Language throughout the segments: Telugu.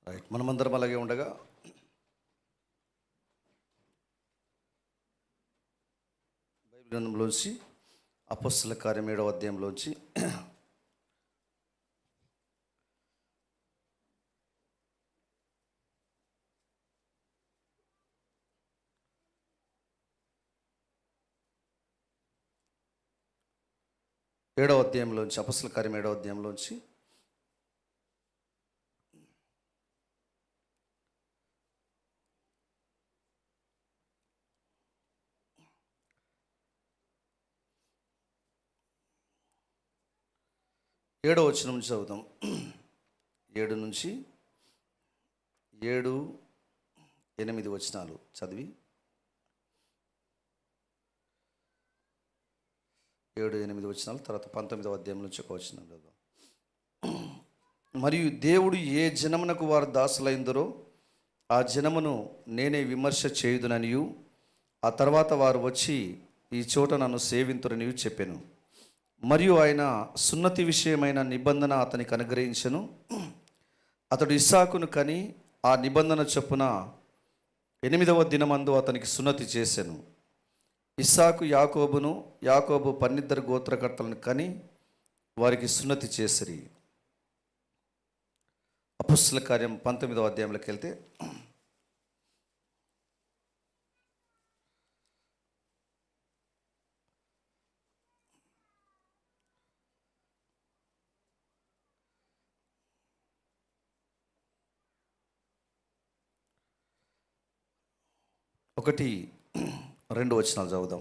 రైట్, మనమందరం అలాగే ఉండగా బైబిల్ గ్రంథంలోంచి అపొస్తలుల కార్యం 7వ అధ్యాయంలోంచి అపొస్తలుల కార్యం 7వ అధ్యాయంలోంచి 7వ వచనం నుంచి చదువుతాం. 7 నుంచి 8 వచనాలు చదివి 7-8 వచనాలు తర్వాత 19వ అధ్యాయం నుంచి ఒక వచనం చదువుదాం. మరియు దేవుడు ఏ జనమునకు వారు దాసులైందరో ఆ జనమును నేనే విమర్శ చేయుదుననియు, ఆ తర్వాత వారు వచ్చి ఈ చోట నన్ను సేవింతురనియు చెప్పెను. మరియు ఆయన సున్నతి విషయమైన నిబంధన అతనికి అనుగ్రహించెను. అతడు ఇస్సాకును కని ఆ నిబంధన చొప్పున 8వ దినమందు అతనికి సున్నతి చేసెను. ఇస్సాకు యాకోబును, యాకోబు 12 గోత్రకర్తలను కని వారికి సున్నతి చేసిరి. అపొస్తలుల కార్యం 19వ అధ్యాయంలోకి వెళ్తే ఒకటి 2 వచనాలు చదువుదాం.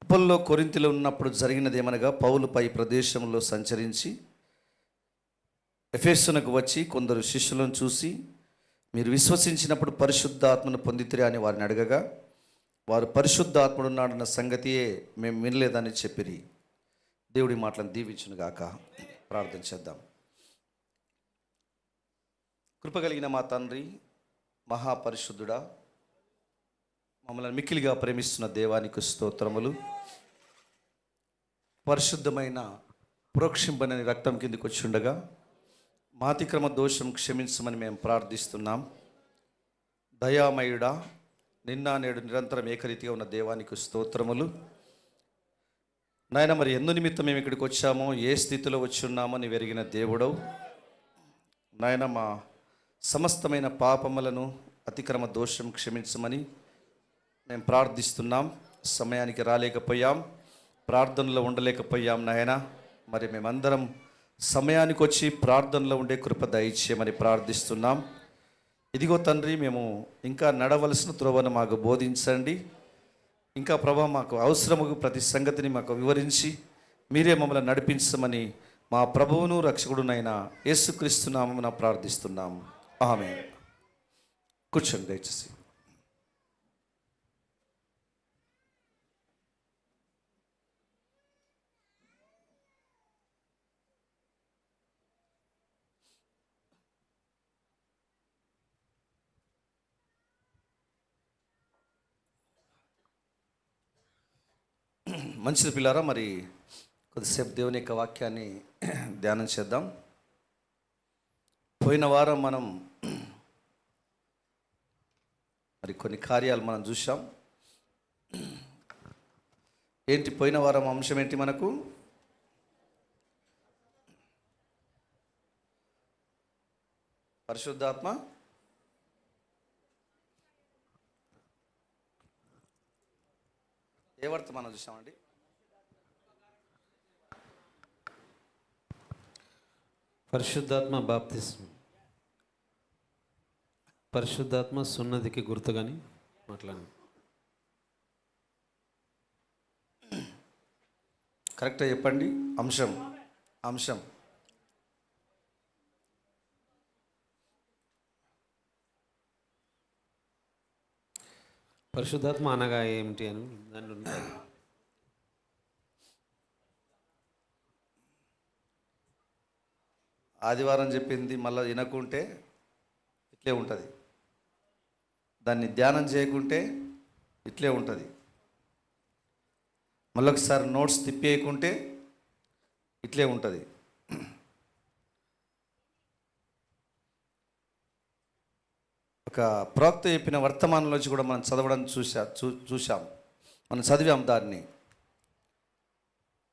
అప్పల్లో కొరింథీలో ఉన్నప్పుడు జరిగినది ఏమనగా, పౌలు పై ప్రదేశంలో సంచరించి ఎఫెసునకు వచ్చి కొందరు శిష్యులను చూసి, మీరు విశ్వసించినప్పుడు పరిశుద్ధాత్మను పొందితిరే అని వారిని అడగగా, వారు పరిశుద్ధాత్ముడున్నాడన్న సంగతియే మేము వినలేదని చెప్పిరి. దేవుడి మాటలను దీవించును గాక. ప్రార్థన చేద్దాం. కృప కలిగిన మా తండ్రి, మహాపరిశుద్ధుడా, మమ్మల్ని మిక్కిలిగా ప్రేమిస్తున్న దేవానికి స్తోత్రములు. పరిశుద్ధమైన ప్రోక్షింపనని రక్తం కిందికి వచ్చి ఉండగా మా అతిక్రమ దోషం క్షమించమని మేము ప్రార్థిస్తున్నాం. దయామయుడా, నిన్న నేడు నిరంతరం ఏకరీతిగా ఉన్న దేవానికి స్తోత్రములు. నాయన, మరి ఎందు నిమిత్తం మేము ఇక్కడికి వచ్చామో, ఏ స్థితిలో వచ్చి ఉన్నామో నీవు ఎరిగిన దేవుడవు. నాయన, మా సమస్తమైన పాపములను అతిక్రమ దోషం క్షమించమని మేము ప్రార్థిస్తున్నాం. సమయానికి రాలేకపోయాం, ప్రార్థనలో ఉండలేకపోయాం నాయన. మరి మేమందరం సమయానికి వచ్చి ప్రార్థనలో ఉండే కృప దయచేయమని ప్రార్థిస్తున్నాం. ఇదిగో తండ్రి, మేము ఇంకా నడవలసిన త్రోవను మాకు బోధించండి. ఇంకా ప్రభా, మాకు అవసరము ప్రతి సంగతిని మాకు వివరించి మీరే మమ్మల్ని నడిపించమని మా ప్రభువును రక్షకుడునైన యేసుక్రీస్తు నామమున ప్రార్థిస్తున్నాం. ఆమేన్. కూర్చోండి దయచేసి. మంచిది పిల్లారా, మరి కొద్దిసేపు దేవుని యొక్క వాక్యాన్ని ధ్యానం చేద్దాం. పోయిన వారం మనం మరి కొన్ని కార్యాలు మనం చూసాం. ఏంటి పోయిన వారం అంశం ఏంటి? మనకు పరిశుద్ధాత్మ ఏ వర్తమానం చూసామండి? పరిశుద్ధాత్మ బాప్తిస్మ, పరిశుద్ధాత్మ సున్నతికి గుర్తుగాని మాట్లాడి కరెక్ట్గా చెప్పండి. అంశం అంశం పరిశుద్ధాత్మ అనగా ఏమిటి అని దాన్ని ఉంటుంది. ఆదివారం చెప్పింది మళ్ళీ వినకుంటే ఇట్లే ఉంటుంది, దాన్ని ధ్యానం చేయకుంటే ఇట్లే ఉంటుంది, మళ్ళొకసారి నోట్స్ తిప్పేయకుంటే ఇట్లే ఉంటుంది. ఒక ప్రవక్త చెప్పిన వర్తమానంలోంచి కూడా మనం చదవడం చూసాం, మనం చదివాం దాన్ని.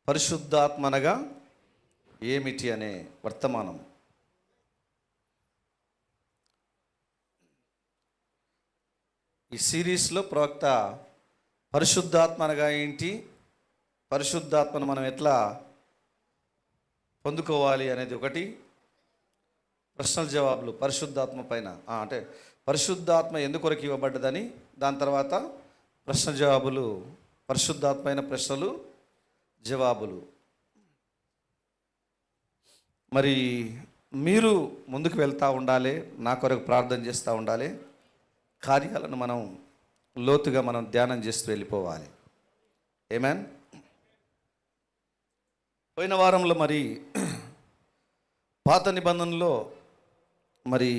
పరిశుద్ధాత్మ అనగా ఏమిటి అనే వర్తమానం. ఈ సిరీస్లో ప్రవక్త పరిశుద్ధాత్మ అనగా ఏంటి, పరిశుద్ధాత్మను మనం ఎట్లా పొందుకోవాలి అనేది ఒకటి, ప్రశ్నల జవాబులు పరిశుద్ధాత్మ పైన, అంటే పరిశుద్ధాత్మ ఎందుకొరకు ఇవ్వబడ్డదని, దాని తర్వాత ప్రశ్న జవాబులు, పరిశుద్ధాత్మ అయిన ప్రశ్నలు జవాబులు. మరి మీరు ముందుకు వెళ్తూ ఉండాలి, నా కొరకు ప్రార్థన చేస్తూ ఉండాలి, కార్యాలను మనం లోతుగా మనం ధ్యానం చేస్తూ వెళ్ళిపోవాలి. ఆమేన్. పోయిన వారంలో మరి పాత నిబంధనలో మరి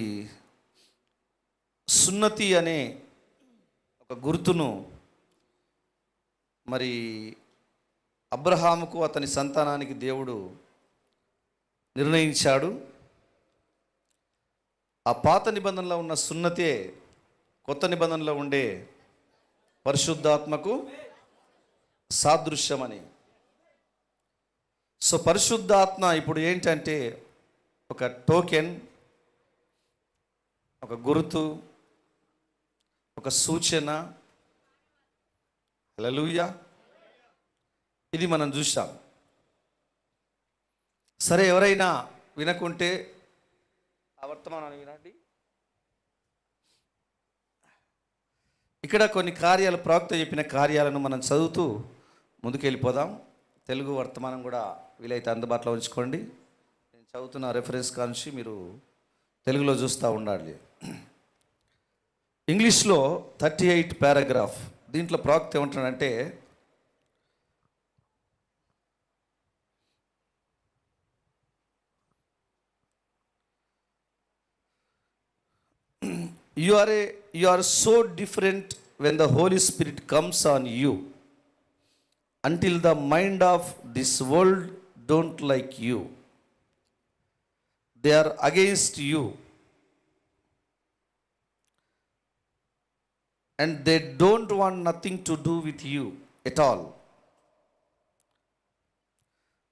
సున్నతి అనే ఒక గుర్తును మరి అబ్రహాముకు అతని సంతానానికి దేవుడు నిర్ణయించాడు. ఆ పాత నిబంధనలో ఉన్న సున్నతే కొత్త నిబంధనలో ఉండే పరిశుద్ధాత్మకు సాదృశ్యమని. సో పరిశుద్ధాత్మ ఇప్పుడు ఏంటంటే ఒక టోకెన్, ఒక గుర్తు, ఒక సూచన. హల్లెలూయా. ఇది మనం చూసాం. సరే, ఎవరైనా వినకుంటే ఆ వర్తమానాన్ని వినండి. ఇక్కడ కొన్ని కార్యాలు, ప్రవక్త చెప్పిన కార్యాలను మనం చదువుతూ ముందుకు వెళ్ళిపోదాం. తెలుగు వర్తమానం కూడా వీలైతే అందుబాటులో ఉంచుకోండి. నేను చదువుతున్న రెఫరెన్స్ కానుంచి మీరు తెలుగులో చూస్తూ ఉండాలి. ఇంగ్లీష్లో 38 పారాగ్రాఫ్. దీంట్లో ప్రవక్త ఏమంటాడంటే, You are so different when the Holy Spirit comes on you. Until the mind of this world don't like you. They are against you. And they don't want nothing to do with you at all.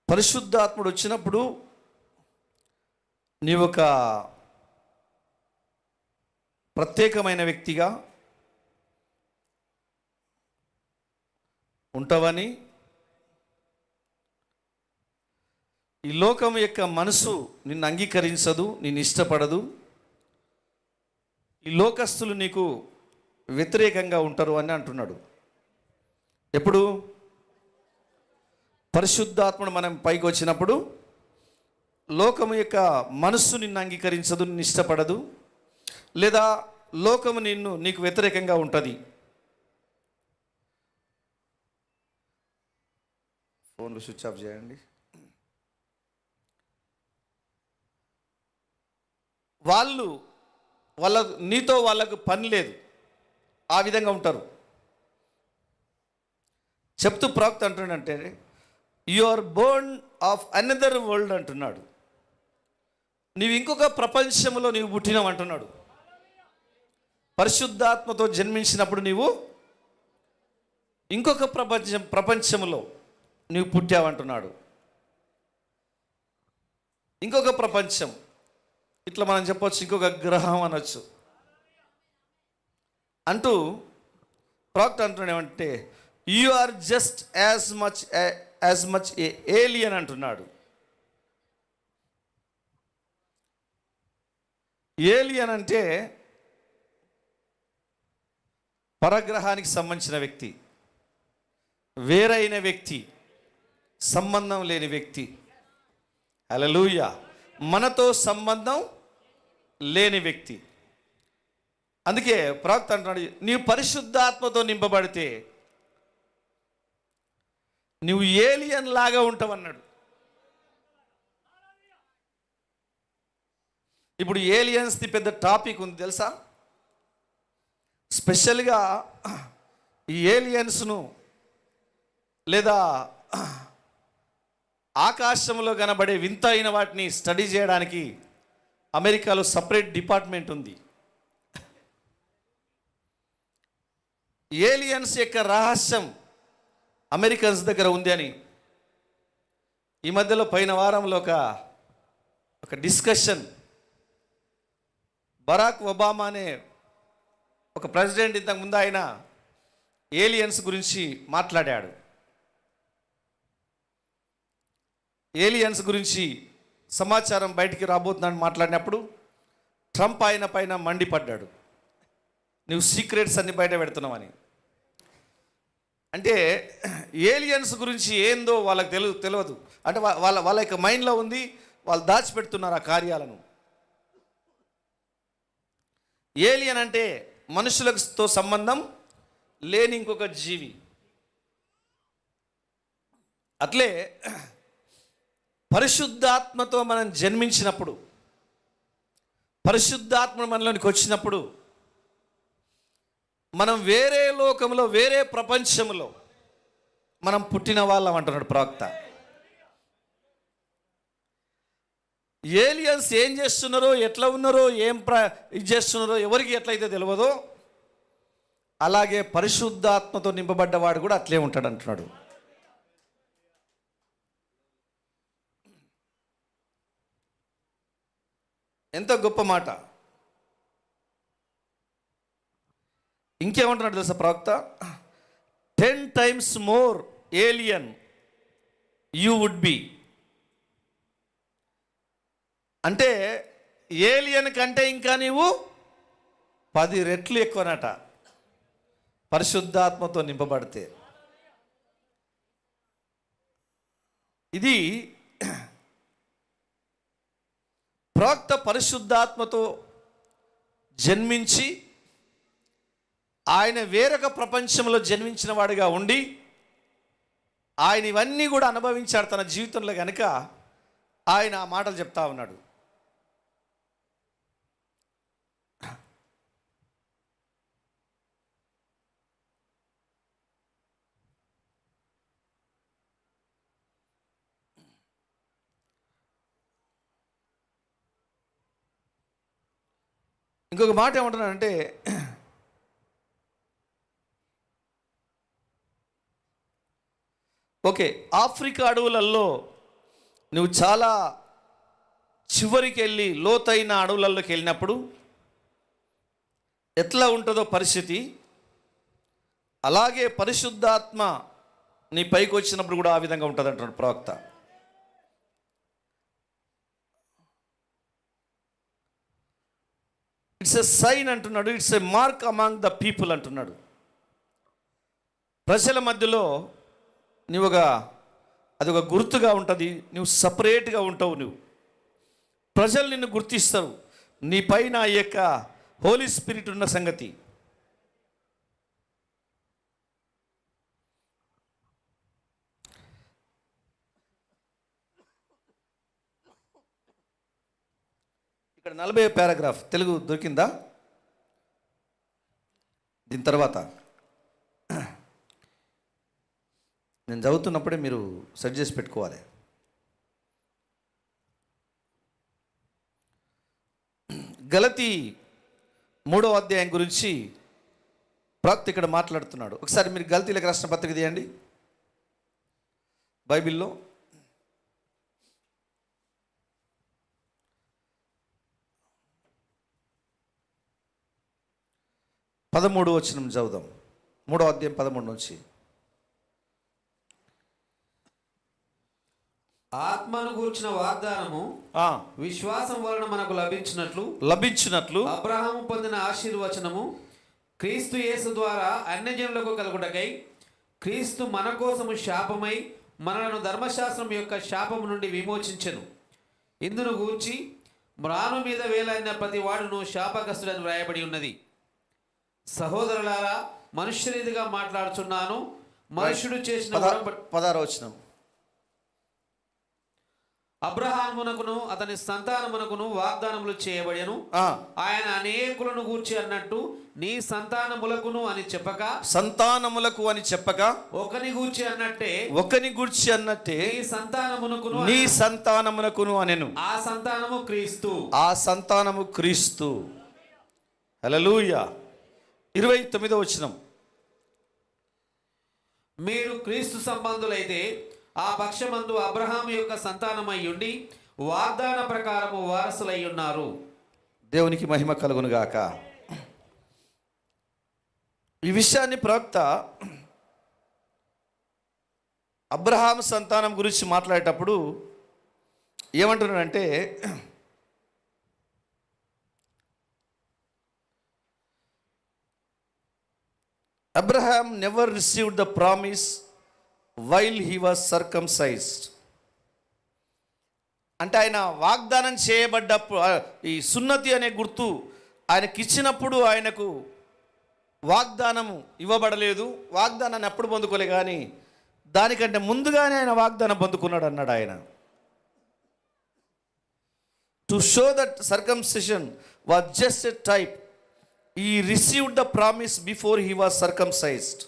పరిశుద్ధాత్ముడు వచ్చినప్పుడు నీవు ఒక ప్రత్యేకమైన వ్యక్తిగా ఉంటావని, ఈ లోకం యొక్క మనసు నిన్ను అంగీకరించదు, నిన్ను ఇష్టపడదు, ఈ లోకస్తులు నీకు వ్యతిరేకంగా ఉంటారు అని అంటున్నాడు. ఎప్పుడు పరిశుద్ధాత్ముడు మనం పైకి వచ్చినప్పుడు లోకము యొక్క మనస్సు నిన్ను అంగీకరించదు, నిన్ను ఇష్టపడదు, లేదా లోకము నీకు వ్యతిరేకంగా ఉంటుంది. ఫోన్లు స్విచ్ ఆఫ్ చేయండి. వాళ్ళకు పని లేదు, ఆ విధంగా ఉంటారు. చెప్తూ ప్రవక్త అంటున్నాడంటే, you are born of another world అంటున్నాడు. నీవు ఇంకొక ప్రపంచంలో నీవు పుట్టినావు అంటున్నాడు. పరిశుద్ధాత్మతో జన్మించినప్పుడు నీవు ఇంకొక ప్రపంచంలో నీవు పుట్టావంటున్నాడు. ఇంకొక ప్రపంచం, ఇట్లా మనం చెప్పొచ్చు, ఇంకొక గ్రహం అనొచ్చు అంటూ ప్రవక్త అంటున్నాడు. ఏమంటే, you are just as much a alien అంటున్నాడు. ఏలియన్ అంటే పరగ్రహానికి సంబంధించిన వ్యక్తి, వేరైన వ్యక్తి, సంబంధం లేని వ్యక్తి. హల్లెలూయా. మనతో సంబంధం లేని వ్యక్తి. అందుకే ప్రవక్త అంటున్నాడు, నీవు పరిశుద్ధాత్మతో నింపబడితే నువ్వు ఏలియన్ లాగా ఉంటావన్నాడు. ఇప్పుడు ఏలియన్స్ది పెద్ద టాపిక్ ఉంది తెలుసా. స్పెషల్గా ఈ ఏలియన్స్ను లేదా ఆకాశంలో కనబడే వింత అయిన వాటిని స్టడీ చేయడానికి అమెరికాలో సపరేట్ డిపార్ట్మెంట్ ఉంది. ఏలియన్స్ యొక్క రహస్యం అమెరికన్స్ దగ్గర ఉంది అని ఈ మధ్యలో పోయిన వారంలో ఒక డిస్కషన్, బరాక్ ఒబామా అనే ఒక ప్రెసిడెంట్ ఇంతకు ముందు ఆయన ఏలియన్స్ గురించి మాట్లాడాడు. ఏలియన్స్ గురించి సమాచారం బయటికి రాబోతుందని మాట్లాడినప్పుడు ట్రంప్ ఆయన పైన మండిపడ్డాడు, నువ్వు సీక్రెట్స్ అన్ని బయట పెడుతున్నావని. అంటే ఏలియన్స్ గురించి ఏందో వాళ్ళకి తెలియదు, అంటే వాళ్ళ యొక్క మైండ్లో ఉంది, వాళ్ళు దాచిపెడుతున్నారు ఆ కార్యాలను. ఏలియన్ అంటే మనుషులతో సంబంధం లేని ఇంకొక జీవి. అట్లే పరిశుద్ధాత్మతో మనం జన్మించినప్పుడు, పరిశుద్ధాత్మ మనలోనికి వచ్చినప్పుడు మనం వేరే లోకంలో, వేరే ప్రపంచంలో మనం పుట్టిన వాళ్ళం అంటున్నాడు ప్రవక్త. ఏలియన్స్ ఏం చేస్తున్నారో, ఎట్లా ఉన్నారో, ఇది చేస్తున్నారో ఎవరికి ఎట్లయితే తెలియదో, అలాగే పరిశుద్ధాత్మతో నింపబడ్డవాడు కూడా అట్లే ఉంటాడు అంటున్నాడు. ఎంత గొప్ప మాట. ఇంకేమంటున్నాడు తెలుసా ప్రవక్త? 10 times more alien you would be. అంటే ఏలియన్ కంటే ఇంకా నీవు 10 రెట్లు ఎక్కువనట పరిశుద్ధాత్మతో నింపబడితే. ఇది ప్రవక్త పరిశుద్ధాత్మతో జన్మించి ఆయన వేరొక ప్రపంచంలో జన్మించిన వాడిగా ఉండి ఆయన ఇవన్నీ కూడా అనుభవించాడు తన జీవితంలో. కనుక ఆయన ఆ మాటలు చెప్తా ఉన్నాడు. ఇంకొక మాట ఏమంటున్నానంటే, ఓకే, ఆఫ్రికా అడవులలో నువ్వు చాలా చివరికి వెళ్ళి లోతైన అడవులలోకి వెళ్ళినప్పుడు ఎట్లా ఉంటుందో పరిస్థితి, అలాగే పరిశుద్ధాత్మ నీ పైకి వచ్చినప్పుడు కూడా ఆ విధంగా ఉంటుంది అంటున్నాడు ప్రవక్త. ఇట్స్ ఎ సైన్ అంటున్నాడు, it's a mark among the people అంటున్నాడు. ప్రజల మధ్యలో అది ఒక గుర్తుగా ఉంటుంది. నువ్వు సపరేట్గా ఉంటావు, నువ్వు ప్రజలు నిన్ను గుర్తిస్తారు, నీ పైన ఈ యొక్క హోలీ స్పిరిట్ ఉన్న సంగతి. ఇక్కడ 40వ పారాగ్రాఫ్ తెలుగు దొరికిందా? దీని తర్వాత నేను చదువుతున్నప్పుడే మీరు సెట్ చేసి పెట్టుకోవాలి. గలతీ 3వ అధ్యాయం గురించి ప్రవక్త ఇక్కడ మాట్లాడుతున్నాడు. ఒకసారి మీరు గలతీలకు రాసిన పత్రిక తీయండి బైబిల్లో. 13వ వచనం చదువుదాం. 3వ అధ్యాయం 13 నుంచి. ఆత్మను గూర్చిన వాగ్దానము విశ్వాసం వలన మనకు లభించినట్లు అబ్రహాము పొందిన ఆశీర్వచనము క్రీస్తు యేసు ద్వారా అన్యజనులకు కలుగుటకై క్రీస్తు మన కోసము శాపమై మనలను ధర్మశాస్త్రం యొక్క శాపము నుండి విమోచించెను. ఇందును గూర్చి మ్రాను మీద వేలైన ప్రతి వాడును శాపగ్రస్తుడని వ్రాయబడి ఉన్నది. సహోదరులారా, మనుష్యరీతిగా మాట్లాడుచున్నాను. మనుష్యుడు చేసిన 16వ వచనం. అబ్రహామునకును అతని సంతానమునకును వాగ్దానములు చేయబడెను. ఆయన అనేకులను గూర్చి అన్నట్టు నీ సంతానములకును అని చెప్పక, సంతానములకు అని చెప్పక ఒకని గూర్చి అన్నట్టే నీ సంతానమునకును అనెను. ఆ సంతానము క్రీస్తు. హల్లెలూయా. 29వ వచనం. మీరు క్రీస్తు సంబంధులైతే ఆ పక్షమందు అబ్రహాము యొక్క సంతానమై ఉండి వాగ్దాన ప్రకారము వారసులై ఉన్నారు. దేవునికి మహిమ కలుగును గాక. ఈ విషయాన్ని ప్రవక్త అబ్రహాము సంతానం గురించి మాట్లాడేటప్పుడు ఏమంటున్నాడంటే, Abraham never received the promise while he was circumcised. అంటే ఆయన వాగ్దానం చేయబడ్డప్పుడు, ఈ సున్నతి అనే గుర్తు ఆయనకి ఇచ్చినప్పుడు ఆయనకు వాగ్దానం ఇవ్వబడలేదు. వాగ్దానాన్ని ఎప్పుడు పొందుకోలే, కానీ దానికంటే ముందుగానే ఆయన వాగ్దానం పొందుకున్నాడు అన్నాడు ఆయన. To show that circumcision was just a type. He received the promise before he was circumcised.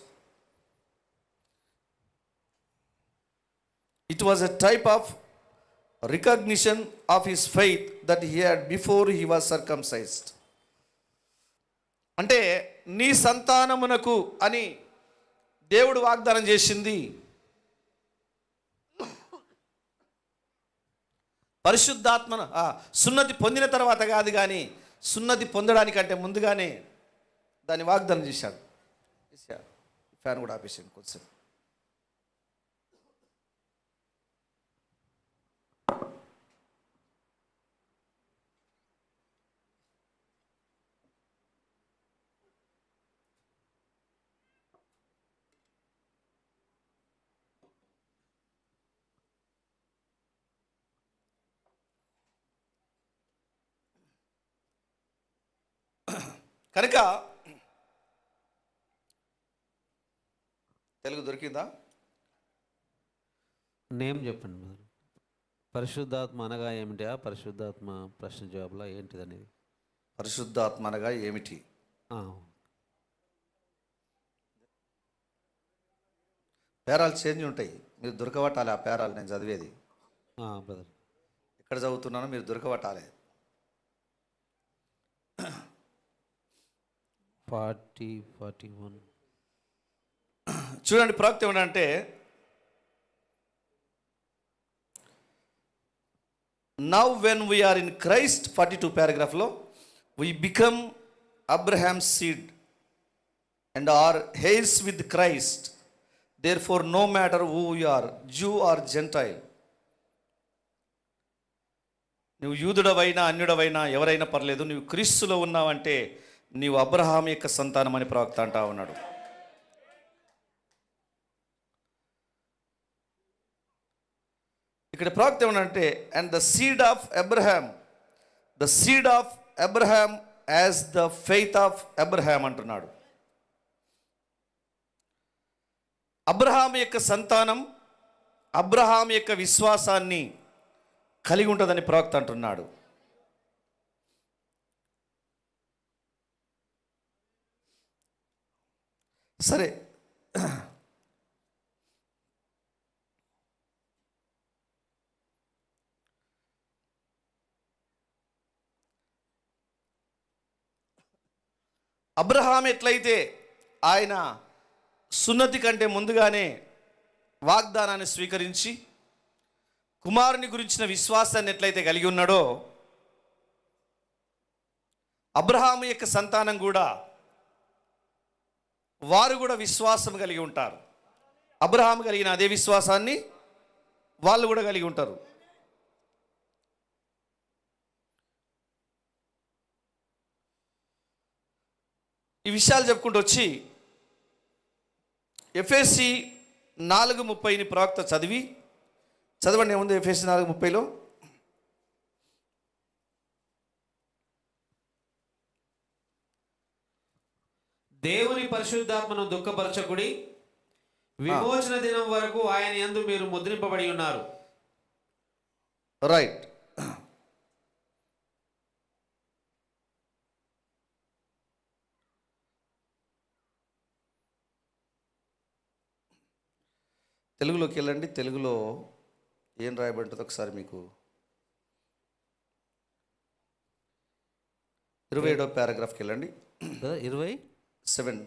It was a type of recognition of his faith that he had before he was circumcised. అంటే నీ సంతానమునకు అని దేవుడు వాగ్దానం చేసింది పరిశుద్ధాత్మను సున్నతి పొందిన తర్వాత కాదు, కానీ సున్నతి పొందడానికంటే ముందుగానే దాన్ని వాగ్దానం చేశాడు. ఫ్యాన్ కూడా ఆపేసాను కొంచెం. కనుక తెలుగు దొరికిందా? నేమ్ చెప్పండి మరి. పరిశుద్ధాత్మ అనగా ఏమిటి? పరిశుద్ధాత్మ ప్రశ్న జవాబులా ఏంటిది అనేది. పరిశుద్ధాత్మ అనగా ఏమిటి? పేరాలు చేంజ్ ఉంటాయి, మీరు దొరకబట్టాలి. ఆ పేరాలు నేను చదివేది బ్రదర్ ఎక్కడ చదువుతున్నానో మీరు దొరకబట్టాలి. 41 చూడండి, ప్రవక్త ఏమంటే, now when we are in Christ, 42 పారాగ్రాఫ్లో, we become Abraham seed and are heirs with Christ, therefore no matter who you are, Jew or Gentile. నువ్వు యూదుడవైనా అన్యుడవైనా ఎవరైనా పర్లేదు, నువ్వు క్రీస్తులో ఉన్నావంటే నీవు అబ్రహాం యొక్క సంతానం అని ప్రవక్త అంటా ఉన్నాడు. ఇక్కడ ప్రవక్త ఏమనంటే, and the seed of Abraham as the faith of Abraham అంటున్నాడు. అబ్రహాం యొక్క సంతానం అబ్రహాం యొక్క విశ్వాసాన్ని కలిగి ఉంటుందని ప్రవక్త అంటున్నాడు. సరే, అబ్రహాం ఎట్లయితే ఆయన సున్నతి కంటే ముందుగానే వాగ్దానాన్ని స్వీకరించి కుమారుని గురించిన విశ్వాసాన్ని ఎట్లయితే కలిగి ఉన్నాడో, అబ్రహాము యొక్క సంతానం కూడా వారు కూడా విశ్వాసం కలిగి ఉంటారు. అబ్రహాము కలిగిన అదే విశ్వాసాన్ని వాళ్ళు కూడా కలిగి ఉంటారు. ఈ విషయాలు చెప్పుకుంటూ వచ్చి ఎఫెసీ 4:30 ప్రవక్త చదవండి. ఏముంది ఎఫెసీ 4:30లో? దేవుని పరిశుద్ధాత్మను దుఃఖపరచకుడి, విమోచన దినం వరకు ఆయన యందు మీరు ముద్రింపబడి ఉన్నారు. రైట్. తెలుగులోకి వెళ్ళండి. తెలుగులో ఏం రాయబడింటుందో ఒకసారి మీకు 27వ పారాగ్రాఫ్కి వెళ్ళండి. 27.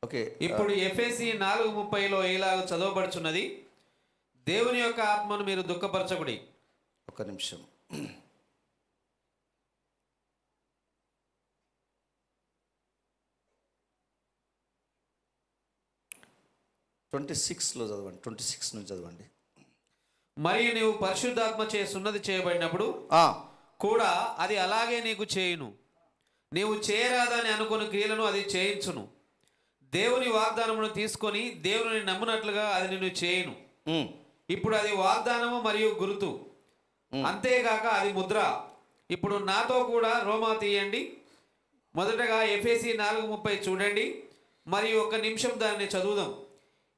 ఓకే. ఇప్పుడు ఎఫెసీ 4:30లో ఇలాగ చదవబడుచున్నది, దేవుని యొక్క ఆత్మను మీరు దుఃఖపరచకుడి. ఒక నిమిషం. 26లో చదవండి. 26 నుంచి చదవండి. మరియు నీవు పరిశుద్ధాత్మ చే సున్నతి చేయబడినప్పుడు కూడా అది అలాగే నీకు చేయును. నీవు చేయరాదని అనుకుని క్రియలను అది చేయించును. దేవుని వాగ్దానమును తీసుకొని దేవుని నమ్మునట్లుగా అది నిన్ను చేయును. ఇప్పుడు అది వాగ్దానము మరియు గుర్తు, అంతేగాక అది ముద్ర. ఇప్పుడు నాతో కూడా రోమా తీయండి. మొదటగా ఎఫెసీ 4:30 చూడండి, మరియు 1 నిమిషం దాన్ని చదువుదాం.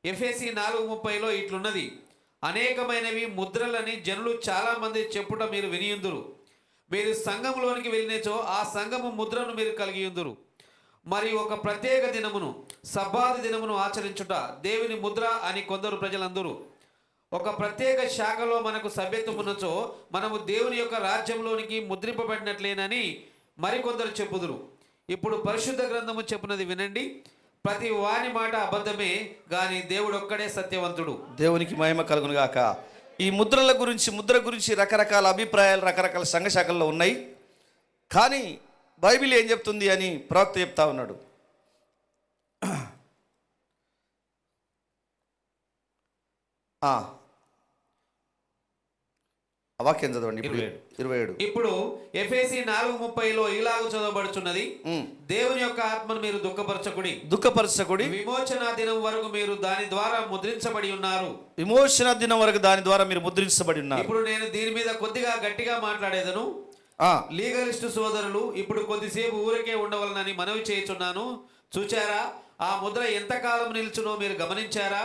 ఎఫెసీ 4:30లో ఇట్లున్నది, అనేకమైనవి ముద్రలని జనులు చాలా మంది చెప్పుట మీరు వినియుందురు. మీరు సంఘములోనికి వెళ్ళినచో ఆ సంఘము ముద్రను మీరు కలిగి ఉందురు. మరి ఒక ప్రత్యేక దినమును, సబ్బాతు దినమును ఆచరించుట దేవుని ముద్ర అని కొందరు ప్రజలందరూ. ఒక ప్రత్యేక శాఖలో మనకు సభ్యత్వమునచో మనము దేవుని యొక్క రాజ్యంలోనికి ముద్రింపబడినట్లేనని మరికొందరు చెప్పుదురు. ఇప్పుడు పరిశుద్ధ గ్రంథము చెప్పున్నది వినండి, ప్రతి వాని మాట అబద్ధమే గాని దేవుడు ఒక్కడే సత్యవంతుడు. దేవునికి మహిమ కలుగును గాక. ఈ ముద్ర గురించి రకరకాల అభిప్రాయాలు రకరకాల సంఘ శాఖల్లో ఉన్నాయి. కానీ బైబిల్ ఏం చెప్తుంది అని ప్రవక్త చెప్తా ఉన్నాడు. వాక్యం చదవండి. 27. ఇప్పుడు ఎఫెసీ 4:30లో ఇలాగ చదవబడుచున్నది, దేవుని యొక్క ఆత్మను మీరు దుఃఖపరచకుడి. విమోచన దినం వరకు మీరు దాని ద్వారా ముద్రించబడి ఉన్నారు. ఇప్పుడు నేను దీని మీద కొద్దిగా గట్టిగా మాట్లాడేదను. లీగలిస్టు సోదరులు ఇప్పుడు కొద్దిసేపు ఊరికే ఉండవలనని మనవి చేయుచున్నాను. చూచారా, ఆ ముద్ర ఎంతకాలం నిల్చునో మీరు గమనించారా?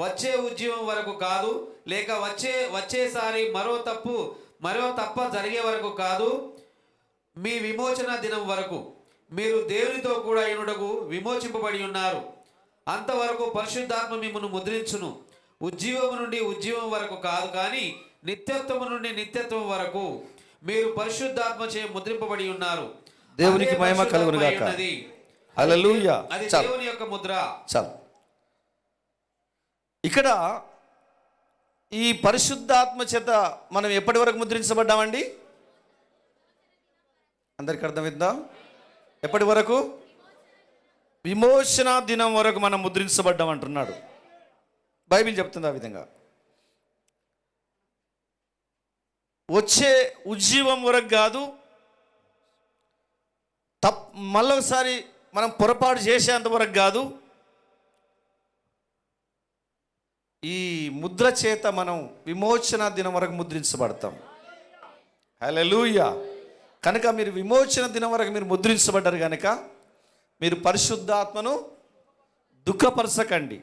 వచ్చే ఉద్యమం వరకు కాదు, లేక వచ్చేసారి మరో తప్ప జరిగే వరకు కాదు, మీ విమోచన దినం వరకు మీరు దేవునితో కూడా యునుటకు విమోచింపబడి ఉన్నారు. అంతవరకు పరిశుద్ధాత్మ మిమ్మును ముద్రించును. ఉజ్జీవము నుండి ఉజ్జీవం వరకు కాదు, కానీ నిత్యత్వము నుండి నిత్యత్వం వరకు మీరు పరిశుద్ధాత్మ చే ముద్రింపబడి ఉన్నారు. దేవునికి మహిమ కలుగును గాక. హల్లెలూయా. అది దేవుని యొక్క ముద్ర. చాలు. ఇక్కడ ఈ పరిశుద్ధాత్మ చేత మనం ఎప్పటి వరకు ముద్రించబడ్డామండి? అందరికి అర్థమైందా? ఎప్పటి వరకు? విమోచన దినం వరకు మనం ముద్రించబడ్డాం అంటున్నాడు బైబిల్ చెప్తుంది. ఆ విధంగా వచ్చే ఉజ్జీవం వరకు కాదు, మళ్ళొకసారి మనం పొరపాటు చేసేంత వరకు కాదు, ఈ ముద్ర చేత మనం విమోచన దినం వరకు ముద్రించబడతాం. హల్లెలూయా. కనుక మీరు విమోచన దినం వరకు మీరు ముద్రించబడ్డారు కనుక మీరు పరిశుద్ధాత్మను దుఃఖపరచకండి.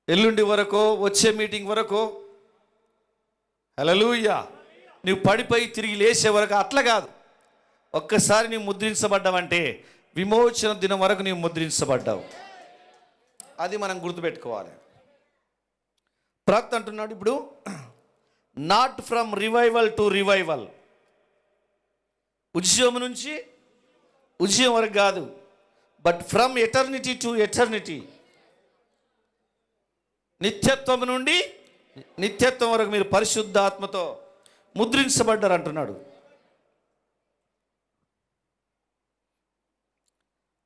ఎల్లుండి వరకు, వచ్చే మీటింగ్ వరకు, హల్లెలూయా, నువ్వు పడిపోయి తిరిగి లేచే వరకు అట్లా కాదు. ఒక్కసారి నీవు ముద్రించబడ్డావంటే విమోచన దినం వరకు నీవు ముద్రించబడ్డావు. అది మనం గుర్తుపెట్టుకోవాలి. ప్రవక్త అంటున్నాడు ఇప్పుడు, not from revival to revival, ఉద్యమం నుంచి ఉద్యమం వరకు కాదు, but from eternity to eternity, నిత్యత్వం నుండి నిత్యత్వం వరకు మీరు పరిశుద్ధాత్మతో ముద్రించబడ్డారు అంటున్నాడు.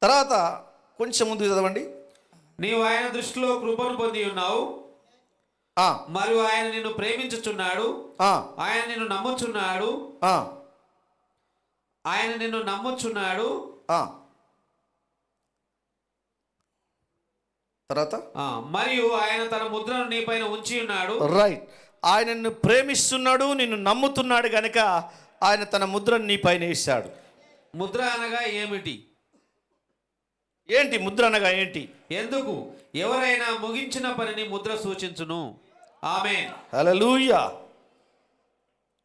తర్వాత కొంచెం ముందుకు చదవండి. నీవు ఆయన దృష్టిలో కృపను పొంది ఉన్నావు, మరియు ఆయన నిన్ను ప్రేమించుచున్నాడు. ఆయన నిన్ను నమ్ముచున్నాడు. తర్వాత మరియు ఆయన తన ముద్రను నీ పైన ఉంచి ఉన్నాడు. రైట్. ఆయన నిన్ను ప్రేమిస్తున్నాడు, నిన్ను నమ్ముతున్నాడు కనుక ఆయన తన ముద్రను నీ పైన వేశాడు. ముద్ర అనగా ఏమిటి? ఏంటి ముద్ర అనగా ఏంటి? ఎందుకు? ఎవరైనా ముగించిన పనిని ముద్ర సూచించును. ఆమేన్. హల్లెలూయా.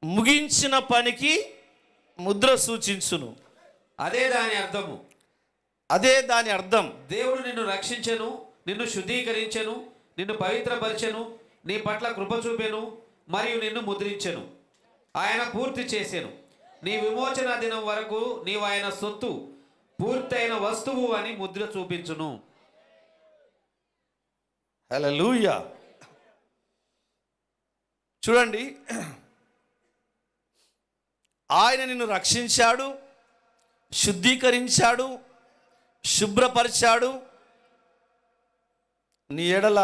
ముగించిన పనికి ముద్ర సూచించును. అదే దాని అర్థం. దేవుడు నిన్ను రక్షించెను, నిన్ను శుద్ధీకరించెను, నిన్ను పవిత్రపరిచెను, నీ పట్ల కృప చూపెను, మరియు నిన్ను ముద్రించెను. ఆయన పూర్తి చేసెను. నీ విమోచన దినం వరకు నీవు ఆయన సొత్తు, పూర్తయిన వస్తువు అని ముద్ర చూపించును. హల్లెలూయా. చూడండి, ఆయన నిన్ను రక్షించాడు, శుద్ధీకరించాడు, శుభ్రపరిచాడు, నీ ఎడల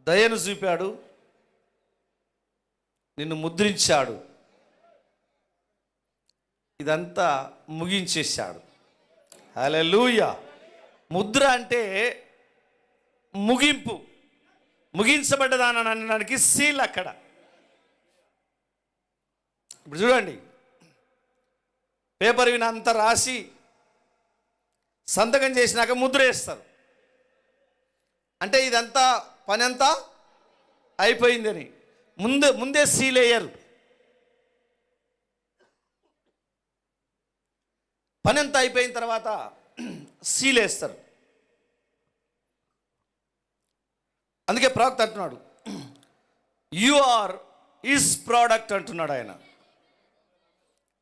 దయను చూపాడు, నిన్ను ముద్రించాడు, ఇదంతా ముగించేశాడు. హల్లెలూయా. ముద్ర అంటే ముగింపు, ముగించబడ్డదాని అనడానికి సీల్ అక్కడ. ఇప్పుడు చూడండి, పేపర్ వినంతా రాసి సంతకం చేసినాక ముద్ర వేస్తారు. అంటే ఇదంతా పని అంతా అయిపోయిందని ముందే సీల్ వేయరు. పని అంతా అయిపోయిన తర్వాత సీల్ వేస్తారు. అందుకే ప్రవక్త అంటున్నాడు, యు ఆర్ హిస్ ప్రోడక్ట్ అంటున్నాడు ఆయన.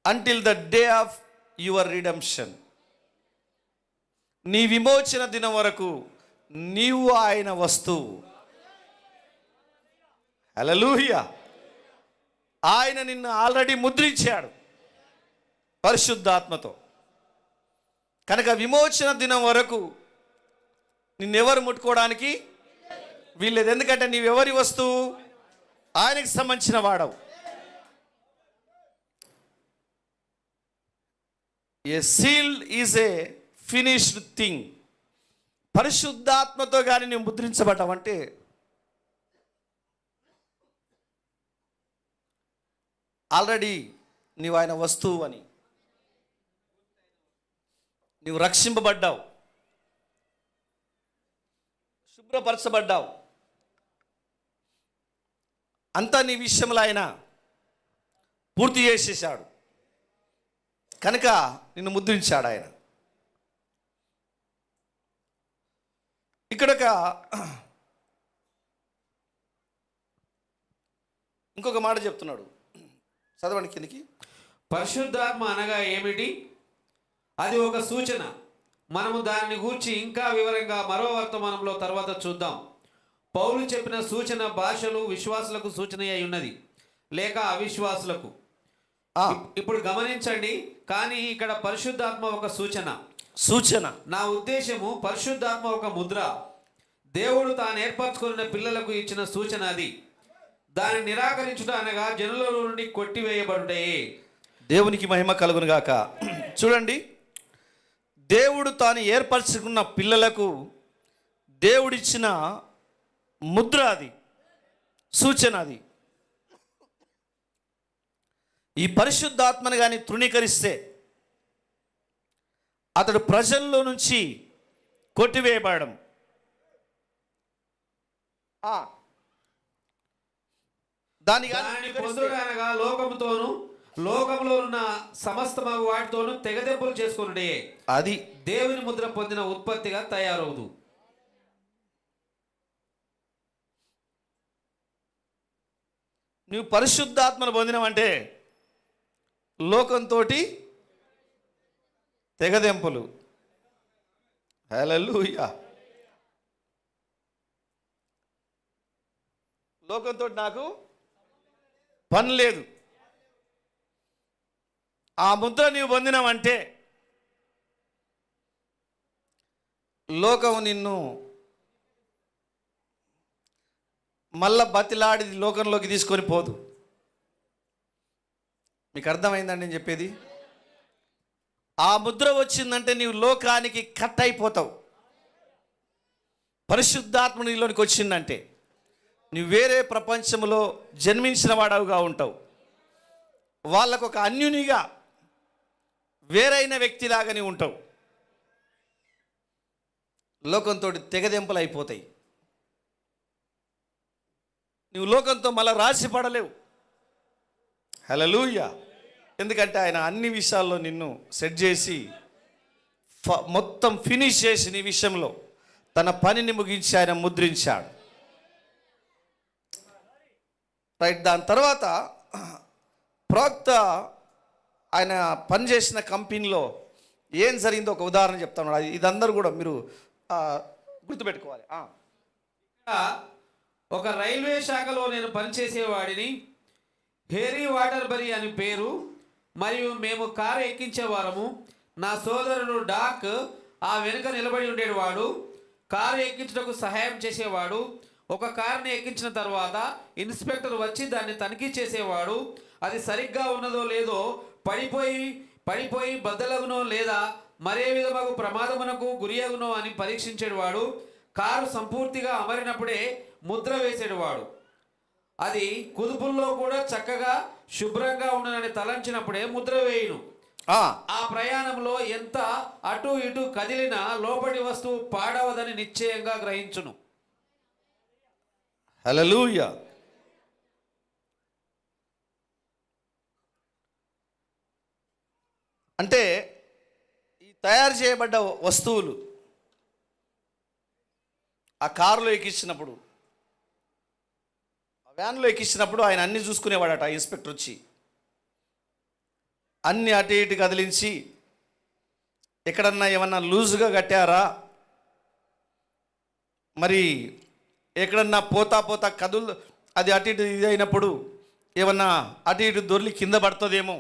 Until the day of your redemption, నీ విమోచన దినం వరకు నీవు ఆయన వస్తువు. హల్లెలూయా. ఆయన నిన్ను ఆల్రెడీ ముద్రించాడు పరిశుద్ధాత్మతో. కనుక విమోచన దినం వరకు నిన్నెవరు ముట్టుకోవడానికి వీల్లేదు. ఎందుకంటే నీవెవరి వస్తువు? ఆయనకి సంబంధించిన వాడవు. A sealed is a finished thing. పరిశుద్ధాత్మతో కానీ నువ్వు ముద్రించబడ్డావంటే ఆల్రెడీ నీవు ఆయన వస్తువు అని, నీవు రక్షింపబడ్డావు, శుభ్రపరచబడ్డావు, అంతా నీ విషయంలో ఆయన పూర్తి చేసేసాడు. కనుక నిన్ను ముద్రించాడు ఆయన. ఇక్కడ ఇంకొక మాట చెప్తున్నాడు, చదవండి కిందికి. పరిశుద్ధాత్మ అనగా ఏమిటి? అది ఒక సూచన. మనము దానిని గూర్చి ఇంకా వివరంగా మరో వర్తమానంలో తర్వాత చూద్దాం. పౌలు చెప్పిన సూచన భాషలు విశ్వాసులకు సూచన అయి ఉన్నది, లేక అవిశ్వాసులకు. ఇప్పుడు గమనించండి, కానీ ఇక్కడ పరిశుద్ధాత్మ ఒక సూచన. నా ఉద్దేశము, పరిశుద్ధాత్మ ఒక ముద్ర. దేవుడు తాను ఏర్పరచుకున్న పిల్లలకు ఇచ్చిన సూచన అది. దాన్ని నిరాకరించుట అనగా జనుల నుండి కొట్టివేయబడుటే. దేవునికి మహిమ కలుగును గాక. చూడండి, దేవుడు తాను ఏర్పరచుకున్న పిల్లలకు దేవుడిచ్చిన ముద్ర అది, సూచన అది. ఈ పరిశుద్ధాత్మను కానీ తృణీకరిస్తే అతడు ప్రజల్లో నుంచి కొట్టివేయబడడం. దాని పొందుడనగా లోకముతోను లోకంలో ఉన్న సమస్త వాటితోనూ తెగదెంపులు చేసుకున్నడే. అది దేవుని ముద్ర పొందిన ఉత్పత్తిగా తయారవుదు. నువ్వు పరిశుద్ధాత్మను పొందినవంటే లోకంతో తెగదెంపులు. హల్లెలూయా. లోకంతో నాకు పని లేదు. ఆ ముద్ర నీవు పొందినావంటే లోకం నిన్ను మళ్ళా బతిలాడి లోకంలోకి తీసుకొని పోదు. మీకు అర్థమైందండి నేను చెప్పేది? ఆ ముద్ర వచ్చిందంటే నీవు లోకానికి కట్ అయిపోతావు. పరిశుద్ధాత్మ నీలోనికి వచ్చిందంటే నువ్వు వేరే ప్రపంచంలో జన్మించిన వాడవుగా ఉంటావు. వాళ్ళకు ఒక అన్యునిగా, వేరైన వ్యక్తిలాగా నీవు ఉంటావు. లోకంతో తెగదెంపులు అయిపోతాయి. నువ్వు లోకంతో మళ్ళీ రాసి పడలేవు. హల్లెలూయా. ఎందుకంటే ఆయన అన్ని విషయాల్లో నిన్ను సెట్ చేసి మొత్తం ఫినిష్ చేసి నీ విషయంలో తన పనిని ముగించి ఆయన ముద్రించాడు. రైట్. దాని తర్వాత ప్రవక్త ఆయన పనిచేసిన కంపెనీలో ఏం జరిగిందో ఒక ఉదాహరణ చెప్తాను. ఇదందరూ కూడా మీరు గుర్తుపెట్టుకోవాలి. ఒక రైల్వే శాఖలో నేను పనిచేసేవాడిని. హేరీ వాటర్బరీ అని పేరు. మరియు మేము కారు ఎక్కించేవారము. నా సోదరుడు డాక్ ఆ వెనుక నిలబడి ఉండేవాడు. కారు ఎక్కించుటకు సహాయం చేసేవాడు. ఒక కారుని ఎక్కించిన తర్వాత ఇన్స్పెక్టర్ వచ్చి దాన్ని తనిఖీ చేసేవాడు. అది సరిగ్గా ఉన్నదో లేదో, పడిపోయి బద్దలగునో లేదా మరే విధముగా ప్రమాదమునకు గురియగునో అని పరీక్షించేవాడు. కారు సంపూర్తిగా అమరినప్పుడే ముద్ర వేసేవాడు. అది కుదుపుల్లో కూడా చక్కగా శుభ్రంగా ఉండనని తలంచినప్పుడే ముద్ర వేయును. ఆ ప్రయాణంలో ఎంత అటు ఇటు కదిలినా లోపటి వస్తువు పాడవదని నిశ్చయంగా గ్రహించును. హల్లెలూయా. అంటే ఈ తయారు చేయబడ్డ వస్తువులు ఆ కారులో ఎక్కించినప్పుడు, ఆ వ్యాన్లో ఎక్కించినప్పుడు ఆయన అన్ని చూసుకునేవాడట. ఇన్స్పెక్టర్ వచ్చి అన్ని అటు ఇటు కదిలించి ఎక్కడన్నా ఏమన్నా లూజుగా కట్టారా, మరి ఎక్కడన్నా పోతా కదులు అది అటు ఇటు ఇది అయినప్పుడు ఏమన్నా అటు ఇటు దొర్లి కింద పడుతుందేమో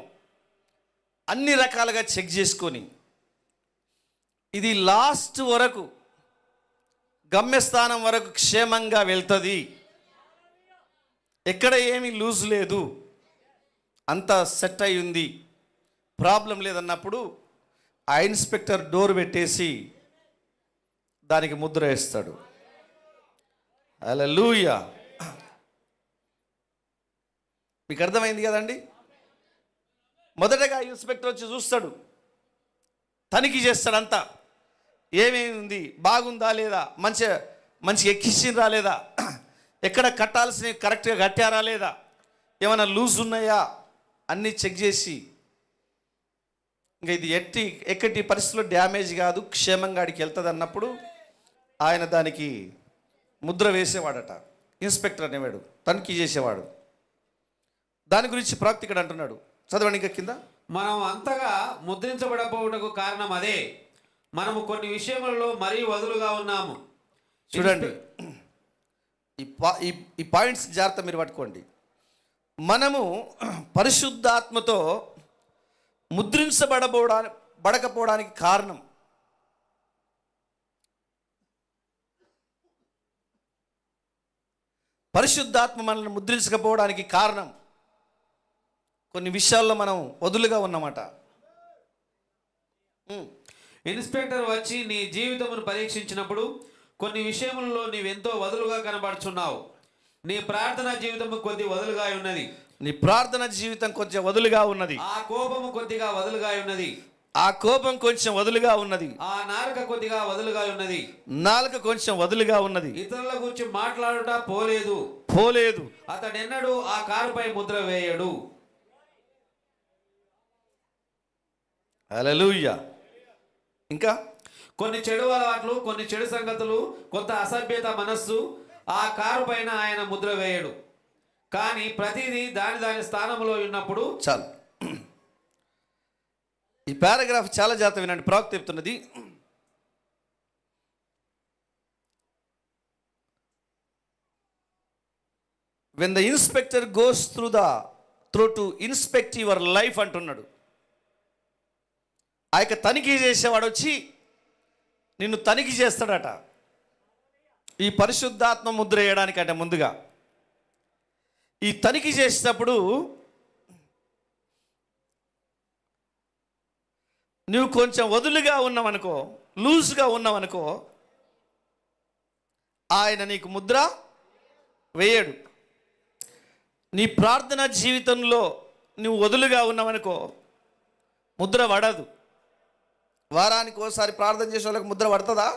అన్ని రకాలుగా చెక్ చేసుకొని ఇది లాస్ట్ వరకు గమ్యస్థానం వరకు క్షేమంగా వెళ్తుంది, ఎక్కడ ఏమీ లూజ్ లేదు, అంతా సెట్ అయి ఉంది, ప్రాబ్లం లేదన్నప్పుడు ఆ ఇన్స్పెక్టర్ డోర్ పెట్టేసి దానికి ముద్ర వేస్తాడు. హల్లెలూయా. మీకు అర్థమైంది కదండి. మొదటగా ఇన్స్పెక్టర్ వచ్చి చూస్తాడు, తనిఖీ చేస్తాడు అంతా, ఏమేమి ఉంది, బాగుందా లేదా, మంచిగా ఎక్కించిరా లేదా, ఎక్కడ కట్టాల్సినవి కరెక్ట్గా కట్టారా లేదా, ఏమైనా లూజ్ ఉన్నాయా అన్నీ చెక్ చేసి ఇంకా ఇది ఎక్కటి పరిస్థితుల్లో డ్యామేజ్ కాదు, క్షేమంగా ఆడికి వెళ్తుంది అన్నప్పుడు ఆయన దానికి ముద్ర వేసేవాడట. ఇన్స్పెక్టర్ అనేవాడు, తనిఖీ చేసేవాడు. దాని గురించి ప్రవక్త ఇక్కడ అంటున్నాడు, చదవండి ఇంకా కింద. మనం అంతగా ముద్రించబడకపోవటకు కారణం అదే, మనము కొన్ని విషయములలో మరీ వదులుగా ఉన్నాము. చూడండి, ఈ పాయింట్స్ జాగ్రత్త మీరు పట్టుకోండి. మనము పరిశుద్ధాత్మతో ముద్రించబడకపోవడానికి కారణం పరిశుద్ధాత్మ మనల్ని ముద్రించకపోవడానికి కారణం కొన్ని విషయాల్లో మనం వదులుగా ఉన్నమాట. ఇన్స్పెక్టర్ వచ్చి నీ జీవితమును పరీక్షించినప్పుడు కొన్ని విషయములలో నీవెంతో వదులుగా కనబడుచున్నావు. నీ ప్రార్థన జీవితము కొద్ది వదులుగా ఉన్నది. నీ ప్రార్థన జీవితం కొంచెం వదులుగా ఉన్నది. ఆ కోపము కొద్దిగా వదులుగా ఉన్నది. ఆ కోపం కొంచెం వదులుగా ఉన్నది. ఆ నాలుక కొద్దిగా వదులుగా ఉన్నది. నాలుక కొంచెం వదులుగా ఉన్నది. ఇతరుల గురించి మాట్లాడుట పోలేదు. అతడెన్నడూ ఆ కారుపై ముద్ర వేయడు. హల్లెలూయా. ఇంకా కొన్ని చెడు అలవాట్లు, కొన్ని చెడు సంగతులు, కొంత అసభ్యత మనస్సు ఆ కారు పైన ఆయన ముద్ర వేయడు. కానీ ప్రతిదీ దాని స్థానంలో ఉన్నప్పుడు చాలు. ఈ పారాగ్రాఫ్ చాలా జాగ్రత్త వినండి. ప్రవక్త చెప్తున్నది, when the inspector goes through to inspect your life అంటున్నాడు. ఆ యొక్క తనిఖీ చేసేవాడు వచ్చి నిన్ను తనిఖీ చేస్తాడట. ఈ పరిశుద్ధాత్మ ముద్ర వేయడానికంటే ముందుగా ఈ తనిఖీ చేసేటప్పుడు నువ్వు కొంచెం వదులుగా ఉన్నావనుకో, లూజ్గా ఉన్నావనుకో, ఆయన నీకు ముద్ర వేయడు. నీ ప్రార్థన జీవితంలో నువ్వు వదులుగా ఉన్నావనుకో, ముద్ర పడదు. వారానికి ఒకసారి ప్రార్థన చేసే వాళ్ళకి ముద్ర పడుతుందా?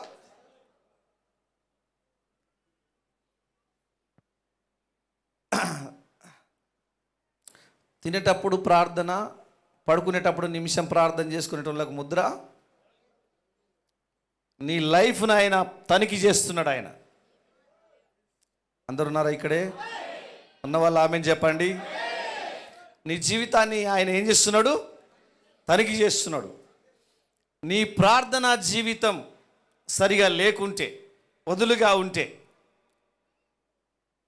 తినేటప్పుడు ప్రార్థన, పడుకునేటప్పుడు నిమిషం ప్రార్థన చేసుకునేటోళ్ళకి ముద్ర. నీ లైఫ్ను ఆయన తనిఖీ చేస్తున్నాడు. ఆయన అందరు ఉన్నారా ఇక్కడే ఉన్న వాళ్ళు? ఆమెను చెప్పండి. నీ జీవితాన్ని ఆయన ఏం చేస్తున్నాడు? తనిఖీ చేస్తున్నాడు. నీ ప్రార్థనా జీవితం సరిగా లేకుంటే, వదులుగా ఉంటే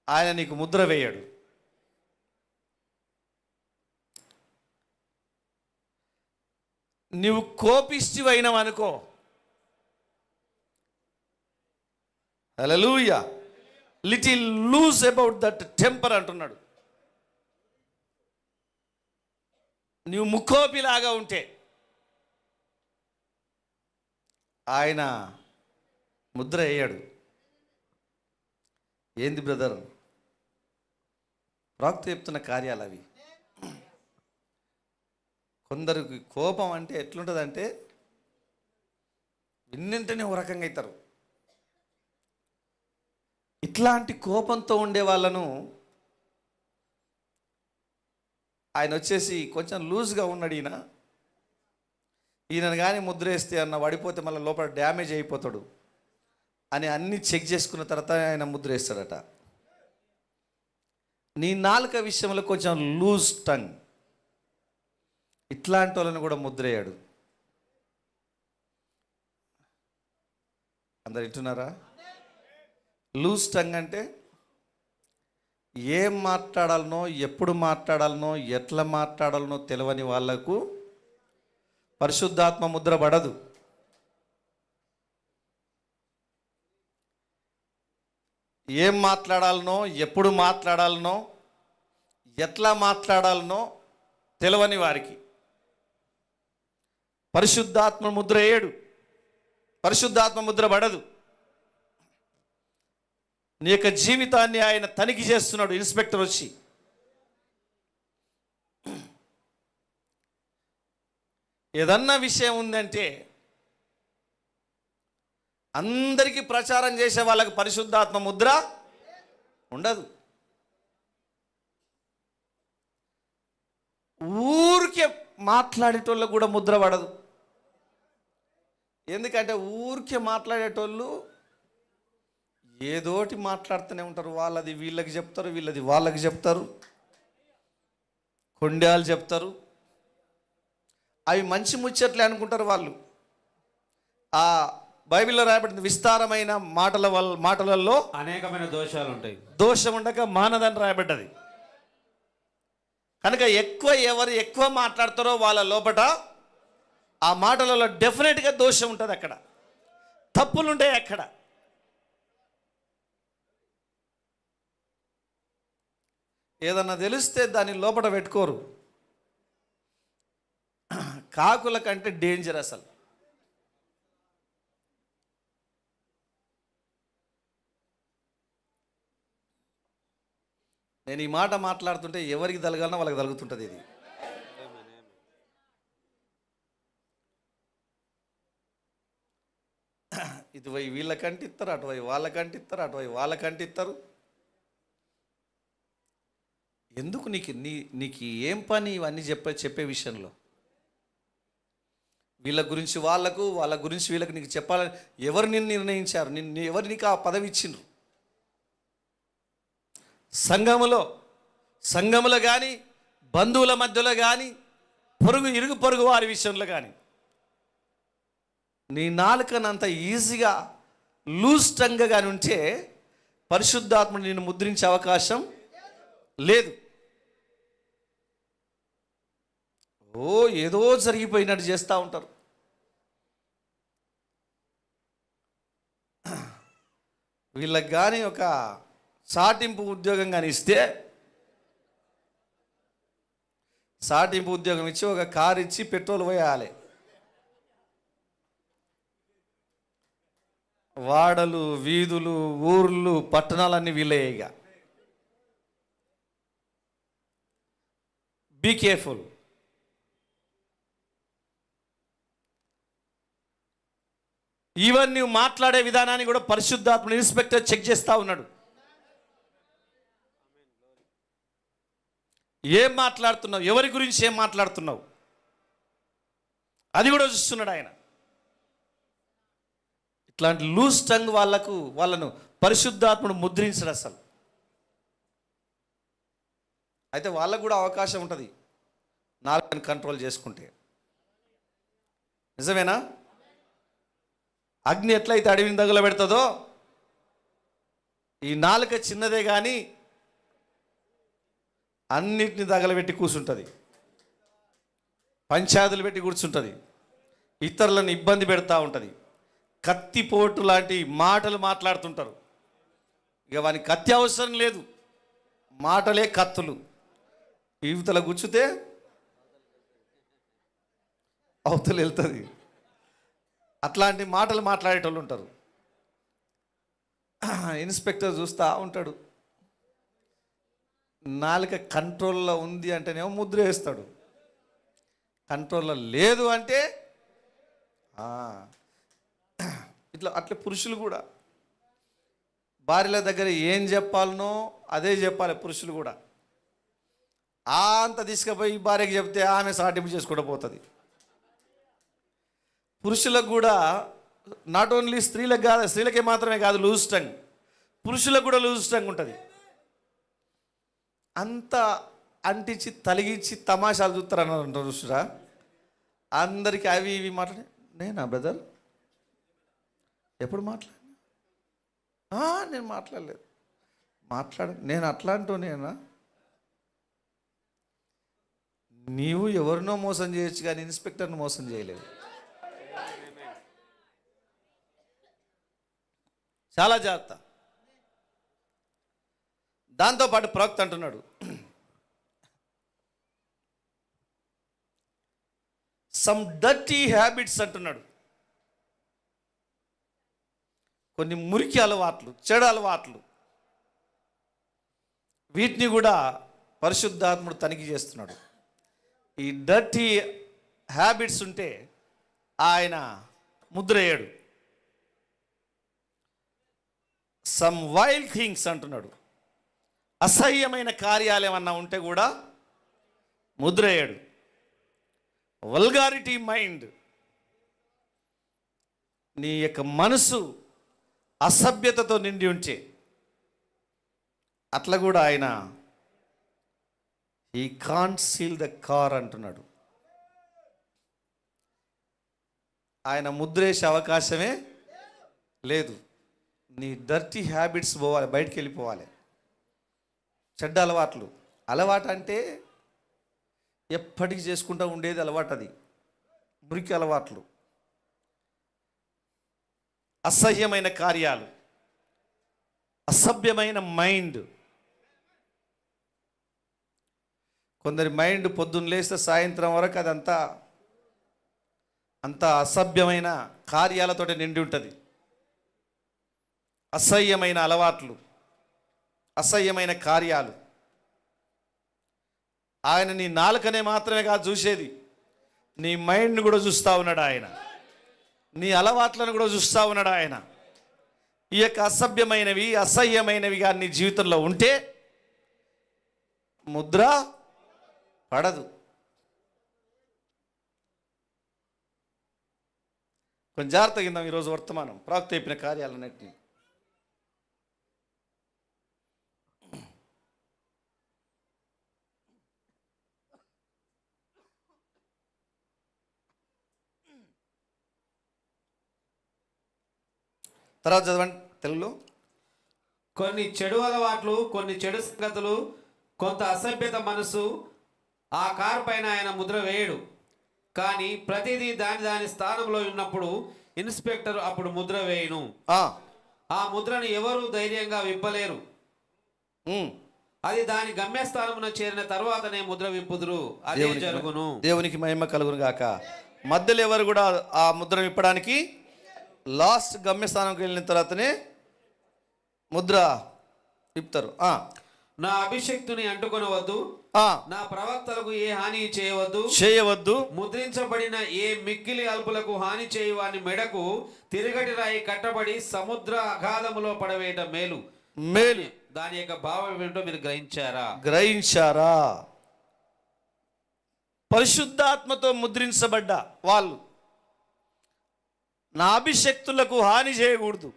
ఆయన నీకు ముద్ర వేయడు. నువ్వు కోపిష్టివైనవనుకో, hallelujah, little loose about that temper అంటున్నాడు. నువ్వు ముక్కోపిలాగా ఉంటే ఆయన ముద్ర వేయడు. ఏంది బ్రదర్, ప్రవక్త చెప్తున్న కార్యాలు అవి. కొందరికి కోపం అంటే ఎట్లుంటుందంటే విన్నింటనే ఒక రకంగా అవుతారు. ఇట్లాంటి కోపంతో ఉండే వాళ్ళను ఆయన వచ్చేసి కొంచెం లూజ్గా ఉన్నాడు ఈయన కానీ ముద్ర వేస్తే అన్న పడిపోతే మళ్ళీ లోపల డ్యామేజ్ అయిపోతాడు అని అన్ని చెక్ చేసుకున్న తర్వాత ఆయన ముద్ర వేస్తాడట. నీ నాలుక విషయంలో కొంచెం లూజ్ టంగ్, ఇట్లాంటి వాళ్ళని కూడా ముద్రేయాడు. అందరు వింటున్నారా? లూజ్ టంగ్ అంటే ఏం మాట్లాడాలనో, ఎప్పుడు మాట్లాడాలనో, ఎట్లా మాట్లాడాలనో తెలియని వాళ్లకు పరిశుద్ధాత్మ ముద్ర పడదు. ఏం మాట్లాడాలనో, ఎప్పుడు మాట్లాడాలనో, ఎట్లా మాట్లాడాలనో తెలియని వారికి పరిశుద్ధాత్మ ముద్ర వేయడు, పరిశుద్ధాత్మ ముద్ర పడదు. నీ యొక్క జీవితాన్ని ఆయన తనిఖీ చేస్తున్నాడు, ఇన్స్పెక్టర్ వచ్చి. ఏదన్నా విషయం ఉందంటే అందరికీ ప్రచారం చేసే వాళ్ళకి పరిశుద్ధాత్మ ముద్ర ఉండదు. ఊరికే మాట్లాడేటోళ్ళకు కూడా ముద్ర పడదు. ఎందుకంటే ఊరికే మాట్లాడేటోళ్ళు ఏదోటి మాట్లాడుతూనే ఉంటారు. వాళ్ళది వీళ్ళకి చెప్తారు, వీళ్ళది వాళ్ళకి చెప్తారు, కొండాలు చెప్తారు. అవి మంచి ముచ్చట్లే అనుకుంటారు వాళ్ళు. ఆ బైబిల్లో రాయబడింది, విస్తారమైన మాటలలో అనేకమైన దోషాలు ఉంటాయి, దోషం ఉండక మానదని రాయబడ్డది. కనుక ఎవరు ఎక్కువ మాట్లాడతారో వాళ్ళ లోపట ఆ మాటలలో డెఫినెట్గా దోషం ఉంటుంది. అక్కడ తప్పులుంటాయి. అక్కడ ఏదన్నా తెలిస్తే దాన్ని లోపల పెట్టుకోరు. కాకుల కంటే డేంజర్ అసలు. నేను ఈ మాట మాట్లాడుతుంటే ఎవరికి తలగాలనో వాళ్ళకి తలుగుతుంటుంది. ఇది ఇటువై వీళ్ళకంటే ఇస్తారు, అటువై వాళ్ళకంటే ఇస్తారు, అటువై వాళ్ళకంటే ఇస్తారు. ఎందుకు నీకు ఏం పని ఇవన్నీ చెప్పే విషయంలో? వీళ్ళ గురించి వాళ్ళకు, వాళ్ళ గురించి వీళ్ళకి నీకు చెప్పాలని ఎవరు నిన్ను నిర్ణయించారు? ఎవరు నీకు ఆ పదవి ఇచ్చిండ్రు? సంఘములో కానీ, బంధువుల మధ్యలో కానీ, ఇరుగు పొరుగు వారి విషయంలో కానీ నీ నాలుకనంత ఈజీగా లూజ్ టంగ్ కానీ ఉంటే పరిశుద్ధాత్మ నిన్ను ముద్రించే అవకాశం లేదు. ఏదో జరిగిపోయినట్టు చేస్తూ ఉంటారు. వీళ్ళకి కానీ ఒక సాటింపు ఉద్యోగం కానీ ఇస్తే, సాటింపు ఉద్యోగం ఇచ్చి ఒక కారు ఇచ్చి పెట్రోల్ పోయాలి. వాడలు, వీధులు, ఊర్లు, పట్టణాలన్నీ వీళ్ళే. ఇక బీ కేర్ఫుల్. ఈవెన్ నువ్వు మాట్లాడే విధానాన్ని కూడా పరిశుద్ధాత్మ ఇన్స్పెక్టర్ చెక్ చేస్తూ ఉన్నాడు. ఏం మాట్లాడుతున్నావు, ఎవరి గురించి ఏం మాట్లాడుతున్నావు, అది కూడా చూస్తున్నాడు ఆయన. ఇట్లాంటి లూజ్ టంగ్ వాళ్ళను పరిశుద్ధాత్ముడు ముద్రించడు అసలు. అయితే వాళ్ళకు కూడా అవకాశం ఉంటుంది నాలుకని కంట్రోల్ చేసుకుంటే. నిజమేనా? అగ్ని ఎట్లయితే అడవిని తగులబెడుతుందో, ఈ నాలుక చిన్నదే కానీ అన్నిటిని తగలబెట్టి కూర్చుంటుంది, పంచాదులు పెట్టి కూర్చుంటుంది, ఇతరులను ఇబ్బంది పెడతా ఉంటుంది, కత్తిపోటు లాంటి మాటలు మాట్లాడుతుంటారు. ఇక వానికి కత్తి అవసరం లేదు, మాటలే కత్తులు. యువతల గుచ్చితే అవతల వెళ్తుంది. అట్లాంటి మాటలు మాట్లాడేటోళ్ళు ఉంటారు. ఇన్స్పెక్టర్ చూస్తూ ఉంటాడు. నాలుక కంట్రోల్లో ఉంది అంటేనేమో ముద్ర వేస్తాడు, కంట్రోల్లో లేదు అంటే ఇట్లా. అట్లా పురుషులు కూడా భార్యల దగ్గర ఏం చెప్పాలనో అదే చెప్పాలి. పురుషులు కూడా అంత తీసుకుపోయి భార్యకి చెప్తే ఆమె సాటింపు చేసుకుంటూ పోతుంది. పురుషులకు కూడా నాట్ ఓన్లీ స్త్రీలకు కాదు, స్త్రీలకే మాత్రమే కాదు లూజ్ టంగ్, పురుషులకు కూడా లూజ్ టంగ్ ఉంటుంది. అంత అంటించి తలిగించి తమాషాలు చూస్తారన్నారు చూసురా. అందరికీ అవి ఇవి మాట్లాడి, నేనా బ్రదర్ ఎప్పుడు మాట్లాడినా? నేను మాట్లాడలేదు. నేను అట్లాంటూ నేనా? నీవు ఎవరినో మోసం చేయొచ్చు కానీ ఇన్స్పెక్టర్ని మోసం చేయలేదు. చాలా జాగ్రత్త. దాంతోపాటు ప్రవక్త అంటున్నాడు, సమ్ డర్టీ హ్యాబిట్స్ అంటున్నాడు. కొన్ని మురికి అలవాట్లు, చెడు అలవాట్లు, వీటిని కూడా పరిశుద్ధాత్ముడు తనిఖీ చేస్తున్నాడు. ఈ డర్టీ హ్యాబిట్స్ ఉంటే ఆయన ముద్ర వేయడు. సమ్ వైల్డ్ థింగ్స్ అంటున్నాడు. అసహ్యమైన కార్యాలు ఏమన్నా ఉంటే కూడా ముద్ర వేయడు. వల్గారిటీ మైండ్, నీ యొక్క మనసు అసభ్యతతో నిండి ఉంటే అట్లా కూడా ఆయన he can't seal the car అంటున్నాడు. ఆయన ముద్రేసే అవకాశమే లేదు. నీ డర్టీ హ్యాబిట్స్ పోవాలి, బయటికి వెళ్ళిపోవాలి. చెడ్డ అలవాట్లు, అలవాటు అంటే ఎప్పటికీ చేసుకుంటూ ఉండేది అలవాటు, అది మురికి అలవాట్లు, అసహ్యమైన కార్యాలు, అసభ్యమైన మైండ్. కొందరి మైండ్ పొద్దున్న లేస్తే సాయంత్రం వరకు అదంతా అంత అసభ్యమైన కార్యాలతో నిండి ఉంటుంది. అసహ్యమైన అలవాట్లు, అసహ్యమైన కార్యాలు. ఆయన నీ నాలుకనే మాత్రమే కాదు చూసేది, నీ మైండ్ని కూడా చూస్తూ ఉన్నాడు ఆయన, నీ అలవాట్లను కూడా చూస్తూ ఉన్నాడు ఆయన. ఈ యొక్క అసభ్యమైనవి, అసహ్యమైనవి కానీ నీ జీవితంలో ఉంటే ముద్ర పడదు. కొంచెం జాగ్రత్తగా విందాం ఈరోజు వర్తమానం, ప్రవక్త చెప్పిన కార్యాలన్నింటినీ. తర్వాత చదవండి తెలుగులో. కొన్ని చెడు అలవాట్లు, కొన్ని చెడు సంగతులు, కొంత అసభ్యత మనసు, ఆ కారు పైన ఆయన ముద్ర వేయడు. కానీ ప్రతిదీ దాని స్థానంలో ఉన్నప్పుడు ఇన్స్పెక్టర్ అప్పుడు ముద్ర వేయును. ఆ ముద్రను ఎవరు ధైర్యంగా విప్పలేరు. అది దాని గమ్యస్థానమున చేరిన తర్వాతనే ముద్ర విప్పుదురు. అదే జరుగును. దేవునికి మహిమ కలుగును గాక. మధ్యలో ఎవరు కూడా ఆ ముద్ర విప్పడానికి లాస్ట్ గమ్యస్థానంకి వెళ్ళిన తర్వాతనే ముద్ర విప్పుతారు. నా అభిషక్తుని అంటుకొనవద్దు, నా ప్రవక్తలకు ఏ హాని చేయవద్దు, ముద్రించబడిన ఏ మిక్కిలి అల్పులకు హాని చేయవాని మెడకు తిరగటి రాయి కట్టబడి సముద్ర అగాధములో పడవేయట మేలు. దాని యొక్క భావం ఏంటో మీరు గ్రహించారా? పరిశుద్ధాత్మతో ముద్రించబడ్డ వాళ్ళు నా అభిషక్తులకు హాని చేయకూడదు.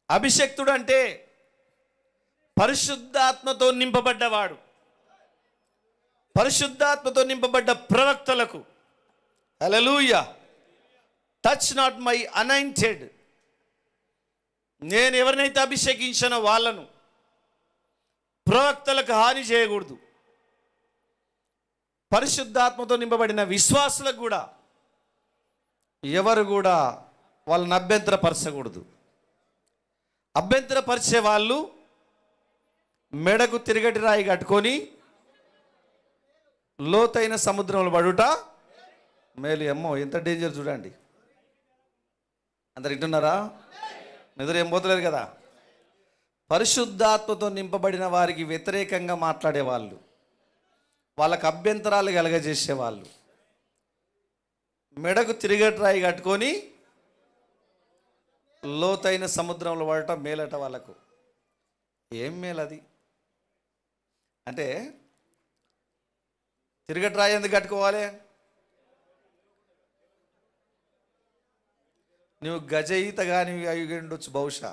అభిషక్తుడు అంటే పరిశుద్ధాత్మతో నింపబడ్డవాడు. పరిశుద్ధాత్మతో నింపబడ్డ ప్రవక్తలకు, హల్లెలూయా, టచ్ నాట్ మై అనాయింటెడ్, నేను ఎవరినైతే అభిషేకించానో వాళ్ళను, ప్రవక్తలకు హాని చేయకూడదు. పరిశుద్ధాత్మతో నింపబడిన విశ్వాసులకు కూడా ఎవరు కూడా వాళ్ళని అభ్యంతరపరచకూడదు. అభ్యంతరపరిచే వాళ్ళు మెడకు తిరగటి రాయి కట్టుకొని లోతైన సముద్రంలో పడుట మేలు. అమ్మో ఎంత డేంజర్ చూడండి. అందరు వింటున్నారా? నిద్ర ఏం పోతలేరు కదా. పరిశుద్ధాత్మతో నింపబడిన వారికి వ్యతిరేకంగా మాట్లాడేవాళ్ళు, వాళ్ళకు అభ్యంతరాలు కలగజేసేవాళ్ళు మెడకు తిరగటి రాయి కట్టుకొని లోతైన సముద్రంలో పడటం మేలట వాళ్ళకు. ఏం మేలది అంటే, తిరగటి రాయి ఎందుకు కట్టుకోవాలి? నువ్వు గజ ఈత కానీ అయి ఉండొచ్చు బహుశా.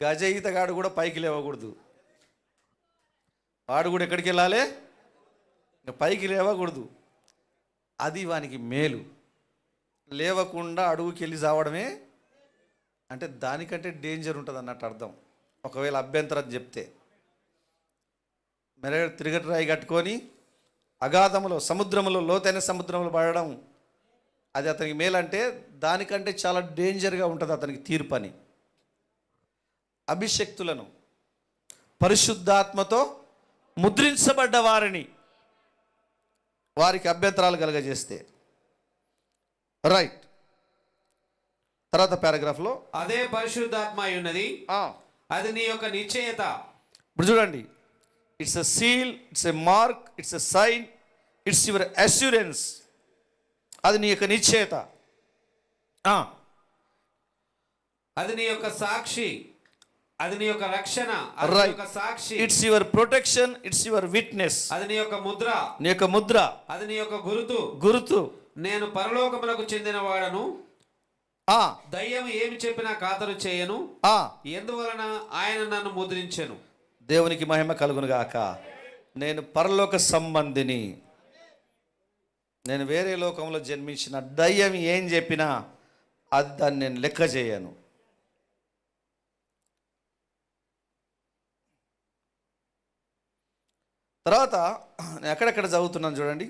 గజ ఈతగాడు కూడా పైకి లేవకూడదు. వాడు కూడా ఎక్కడికి వెళ్ళాలి? పైకి లేవకూడదు. అది వానికి మేలు. లేవకుండా అడుగుకి వెళ్ళి చావడమే అంటే దానికంటే డేంజర్ ఉంటుంది అన్నట్టు అర్థం. ఒకవేళ అభ్యంతరం చెప్తే మెడ తిరగటి రాయి కట్టుకొని అగాధములో, సముద్రంలో, లోతైన సముద్రంలో పడడం అది అతనికి మేలంటే దానికంటే చాలా డేంజర్గా ఉంటుంది అతనికి తీర్పని. అభిషక్తులను, పరిశుద్ధాత్మతో ముద్రించబడ్డ వారిని, వారికి అభ్యంతరాలు కలగజేస్తే రైట్. తర్వాత పారాగ్రాఫ్లో అదే పరిశుద్ధాత్మ అయి ఉన్నది, అది నీ యొక్క నిశ్చయత. ఇప్పుడు చూడండి, it's a seal, it's a mark, it's a sign, it's your assurance. అది నీ యొక్క నిశ్చయత, అది నీ యొక్క సాక్షి, అది నీ యొక్క రక్షణ, అది నీ యొక్క సాక్షి. It's your protection, it's your witness. అది నీ యొక్క ముద్ర, నీ యొక్క ముద్ర, అది నీ యొక్క గురుతు. గురుతు. నేను పరలోకములకు చెందిన వాడను, దయ్యం ఏమి చెప్పినా ఖాతరు చేయను, ఎందువలన ఆయన నన్ను ముద్రించెను. దేవునికి మహిమ కలుగును గాక. నేను పరలోక సంబంధిని, నేను వేరే లోకంలో జన్మించిన. దయ్యం ఏం చెప్పినా అది దాన్ని నేను లెక్క చేయను. తర్వాత నేను ఎక్కడెక్కడ చదువుతున్నాను చూడండి.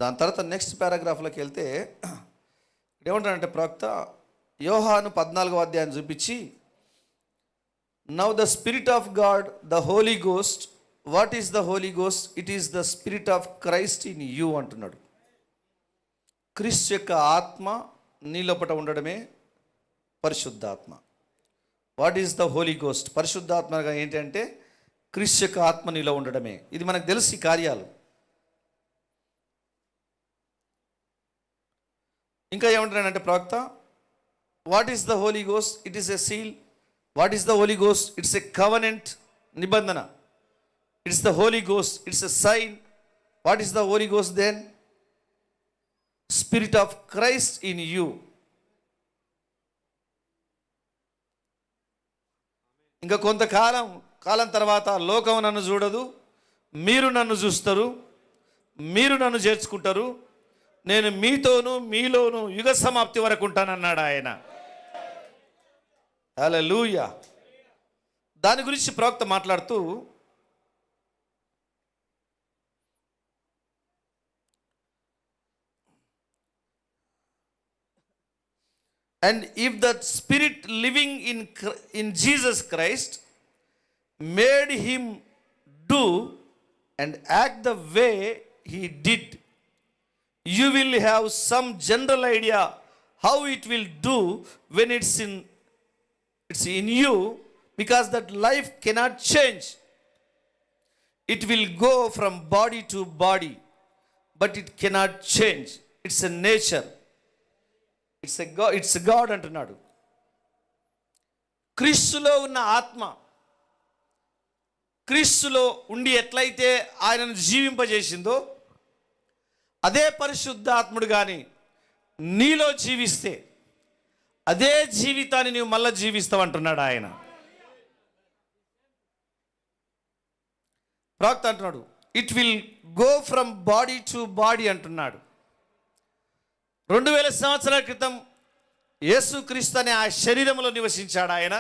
దాని తర్వాత నెక్స్ట్ పారాగ్రాఫ్లోకి వెళ్తే ఏమంటాడంటే ప్రవక్త యోహాను 14వ అధ్యాయం చూపించి, now the spirit of God, the Holy Ghost. What is the Holy Ghost? It is the spirit of Christ in you అంటున్నాడు. క్రీస్తు యొక్క ఆత్మ నీ లోపట ఉండడమే పరిశుద్ధాత్మ. What is the Holy Ghost? పరిశుద్ధాత్మగా ఏంటంటే క్రీస్తు యొక్క ఆత్మ నీలో ఉండడమే. ఇది మనకు తెలిసి కార్యాలు. ఇంకా ఏమంటున్నాడంటే ప్రవక్త, what is the Holy Ghost? It is a seal. What is the Holy Ghost? It's a covenant, నిబంధన. It's the Holy Ghost, it's a sign. What is the Holy Ghost then? Spirit of Christ in you. ఇంకా కాలం తర్వాత లోకం నన్ను చూడదు, మీరు నన్ను చూస్తారు, మీరు నన్ను చేర్చుకుంటారు, నేను మీతోను మీలోను యుగ సమాప్తి వరకు ఉంటానన్నాడు ఆయన. హల్లెలూయా. దాని గురించి ప్రవక్త మాట్లాడుతూ and if that spirit living in Jesus Christ made him do and act the way he did, you will have some general idea how it will do when it's in you, because that life cannot change. It will go from body to body, but it cannot change. It's a nature. It's a God అంటున్నాడు. క్రీస్తులో ఉన్న ఆత్మ, క్రీస్తులో ఉండి ఎట్లయితే ఆయనను జీవింపజేసిందో అదే పరిశుద్ధాత్ముడు కానీ నీలో జీవిస్తే అదే జీవితాన్ని నువ్వు మళ్ళీ జీవిస్తావు అంటున్నాడు ఆయన. ప్రవక్త అంటున్నాడు, it will go from body to body అంటున్నాడు. 2000 సంవత్సరాల క్రితం యేసుక్రీస్తు అనే ఆ శరీరంలో నివసించాడు ఆయన.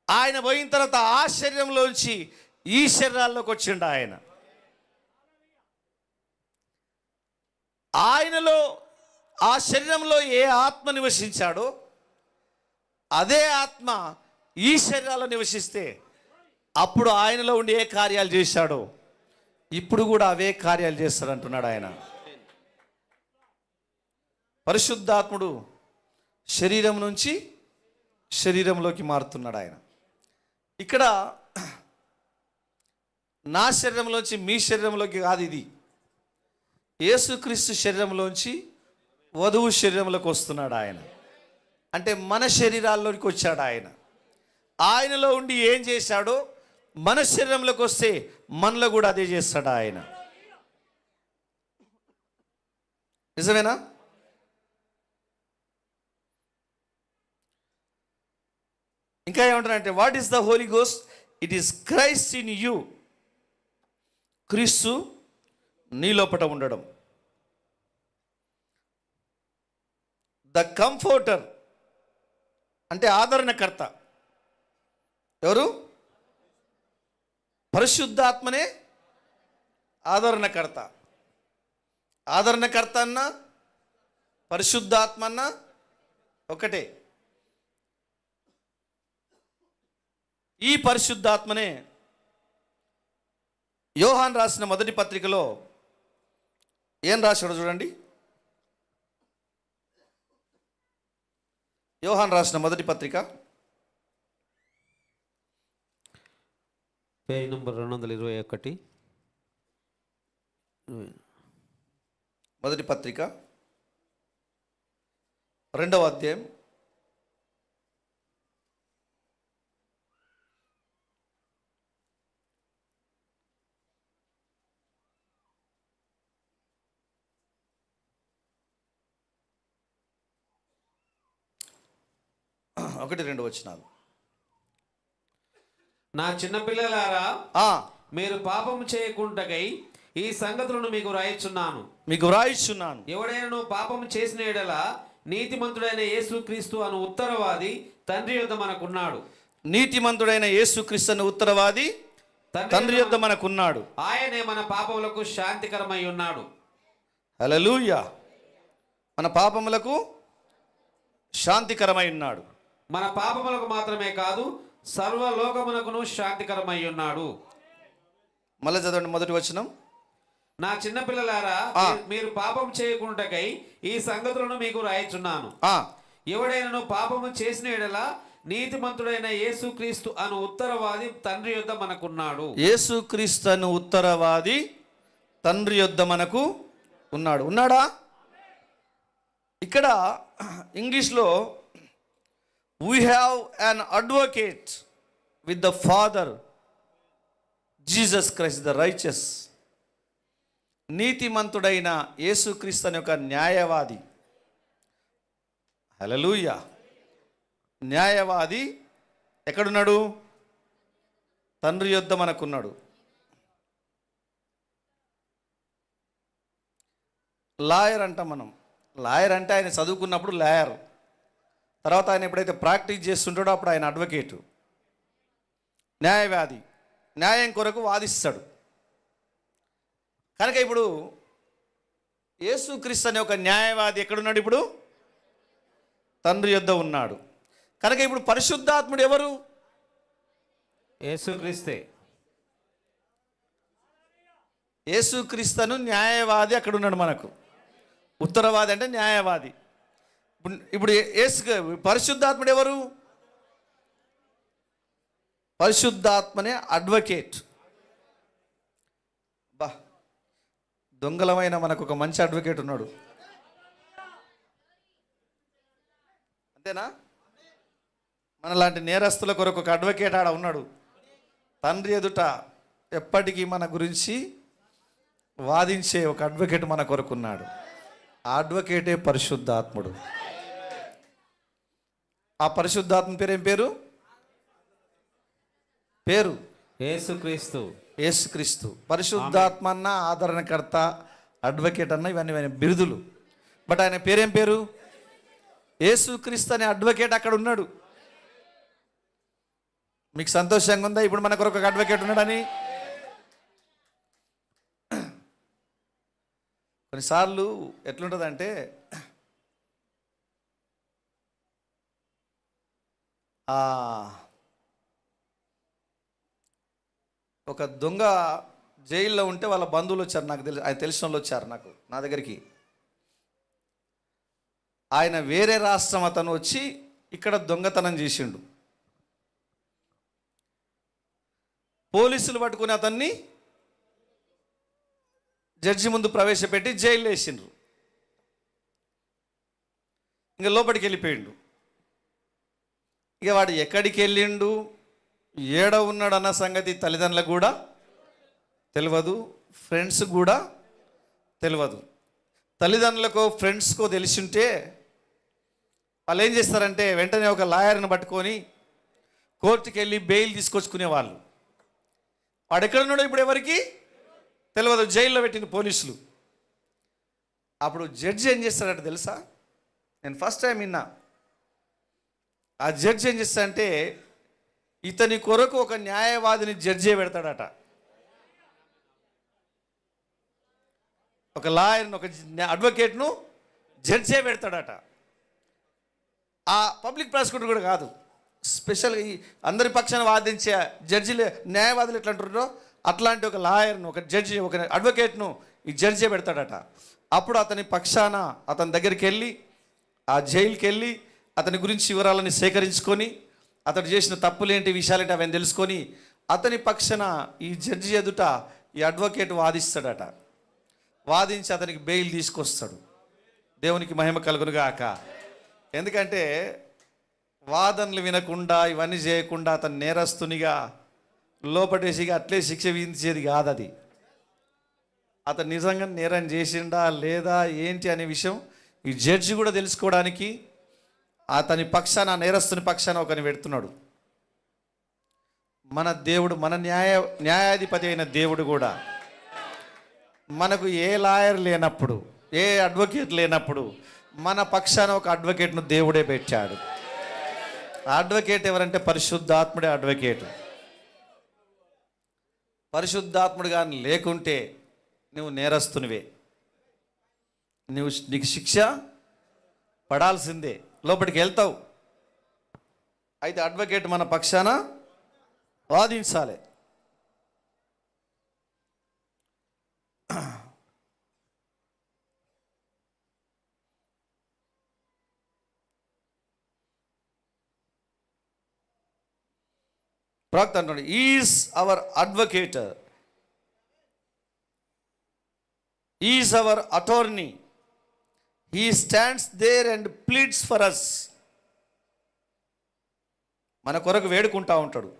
ఆయన పోయిన తర్వాత ఆ శరీరంలోంచి ఈ శరీరాల్లోకి వచ్చిండు ఆయన. ఆయనలో ఆ శరీరంలో ఏ ఆత్మ నివసించాడో అదే ఆత్మ ఈ శరీరాల్లో నివసిస్తే అప్పుడు ఆయనలో ఉండి ఏ కార్యాలు చేశాడో ఇప్పుడు కూడా అవే కార్యాలు చేస్తాడు అంటున్నాడు ఆయన. పరిశుద్ధాత్ముడు శరీరం నుంచి శరీరంలోకి మారుతున్నాడు ఆయన. ఇక్కడ నా శరీరంలోంచి మీ శరీరంలోకి కాదు, ఇది యేసుక్రీస్తు శరీరంలోంచి వధువు శరీరంలోకి వస్తున్నాడు ఆయన. అంటే మన శరీరాల్లోకి వచ్చాడు ఆయన. ఆయనలో ఉండి ఏం చేశాడో మన శరీరంలోకి వస్తే మనలో కూడా అదే చేస్తాడు ఆయన. నిజమేనా? ఇంకా ఏమంటారంటే, what is the Holy Ghost? It is Christ in you. క్రీస్తు నీ లోపట ఉండడం. ద కంఫర్టర్ అంటే ఆదరణకర్త. ఎవరు? పరిశుద్ధాత్మనే ఆదరణకర్త. ఆదరణకర్త అన్న పరిశుద్ధాత్మ అన్న ఒకటే. ఈ పరిశుద్ధాత్మనే యోహాన్ రాసిన మొదటి పత్రికలో ఏం రాశాడో చూడండి. యోహాన్ రాసిన మొదటి పత్రిక పేజ్ నంబర్ 221. మొదటి పత్రిక 2వ అధ్యాయం 1-2 వచనాలు. నా చిన్నపిల్లలారా, మీరు పాపము చేయకుంటకై ఈ సంగతులను మీకు వ్రాయిచున్నాను. ఎవడైనా పాపము చేసిన ఎడల నీతిమంతుడైన యేసుక్రీస్తు అను ఉత్తరవాది తండ్రి యొద్ద మనకున్నాడు. నీతిమంతుడైన యేసుక్రీస్తు అను ఉత్తరవాది తండ్రి యొద్ద మనకున్నాడు. ఆయనే మన పాపములకు శాంతికరమై ఉన్నాడు. హల్లెలూయా. మన పాపములకు శాంతికరమై ఉన్నాడు. మన పాపములకు మాత్రమే కాదు, సర్వలోకమునకును శాంతికరమై ఉన్నాడు. మళ్ళీ చదవండి మొదటి వచనం. నా చిన్నపిల్లలారా, మీరు పాపం చేయకుంటకై ఈ సంగతులను మీకు రాయిచున్నాను. ఎవడైనా పాపము చేసిన ఎడల నీతిమంతుడైన యేసుక్రీస్తు అను ఉత్తరవాది తండ్రి యొద్ద మనకున్నాడు. యేసుక్రీస్తు అను ఉత్తరవాది తండ్రి యొద్ద మనకు ఉన్నాడు. ఉన్నాడా? ఇక్కడ ఇంగ్లీష్లో we have an advocate with the Father, Jesus Christ the righteous. నీతిమంతుడైన యేసుక్రీస్తు అనే ఒక న్యాయవాది. హల్లెలూయా. న్యాయవాది ఎక్కడున్నాడు? తండ్రి యొద్ద మనకున్నాడు. లాయర్ అంటాం మనం. లాయర్ అంటే ఆయన చదువుకున్నప్పుడు లాయర్, తర్వాత ఆయన ఎప్పుడైతే ప్రాక్టీస్ చేస్తుంటాడో అప్పుడు ఆయన అడ్వకేటు. న్యాయవాది న్యాయం కొరకు వాదిస్తాడు. కనుక ఇప్పుడు యేసుక్రీస్తు అనే ఒక న్యాయవాది ఎక్కడున్నాడు? ఇప్పుడు తండ్రి యొద్ద ఉన్నాడు. కనుక ఇప్పుడు పరిశుద్ధాత్ముడు ఎవరు? యేసుక్రీస్తే. యేసుక్రీస్తును న్యాయవాది అక్కడ ఉన్నాడు మనకు. ఉత్తరవాది అంటే న్యాయవాది. ఇప్పుడు పరిశుద్ధాత్ముడు ఎవరు? పరిశుద్ధాత్మనే అడ్వకేట్. బా, దొంగలమైన మనకు ఒక మంచి అడ్వకేట్ ఉన్నాడు. అంతేనా? మనలాంటి నేరస్తుల కొరకు ఒక అడ్వకేట్ ఆడ ఉన్నాడు. తండ్రి ఎదుట ఎప్పటికీ మన గురించి వాదించే ఒక అడ్వకేట్ మన కొరకున్నాడు. ఆ అడ్వకేటే పరిశుద్ధాత్ముడు. ఆ పరిశుద్ధాత్మ పేరు ఏం పేరు? యేసుక్రీస్తు. యేసుక్రీస్తు. పరిశుద్ధాత్మ అన్న, ఆదరణకర్త, అడ్వకేట్ అన్న, ఇవన్నీ బిరుదులు. బట్ ఆయన పేరేం పేరు? యేసుక్రీస్తు అనే అడ్వకేట్ అక్కడ ఉన్నాడు. మీకు సంతోషంగా ఉందా ఇప్పుడు మన కొరకు ఒక అడ్వకేట్ ఉన్నాడని? కొన్నిసార్లు ఎట్లుంటుందంటే, ఒక దొంగ జైల్లో ఉంటే వాళ్ళ బంధువులు వచ్చారు, నాకు ఆయన తెలిసిన వాళ్ళు వచ్చారు నా దగ్గరికి. ఆయన వేరే రాష్ట్రం అతను వచ్చి ఇక్కడ దొంగతనం చేసిండు. పోలీసులు పట్టుకుని అతన్ని జడ్జి ముందు ప్రవేశపెట్టి జైల్లో వేసిండ్రు. ఇంకా లోపలికి వెళ్ళిపోయిండు. ఇక వాడు ఎక్కడికి వెళ్ళిండు, ఏడ ఉన్నాడు అన్న సంగతి తల్లిదండ్రులకు కూడా తెలియదు, ఫ్రెండ్స్ కూడా తెలియదు. తల్లిదండ్రులకు ఫ్రెండ్స్కో తెలిసింటే వాళ్ళు ఏం చేస్తారంటే వెంటనే ఒక లాయర్ని పట్టుకొని కోర్టుకి వెళ్ళి బెయిల్ తీసుకొచ్చుకునేవాళ్ళు. వాడు ఎక్కడున్నాడో ఇప్పుడు ఎవరికి తెలియదు, జైల్లో పెట్టిన పోలీసులు. అప్పుడు జడ్జి ఏం చేస్తాడట తెలుసా? నేను ఫస్ట్ టైం విన్నా. ఆ జడ్జి ఏం చేస్తాడంటే ఇతని కొరకు ఒక న్యాయవాదిని జడ్జి పెడతాడట. ఒక లాయర్ను, ఒక అడ్వకేట్ను జడ్జే పెడతాడట. ఆ పబ్లిక్ ప్రాసిక్యూటర్ కూడా కాదు, స్పెషల్గా ఈ అందరి పక్షాన వాదించే జడ్జిలు, న్యాయవాదులు ఎట్లా అంటారో అట్లాంటి ఒక లాయర్ను, ఒక జడ్జి, ఒక అడ్వకేట్ను ఈ జడ్జే పెడతాడట. అప్పుడు అతని పక్షాన అతని దగ్గరికి వెళ్ళి, ఆ జైలుకి వెళ్ళి అతని గురించి వివరాలని సేకరించుకొని, అతడు చేసిన తప్పులేంటి, విషయాలేంటి అవన్నీ తెలుసుకొని అతని పక్షాన ఈ జడ్జి ఎదుట ఈ అడ్వకేట్ వాదిస్తాడట. వాదించి అతనికి బెయిల్ తీసుకొస్తాడు. దేవునికి మహిమ కలుగునుగాక. ఎందుకంటే వాదనలు వినకుండా ఇవన్నీ చేయకుండా అతను నేరస్తునిగా లోపటేసి అట్లే శిక్ష విధించేది కాదు. అది అతను నిజంగా నేరం చేసిండా లేదా ఏంటి అనే విషయం ఈ జడ్జి కూడా తెలుసుకోవడానికి అతని పక్షాన, నేరస్తుని పక్షాన ఒకరిని పెడుతున్నాడు. మన దేవుడు, మన న్యాయాధిపతి అయిన దేవుడు కూడా మనకు ఏ లాయర్ లేనప్పుడు, ఏ అడ్వకేట్ లేనప్పుడు మన పక్షాన ఒక అడ్వకేట్ను దేవుడే పెట్టాడు. అడ్వకేట్ ఎవరంటే పరిశుద్ధాత్ముడే అడ్వకేట్. పరిశుద్ధాత్ముడు కానీ లేకుంటే నువ్వు నేరస్తునివే, నీకు శిక్ష పడాల్సిందే, లోపలికి వెళ్తావు. అయితే అడ్వకేట్ మన పక్షాన వాదించాలి. ప్రవక్త అంటాడు, is our advocator, is our attorney, he stands there and pleads for us. మన కొరకు వేడుకుంటా ఉంటాడు.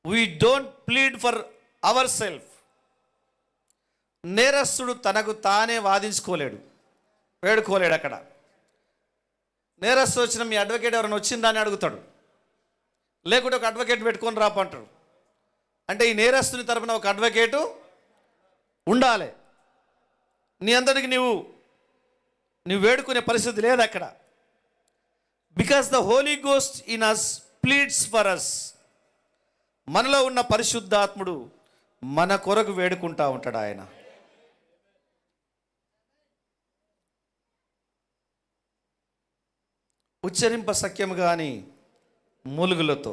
We don't plead for our self. నేరస్తుడు తనకు తానే వాదించుకోలేడు, వేడుకోలేడు. అక్కడ నేరస్తు వచ్చిన మీ అడ్వకేట్ ఎవరైనా వచ్చిందా అని అడుగుతాడు, లేకుంటే ఒక అడ్వకేట్ పెట్టుకొని రాపంటాడు. అంటే ఈ నేరస్తుని తరపున ఒక అడ్వకేటు ఉండాలి. నీ అందరికి నువ్వు వేడుకునే పరిస్థితి లేదు అక్కడ. Because the Holy Ghost in us pleads for us. మనలో ఉన్న పరిశుద్ధాత్ముడు మన కొరకు వేడుకుంటా ఉంటాడు. ఆయన ఉచ్చరింప సఖ్యం కానీ మూలుగులతో.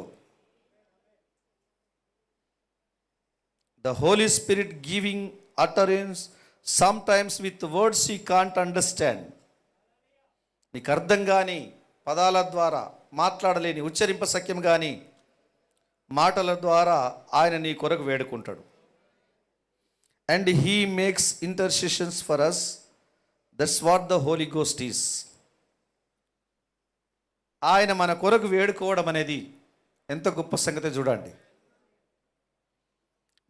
The Holy Spirit giving utterance sometimes with words you can't understand. నీకు అర్థం కానీ పదాల ద్వారా మాట్లాడలేని, ఉచ్చరింప సఖ్యం కానీ మాటల ద్వారా ఆయన నీ కొరకు వేడుకుంటాడు. And he makes intercessions for us. That's what the Holy Ghost is. ఆయన మన కొరకు వేడుకోవడం అనేది ఎంత గొప్ప సంగతి చూడండి.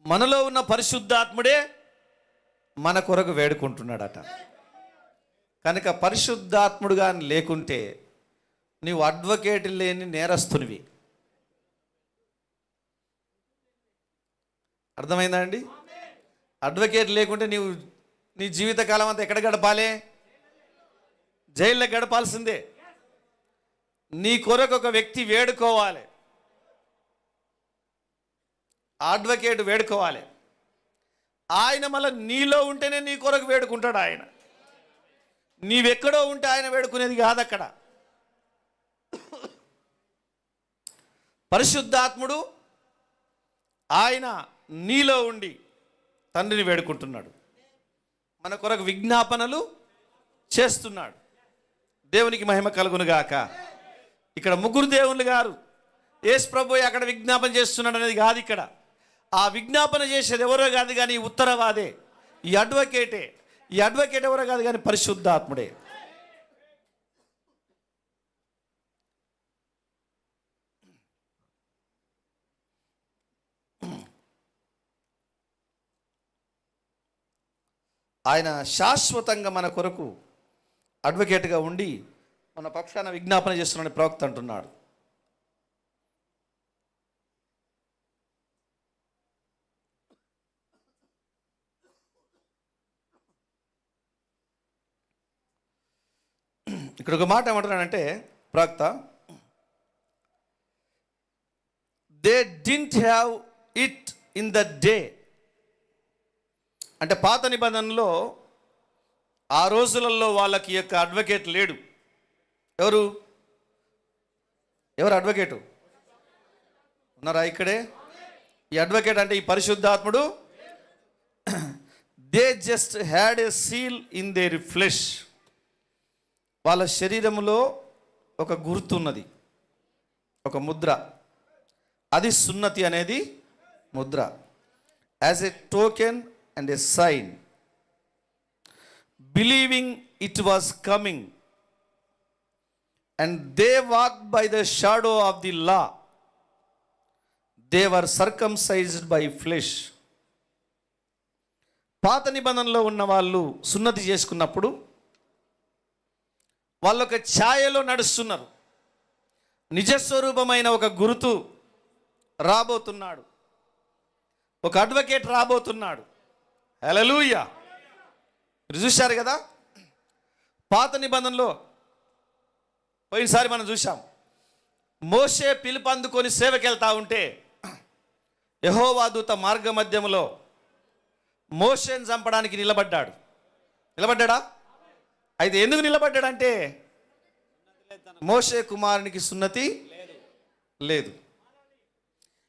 మనలో ఉన్న పరిశుద్ధాత్ముడే మన కొరకు వేడుకుంటున్నాడట. కనుక పరిశుద్ధాత్ముడుగా లేకుంటే నీవు అడ్వకేట్ లేని నేరస్తునివి. అర్థమైందా అండి? అడ్వకేట్ లేకుంటే నీ జీవితకాలం అంతా ఎక్కడ గడపాలి? జైల్లో గడపాల్సిందే. నీ కొరకు ఒక వ్యక్తి వేడుకోవాలి, అడ్వకేట్ వేడుకోవాలి. ఆయన మళ్ళీ నీలో ఉంటేనే నీ కొరకు వేడుకుంటాడు. ఆయన నీవెక్కడో ఉంటే ఆయన వేడుకునేది కాదు. అక్కడ పరిశుద్ధాత్ముడు ఆయన నీలో ఉండి తండ్రిని వేడుకుంటున్నాడు, మన కొరకు విజ్ఞాపనలు చేస్తున్నాడు. దేవునికి మహిమ కలుగును గాక. ఇక్కడ ముగ్గురు దేవుళ్ళు గారు, యేసు ప్రభువు అక్కడ విజ్ఞాపన చేస్తున్నాడు అనేది కాదు. ఇక్కడ ఆ విజ్ఞాపన చేసేది ఎవరో కాదు కానీ ఉత్తరవాదే, ఈ అడ్వకేటే. ఈ అడ్వకేట్ ఎవరో కాదు కానీ పరిశుద్ధాత్ముడే. ఆయన శాశ్వతంగా మన కొరకు అడ్వకేట్గా ఉండి మన పక్షాన విజ్ఞాపన చేస్తున్నాడని ప్రవక్త అంటున్నాడు. ఇక్కడ ఒక మాట ఏమంటున్నాడంటే ప్రవక్త, they didn't have it in the day. అంటే పాత నిబంధనలో ఆ రోజులలో వాళ్ళకి యొక్క అడ్వకేట్ లేడు. ఎవరు అడ్వకేటు ఉన్నారా ఇక్కడే? ఈ అడ్వకేట్ అంటే ఈ పరిశుద్ధాత్ముడు. They just had a seal in there flesh. వాళ్ళ శరీరంలో ఒక గుర్తు ఉన్నది, ఒక ముద్ర. అది సున్నతి అనేది ముద్ర. As a token and a sign, believing it was coming, and they walked by the shadow of the law, they were circumcised by flesh. పాత నిబంధనలో ఉన్న వాళ్ళు సున్నతి చేసుకున్నప్పుడు వాళ్ళు ఒక ఛాయలో నడుస్తున్నారు. నిజస్వరూపమైన ఒక గురుతు రాబోతున్నాడు, ఒక అడ్వకేట్ రాబోతున్నాడు. హల్లెలూయా. మీరు చూశారు కదా, పాత నిబంధనలో పోయినసారి మనం చూసాం, మోషే పిలుపు అందుకొని సేవకి వెళ్తా ఉంటే యెహోవా దూత మార్గ మధ్యములో మోషేని చంపడానికి నిలబడ్డాడా? అయితే ఎందుకు నిలబడ్డాడంటే మోషే కుమారునికి సున్నతి లేదు.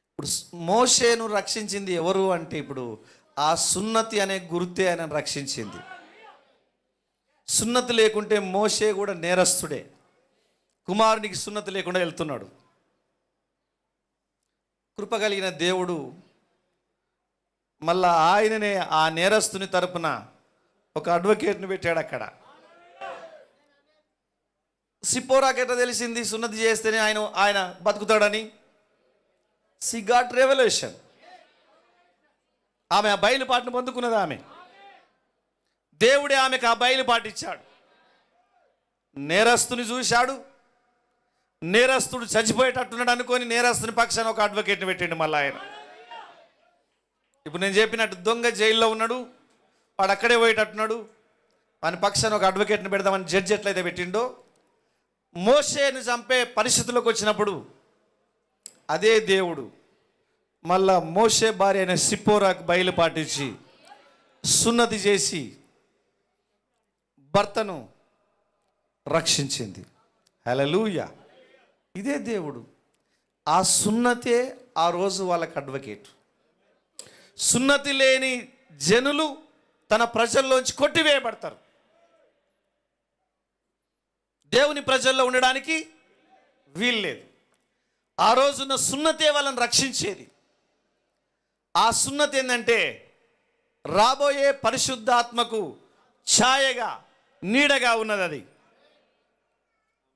ఇప్పుడు మోషేను రక్షించింది ఎవరు అంటే ఇప్పుడు ఆ సున్నతి అనే గుర్తే ఆయన రక్షించింది. సున్నతి లేకుంటే మోషే కూడా నేరస్తుడే. కుమారునికి సున్నతి లేకుండా వెళ్తున్నాడు. కృప కలిగిన దేవుడు మళ్ళా ఆయననే ఆ నేరస్తుని తరపున ఒక అడ్వకేట్ని పెట్టాడు అక్కడ. సిప్పోరాకెట తెలిసింది సున్నతి చేస్తేనే ఆయన బతుకుతాడని? She got revolution. ఆమె ఆ బయలుపాటును పొందుకున్నది. ఆమె దేవుడే ఆమెకు ఆ బయలుపాటు ఇచ్చాడు. నేరస్తుని చూశాడు, నేరస్తుడు చచ్చిపోయేటట్టున్నాడు అనుకొని నేరస్తుని పక్షాన ఒక అడ్వకేట్ని పెట్టిండు మళ్ళీ ఆయన. ఇప్పుడు నేను చెప్పినట్టు దొంగ జైల్లో ఉన్నాడు, వాడు అక్కడే పోయేటట్టున్నాడు, వాని పక్షాన ఒక అడ్వకేట్ని పెడదామని జడ్జి ఎట్లయితే పెట్టిండో, మోషేను చంపే పరిస్థితుల్లోకి వచ్చినప్పుడు అదే దేవుడు మళ్ళా మోషే భార్య అయిన సిప్పోరాకు బయలుపాటించి సున్నతి చేసి భర్తను రక్షించింది. హల్లెలూయా. ఇదే దేవుడు. ఆ సున్నతే ఆ రోజు వాళ్ళకి అడ్వకేట్. సున్నతి లేని జనులు తన ప్రజల్లోంచి కొట్టివేయబడతారు. దేవుని ప్రజల్లో ఉండడానికి వీల్లేదు. ఆ రోజున సున్నతే వాళ్ళని రక్షించేది. ఆ సున్నతి ఏంటంటే రాబోయే పరిశుద్ధాత్మకు ఛాయగా, నీడగా ఉన్నది. అది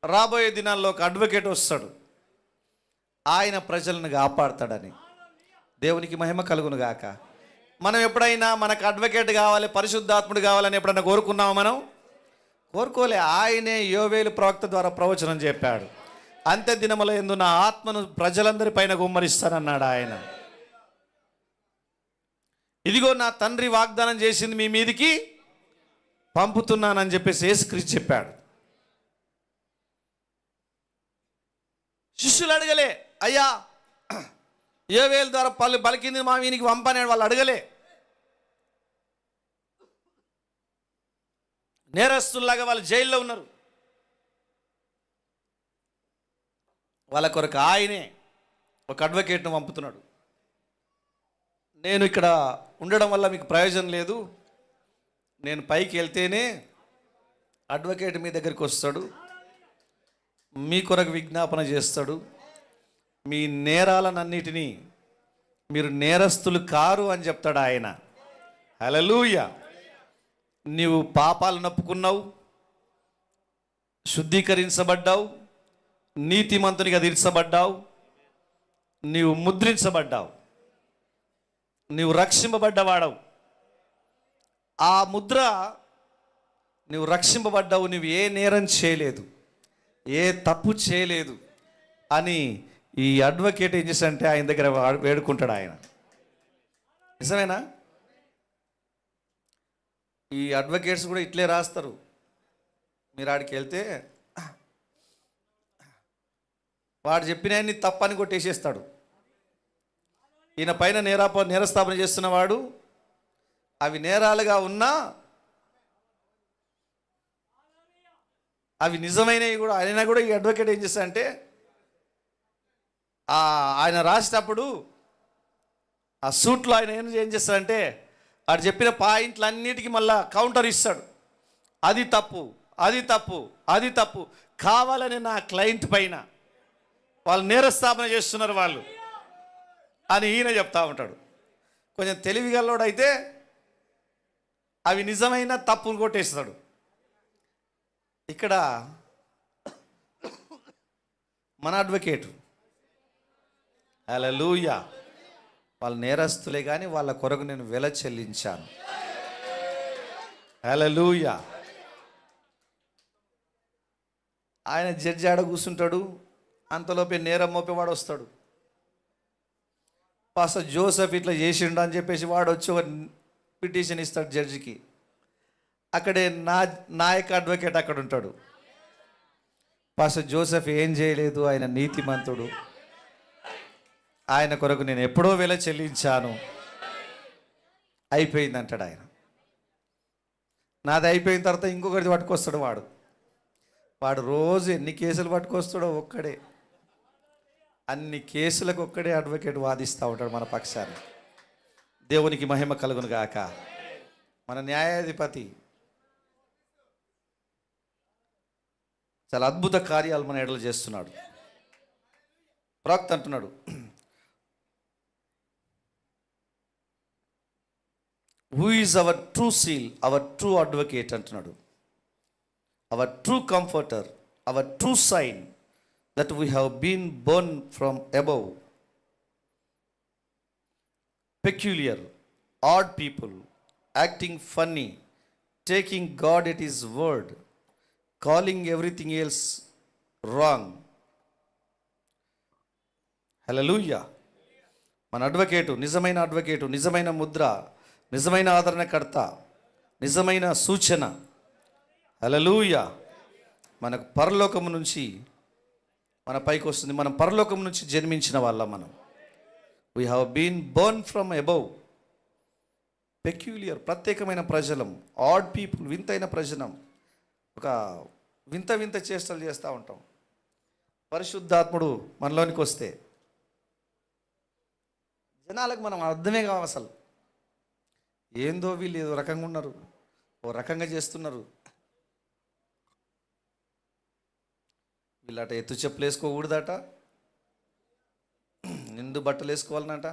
రాబోయే దినాల్లో ఒక అడ్వకేట్ వస్తాడు, ఆయన ప్రజలను కాపాడతాడని. దేవునికి మహిమ కలుగును గాక. మనం ఎప్పుడైనా మనకు అడ్వకేట్ కావాలి, పరిశుద్ధాత్ముడు కావాలని ఎప్పుడైనా కోరుకున్నామా? మనం కోరుకోలే. ఆయనే యోవేలు ప్రవక్త ద్వారా ప్రవచనం చెప్పాడు. అంత్య దినముల యందు నా ఆత్మను ప్రజలందరి పైన గుమ్మరిస్తానన్నాడు ఆయన. ఇదిగో నా తండ్రి వాగ్దానం చేసింది మీ మీదికి పంపుతున్నానని చెప్పేసి యేసుక్రీస్తు చెప్పాడు. శిష్యులు అడగలే, అయ్యా ఏ వేల ద్వారా పలికింది మా వీనికి పంపనే వాళ్ళు అడగలే. నేరస్తుల్లాగా వాళ్ళు జైల్లో ఉన్నారు. వాళ్ళ కొరకు ఆయనే ఒక అడ్వకేట్ను పంపుతున్నాడు. నేను ఇక్కడ ఉండడం వల్ల మీకు ప్రయోజనం లేదు, నేను పైకి వెళ్తేనే అడ్వకేట్ మీ దగ్గరికి వస్తాడు, మీ కొరకు విజ్ఞాపన చేస్తాడు, మీ నేరాలన్నిటినీ మీరు నేరస్తులు కారు అని చెప్తాడు ఆయన. హల్లెలూయా. నీవు పాపాలు నప్పుకున్నావు, శుద్ధీకరించబడ్డావు, నీతిమంతునిగా తీర్చబడ్డావు, నీవు ముద్రించబడ్డావు, నీవు రక్షింపబడ్డవాడవు. ఆ ముద్ర, నువ్వు రక్షింపబడ్డావు, నువ్వు ఏ నేరం చేయలేదు, ఏ తప్పు చేయలేదు అని ఈ అడ్వకేట్ ఏం చేశాడంటే ఆయన దగ్గర వేడుకుంటాడు ఆయన. నిజమేనా? ఈ అడ్వకేట్స్ కూడా ఇట్లే రాస్తారు. మీరు ఆడికి వెళ్తే వాడు చెప్పిన తప్పని కొట్టేసేస్తాడు. ఈయన పైన నేరస్థాపన చేస్తున్నవాడు అవి నేరాలుగా ఉన్నా అవి నిజమైనవి కూడా అయినా కూడా ఈ అడ్వకేట్ ఏం చేస్తాడంటే ఆయన రాసేటప్పుడు ఆ సూట్లో ఆయన ఏం చేస్తాడంటే వాడు చెప్పిన పాయింట్లన్నిటికీ మళ్ళా కౌంటర్ ఇస్తాడు. అది తప్పు, అది తప్పు, అది తప్పు, కావాలని నా క్లయింట్ పైన వాళ్ళు నేరస్థాపన చేస్తున్నారు వాళ్ళు అని ఈయన చెప్తా ఉంటాడు. కొంచెం తెలివిగల్లోడైతే అవి నిజమైన తప్పును కొట్టేస్తాడు. ఇక్కడ మన అడ్వకేటు హల్లెలూయా, వాళ్ళ నేరస్తులే కానీ వాళ్ళ కొరకు నేను వెల చెల్లించాను. హల్లెలూయా. ఆయన జడ్జి ఆడ కూర్చుంటాడు, అంతలోపే నేరం మోపేవాడు వస్తాడు. పాస్టర్ జోసెఫ్ ఇట్లా చేసిండు అని చెప్పేసి వాడు వచ్చి ఒక పిటిషన్ ఇస్తాడు జడ్జికి. అక్కడే నాయక అడ్వకేట్ అక్కడ ఉంటాడు. పాస్టర్ జోసెఫ్ ఏం చేయలేదు, ఆయన నీతిమంతుడు, ఆయన కొరకు నేను ఎప్పుడో వెల చెల్లించాను, అయిపోయింది అంటాడు ఆయన. నాది అయిపోయిన తర్వాత ఇంకొకటి పట్టుకొస్తాడు వాడు రోజు ఎన్ని కేసులు పట్టుకొస్తాడో ఒక్కడే, అన్ని కేసులకు ఒక్కడే అడ్వకేట్ వాదిస్తూ ఉంటాడు మన పక్షాన్ని. దేవునికి మహిమ కలుగును గాక. మన న్యాయాధిపతి చాలా అద్భుత కార్యాలు మన ఎడలు చేస్తున్నాడు. ప్రవక్త అంటున్నాడు, who is our true seal, our true advocate అంటున్నాడు, our true comforter, our true sign that we have been born from above. Peculiar, odd people, acting funny, taking God at His word, calling everything else wrong. Hallelujah. మన అడ్వకేటు, నిజమైన ముద్ర, నిజమైన ఆదరణకర్త, నిజమైన సూచన. హల్లెలూయా. మనకు పరలోకము నుంచి మన పైకి వస్తుంది. మనం పరలోకం నుంచి జన్మించిన వాళ్ళం మనం. We have been born from above. Peculiar, ప్రత్యేకమైన ప్రజలం. ఆడ్ పీపుల్, వింతైన ప్రజలం. ఒక వింత చేష్టలు చేస్తూ ఉంటాం. పరిశుద్ధాత్ముడు మనలోనికి వస్తే జనాలకు మనం అర్థమే కావు అసలు. ఏందో వీళ్ళు ఏదో రకంగా ఉన్నారు, ఓ రకంగా చేస్తున్నారు. వీళ్ళట ఎత్తు చెప్పులు వేసుకోకూడదట, నిండు బట్టలు వేసుకోవాలన్నట.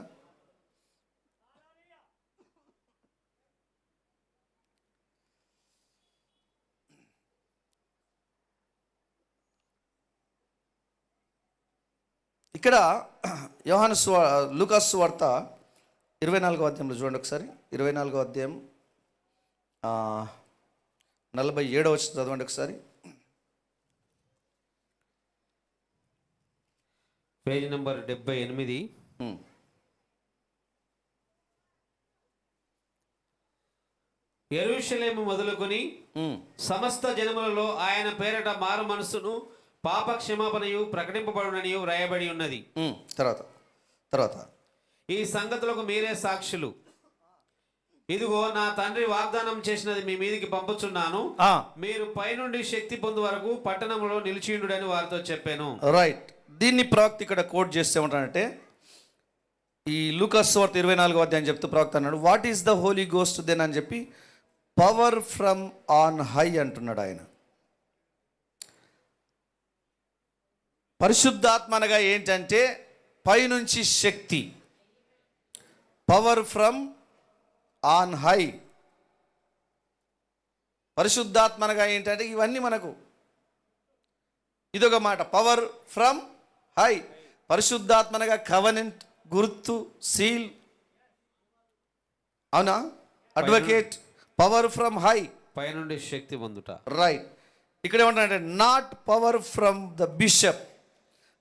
ఇక్కడ లూకాసు వార్త 24వ అధ్యాయంలో చూడండి ఒకసారి. 24వ అధ్యాయం 47వ వచనం చదవండి ఒకసారి. Page number 78. యెరూషలేము మొదలుకొని సమస్త జనములలో ఆయన పేరట మారు మనస్సును పాప క్షమాపణయు ప్రకటింపబడుననియు వ్రాయబడి ఉన్నది. తర్వాత ఈ సంగతులకు మీరే సాక్షులు. ఇదిగో నా తండ్రి వాగ్దానం చేసినది మీ మీదికి పంపుచున్నాను. మీరు పైనుండి శక్తి పొందు వరకు పట్టణంలో నిలిచియుండుడని వారితో చెప్పాను. రైట్. దీన్ని ప్రవక్త ఇక్కడ కోట్ చేస్తే ఉంటానంటే, ఈ లూకాసు సువార్త 24వ అధ్యాయం చెప్తూ ప్రవక్త అన్నాడు, what is the Holy Ghost then అని చెప్పి పవర్ ఫ్రమ్ ఆన్ హై అంటున్నాడు ఆయన. పరిశుద్ధాత్మ అనగా ఏంటంటే పైనుంచి శక్తి. Power from on high. పరిశుద్ధాత్మ అనగా ఏంటంటే ఇవన్నీ మనకు ఇదొక మాట. Power from high. పరిశుద్ధాత్మ అనగా కవనెంట్, గుర్తు, సీల్, అవునా? అడ్వకేట్. పవర్ ఫ్రమ్ హై, పైనుండి శక్తి పొందుట. రైట్. ఇక్కడ ఏమంటారంటే not power from the bishop,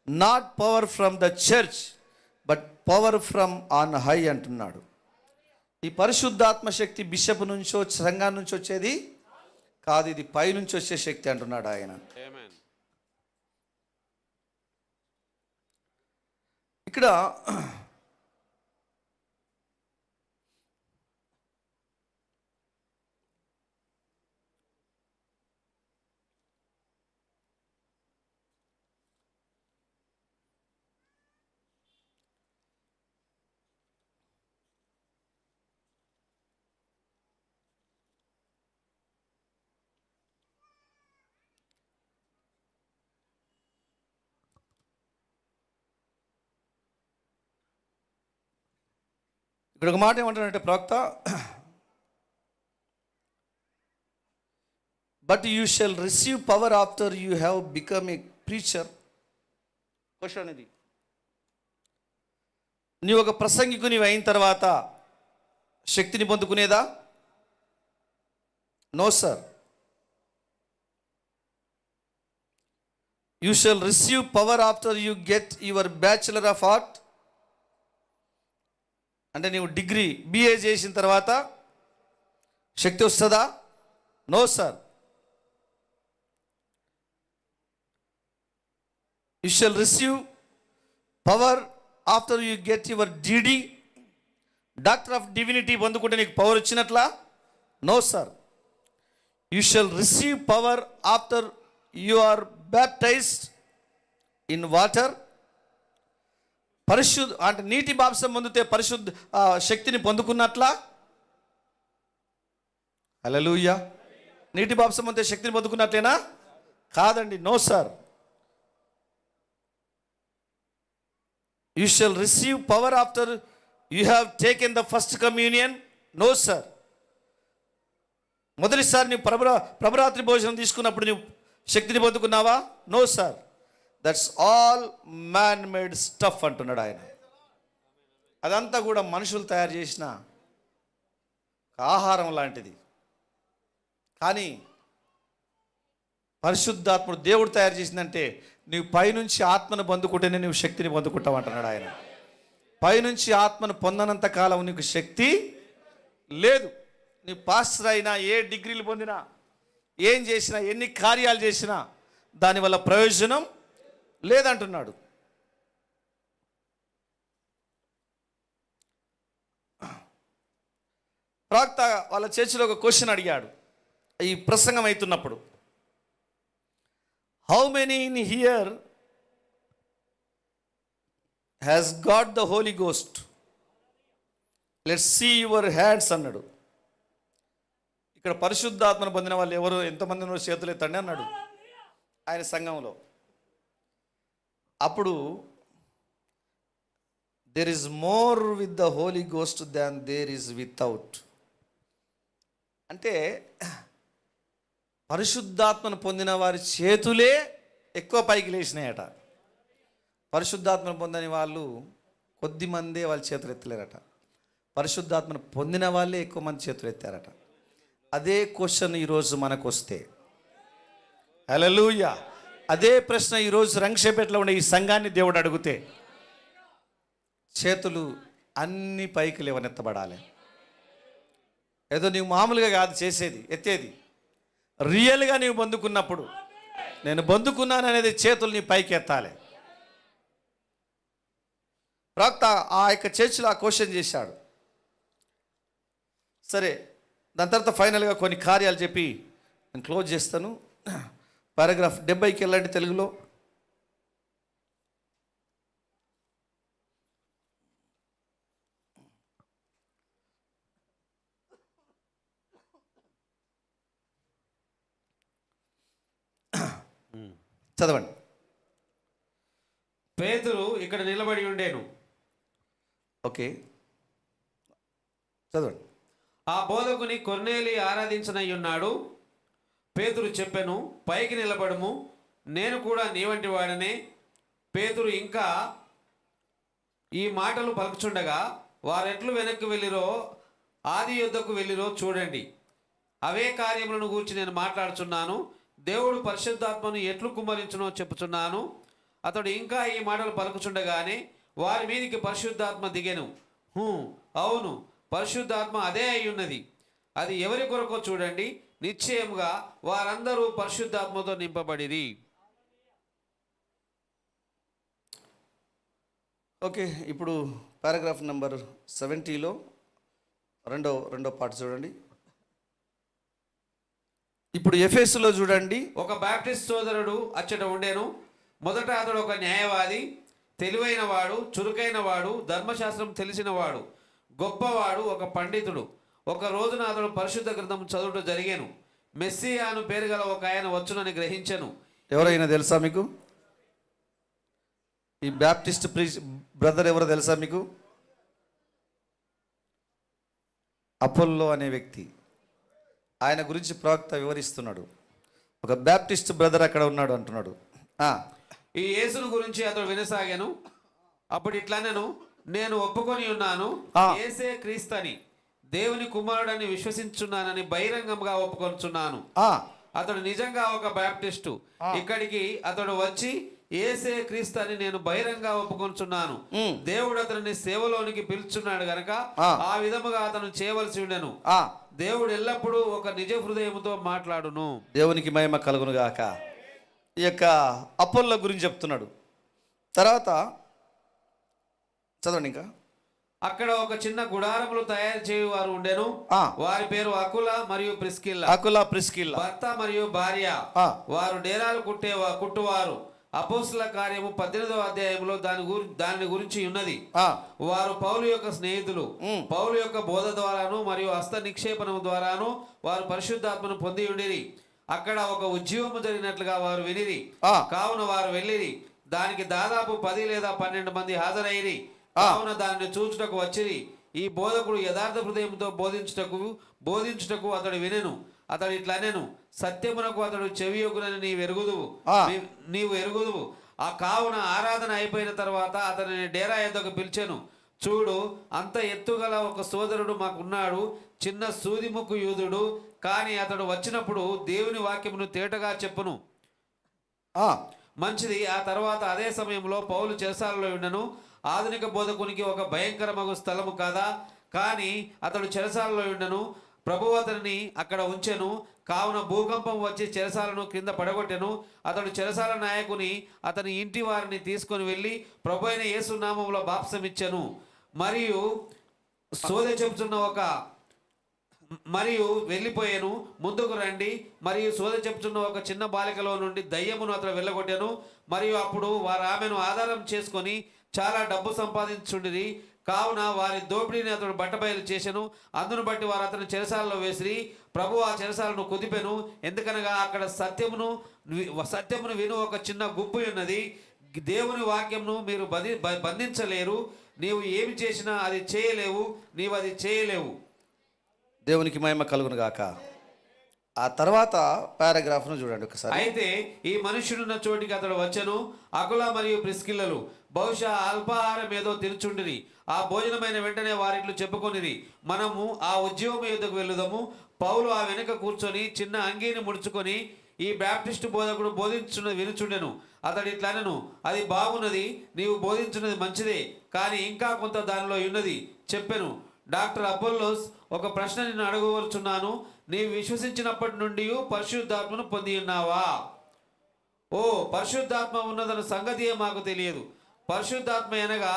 not power from the church, but power from on high అంటున్నాడు. ఈ పరిశుద్ధాత్మ శక్తి బిషప్ నుంచో సంఘం నుంచి వచ్చేది కాదు, ఇది పైనుంచి వచ్చే శక్తి అంటున్నాడు ఆయన. ఇక్కడ ఇక్కడ ఒక మాట ఏమంటాడంటే ప్రవక్త, but you shall receive power after you have become a preacher. Question ఇది. నీవు ఒక ప్రసంగికు నీవు అయిన తర్వాత శక్తిని పొందుకునేదా? No sir. You shall receive power after you get your bachelor of art. అంటే నీవు డిగ్రీ బిఏ చేసిన తర్వాత శక్తి వస్తుందా? No sir. You shall receive power after you get your DD, doctor of divinity పొందుకుంటే నీకు పవర్ వచ్చినట్లా? No sir. You shall receive power after you are baptized in water. అంటే నీటి బాప్సం పొందితే పరిశుద్ధ శక్తిని పొందుకున్నట్లా? హల్లెలూయా. నీటి బాప్సం పొందితే శక్తిని పొందుకున్నట్లేనా? కాదండి. No sir. You shall receive power after you have taken the first communion. No sir. మొదటిసారి నీవు ప్రభరాత్రి భోజనం తీసుకున్నప్పుడు నీవు శక్తిని పొందుకున్నావా? No sir. That's all man made stuff అంటున్నాడు ఆయన. అదంతా కూడా మనుషులు తయారు చేసిన ఆహారం లాంటిది. కానీ పరిశుద్ధాత్ముడు దేవుడు తయారు చేసిందంటే నీవు పైనుంచి ఆత్మను పొందుకుంటేనే నీవు శక్తిని పొందుకుంటావు అంటున్నాడు ఆయన. పైనుంచి ఆత్మను పొందనంత కాలం నీకు శక్తి లేదు. నీవు పాస్టర్ అయినా, ఏ డిగ్రీలు పొందినా, ఏం చేసినా, ఎన్ని కార్యాలు చేసినా దానివల్ల ప్రయోజనం లేదంటున్నాడు. ప్రవక్త వాళ్ళ చర్చిలో ఒక క్వశ్చన్ అడిగాడు ఈ ప్రసంగం అవుతున్నప్పుడు, how many in here has got the Holy Ghost? Let's see your hands అన్నాడు. ఇక్కడ పరిశుద్ధాత్మను పొందిన వాళ్ళు ఎవరు, ఎంతమంది చేతులు ఎత్తండి అన్నాడు ఆయన సంఘంలో. అప్పుడు there is more with the Holy Ghost than there is without. అంటే పరిశుద్ధాత్మను పొందిన వారి చేతులే ఎక్కువ పైకి లేచినాయట. పరిశుద్ధాత్మను పొందని వాళ్ళు కొద్ది మందే వాళ్ళ చేతులు ఎత్తలేరట. పరిశుద్ధాత్మను పొందిన వాళ్ళే ఎక్కువ మంది చేతులు ఎత్తారట. అదే క్వశ్చన్ ఈరోజు మనకు వస్తే, హల్లెలూయా, అదే ప్రశ్న ఈరోజు రంగశేపేటలో ఉండే ఈ సంఘాన్ని దేవుడు అడిగితే చేతులు అన్ని పైకి లేవనెత్తబడాలి. ఏదో నీవు మామూలుగా కాదు చేసేది, ఎత్తేది. రియల్గా నీవు పొందుకున్నప్పుడు, నేను పొందుకున్నాను అనేది చేతులు నీ పైకి ఎత్తాలి. ప్రవక్త ఆ యొక్క చర్చిలో ఆ క్వశ్చన్ చేశాడు. సరే, దాని తర్వాత ఫైనల్గా కొన్ని కార్యాలు చెప్పి నేను క్లోజ్ చేస్తాను. పారాగ్రాఫ్ 70కి వెళ్ళండి తెలుగులో. చదవండి. పేతురు ఇక్కడ నిలబడి ఉండేను. ఓకే, చదవండి. ఆ బోధకుని కొర్నేలి ఆరాధించనై ఉన్నాడు. పేతురు చెప్పెను, పైకి నిలబడము, నేను కూడా నీ వంటి వాడనే. పేతురు ఇంకా ఈ మాటలు పలుకుచుండగా వారెట్లు వెనక్కి వెళ్ళిరో ఆది యుద్ధకు వెళ్ళిరో చూడండి. అవే కార్యములను గూర్చి నేను మాట్లాడుచున్నాను. దేవుడు పరిశుద్ధాత్మను ఎట్లు కుమ్మరించునో చెప్పుచున్నాను. అతడు ఇంకా ఈ మాటలు పలుకుచుండగానే వారి మీదికి పరిశుద్ధాత్మ దిగెను. అవును, పరిశుద్ధాత్మ అదే అయి ఉన్నది. అది ఎవరి కొరకో చూడండి. నిశ్చయముగా వారందరూ పరిశుద్ధాత్మతో నింపబడిరి. ఓకే, ఇప్పుడు పారాగ్రాఫ్ నెంబర్ 70లో రెండో పాట చూడండి. ఇప్పుడు ఎఫెసులో చూడండి. ఒక బాప్టిస్ట్ సోదరుడు అచ్చట ఉండేను. మొదట అతడు ఒక న్యాయవాది, తెలివైన వాడు, చురుకైన వాడు, ధర్మశాస్త్రం తెలిసినవాడు, గొప్పవాడు, ఒక పండితుడు. ఒక రోజున అతడు పరిశుద్ధ గ్రంథం చదువుట జరిగాను. మెస్సియాను పేరు గల ఒక ఆయన వచ్చునని గ్రహించెను. ఎవరైనా తెలుసా మీకు? ఈ బ్యాప్టిస్ట్ బ్రదర్ ఎవరో తెలుసా మీకు? అపోల్లో అనే వ్యక్తి. ఆయన గురించి ప్రవక్త వివరిస్తున్నాడు. ఒక బ్యాప్టిస్ట్ బ్రదర్ అక్కడ ఉన్నాడు అంటున్నాడు. ఈ యేసును గురించి అతడు వినసాగాను. అప్పుడు ఇట్లనెను, నేను ఒప్పుకొని ఉన్నాను, యేసే క్రీస్తని, దేవుని కుమారుడని విశ్వసించున్నానని బహిరంగంగా ఒప్పుకొనుచున్నాను. అతడు నిజంగా ఒక బాప్టిస్టు. ఇక్కడికి అతడు వచ్చి యేసే క్రీస్తు అని నేను బహిరంగ ఒప్పుకొనుచున్నాను. దేవుడు అతనిని సేవలోనికి పిలుచున్నాడు గనక ఆ విధముగా అతను చేయవలసి ఉండెను. దేవుడు ఎల్లప్పుడూ ఒక నిజ హృదయముతో మాట్లాడును. దేవునికి మహిమ కలుగును గాక. ఈ యొక్క అపోల్లో గురించి చెప్తున్నాడు. తర్వాత చదవండి ఇంకా. అక్కడ ఒక చిన్న గుడారములు తయారు చేయు వారు ఉండెను. వారి పేరు అకుల మరియు ప్రిస్కిల్లా, భర్త మరియు భార్య. వారు డేరాలు కుట్టువారు. అపోస్తల కార్యము 18వ అధ్యాయంలో దాని గురించి ఉన్నది. వారు పౌలు యొక్క స్నేహితులు. పౌలు యొక్క బోధ ద్వారాను మరియు హస్త నిక్షేపణము ద్వారాను వారు పరిశుద్ధాత్మను పొంది ఉండిరి. అక్కడ ఒక ఉద్యమము జరిగినట్లుగా వారు వినిరి. కావున వారు వెళ్ళిరి. దానికి దాదాపు 10 లేదా 12 మంది హాజరైరి. కావున దానిని చూచుటకు వచ్చిరి. ఈ బోధకుడు యథార్థ హృదయంతో బోధించుటకు అతడు వినెను. అతడు ఇట్లనెను, సత్యమునకు అతడు చెవియొగ్గునని నీవు ఎరుగుదువు. ఆ కావున ఆరాధన అయిపోయిన తర్వాత అతనిని డేరా యొద్దకు పిలిచెను. చూడు, అంత ఎత్తుగల ఒక సోదరుడు మాకున్నాడు, చిన్న సూదిముక్కు యూదుడు. కానీ అతడు వచ్చినప్పుడు దేవుని వాక్యమును తేటగా చెప్పును. మంచిది. ఆ తర్వాత అదే సమయంలో పౌలు చెరసాలలో ఉండెను. ఆధునిక బోధకునికి ఒక భయంకరమగు స్థలము కాదా? కానీ అతడు చెరసాలలో ఉండెను. ప్రభువు అతనిని అక్కడ ఉంచెను. కావున భూకంపం వచ్చి చెరసాలను క్రింద పడగొట్టెను. అతడు చెరసాల నాయకుని అతని ఇంటి వారిని తీసుకొని వెళ్ళి ప్రభు అయిన యేసు నామములో బాప్సమిచ్చెను. మరియు వెళ్ళిపోయాను. ముందుకు రండి. మరియు సోద చెప్పుచున్న ఒక చిన్న బాలికలో నుండి దయ్యమును అతడు వెళ్ళగొట్టాను. మరియు అప్పుడు వారు ఆమెను ఆధారం చేసుకొని చాలా డబ్బు సంపాదించుండిరి. కావున వారి దోపిడీని అతడు బట్టబయలు చేసెను. అందును బట్టి వారు అతని చెరసాలలో వేసిరి. ప్రభు ఆ చెరసాలను కుదిపెను. ఎందుకనగా అక్కడ సత్యమును విను ఒక చిన్న గుంపు ఉన్నది. దేవుని వాక్యంను మీరు బంధించలేరు. నీవు ఏమి చేసినా అది చేయలేవు. నీవు అది చేయలేవు. దేవునికి మహిమ కలుగును గాక. ఆ తర్వాత పారాగ్రాఫ్ను చూడండి ఒకసారి. అయితే ఈ మనుష్యుడున్న చోటికి అతడు వచ్చెను. అకుల మరియు ప్రిస్కిల్లలు బహుశా అల్పాహారం ఏదో తిరుచుండిరి. ఆ భోజనమైన వెంటనే వారిట్లు చెప్పుకొనిరి, మనము ఆ ఉద్యోగం యుద్ధకు వెళ్ళుదాము. పౌలు ఆ వెనుక కూర్చొని చిన్న అంగీని ముడుచుకొని ఈ బ్యాప్టిస్టు బోధకుడు బోధించున్నది వినుచుండెను. అతడు ఇట్లనెను, అది బాగున్నది, నీవు బోధించున్నది మంచిదే, కానీ ఇంకా కొంత దానిలో ఉన్నది చెప్పెను. డాక్టర్ అపోల్లోస్ ఒక ప్రశ్న నిన్ను అడగవచ్చున్నాను. నీవు విశ్వసించినప్పటి నుండి పరిశుద్ధాత్మను పొంది ఉన్నావా? ఓ, పరిశుద్ధాత్మ ఉన్నదన్న సంగతి మాకు తెలియదు. పరిశుద్ధాత్మ అనగా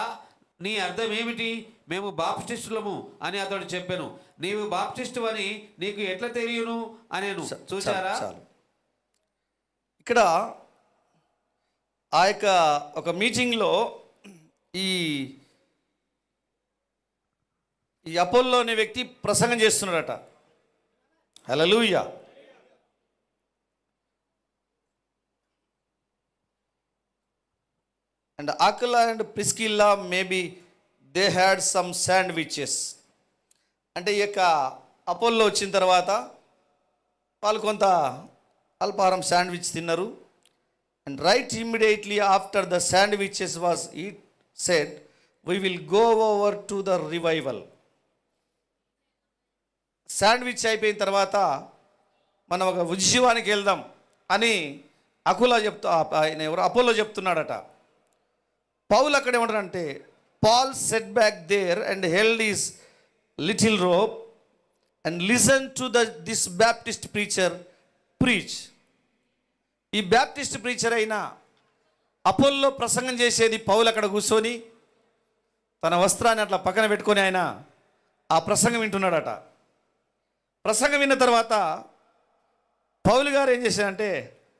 నీ అర్థం ఏమిటి? మేము బాప్టిస్టులము అని అతడు చెప్పాను. నీవు బాప్టిస్టు అని నీకు ఎట్లా తెలియను అనేను. చూసారా? ఇక్కడ ఆ యొక్క ఒక మీటింగ్లో ఈ అపోల్లో అనే వ్యక్తి ప్రసంగం చేస్తున్నాడట. Hallelujah. And Aquila and Priscilla maybe they had some sandwiches. అంటే ఈ యొక్క అపోల్లో వచ్చిన తర్వాత వాళ్ళు కొంత అల్పాహారం శాండ్విచ్ తిన్నారు. And right immediately after the sandwiches was eat said, we will go over to the revival. Sandwich అయిపోయిన తర్వాత మనం ఒక ఉజ్జీవానికి వెళ్దాం అని ఆయన ఎవరు అపోలో చెప్తున్నాడట. పౌలు అక్కడ ఏమంటారంటే, Paul set back there and held is little rope and listen to this Baptist preacher preach. ఈ బ్యాప్టిస్ట్ ప్రీచర్ అయిన అపోల్లో ప్రసంగం చేసేది పౌలు అక్కడ కూర్చొని తన వస్త్రాన్ని అట్లా పక్కన పెట్టుకొని ఆయన ఆ ప్రసంగం వింటున్నాడట. ప్రసంగం విన్న తర్వాత పౌలు గారు ఏం చేశారంటే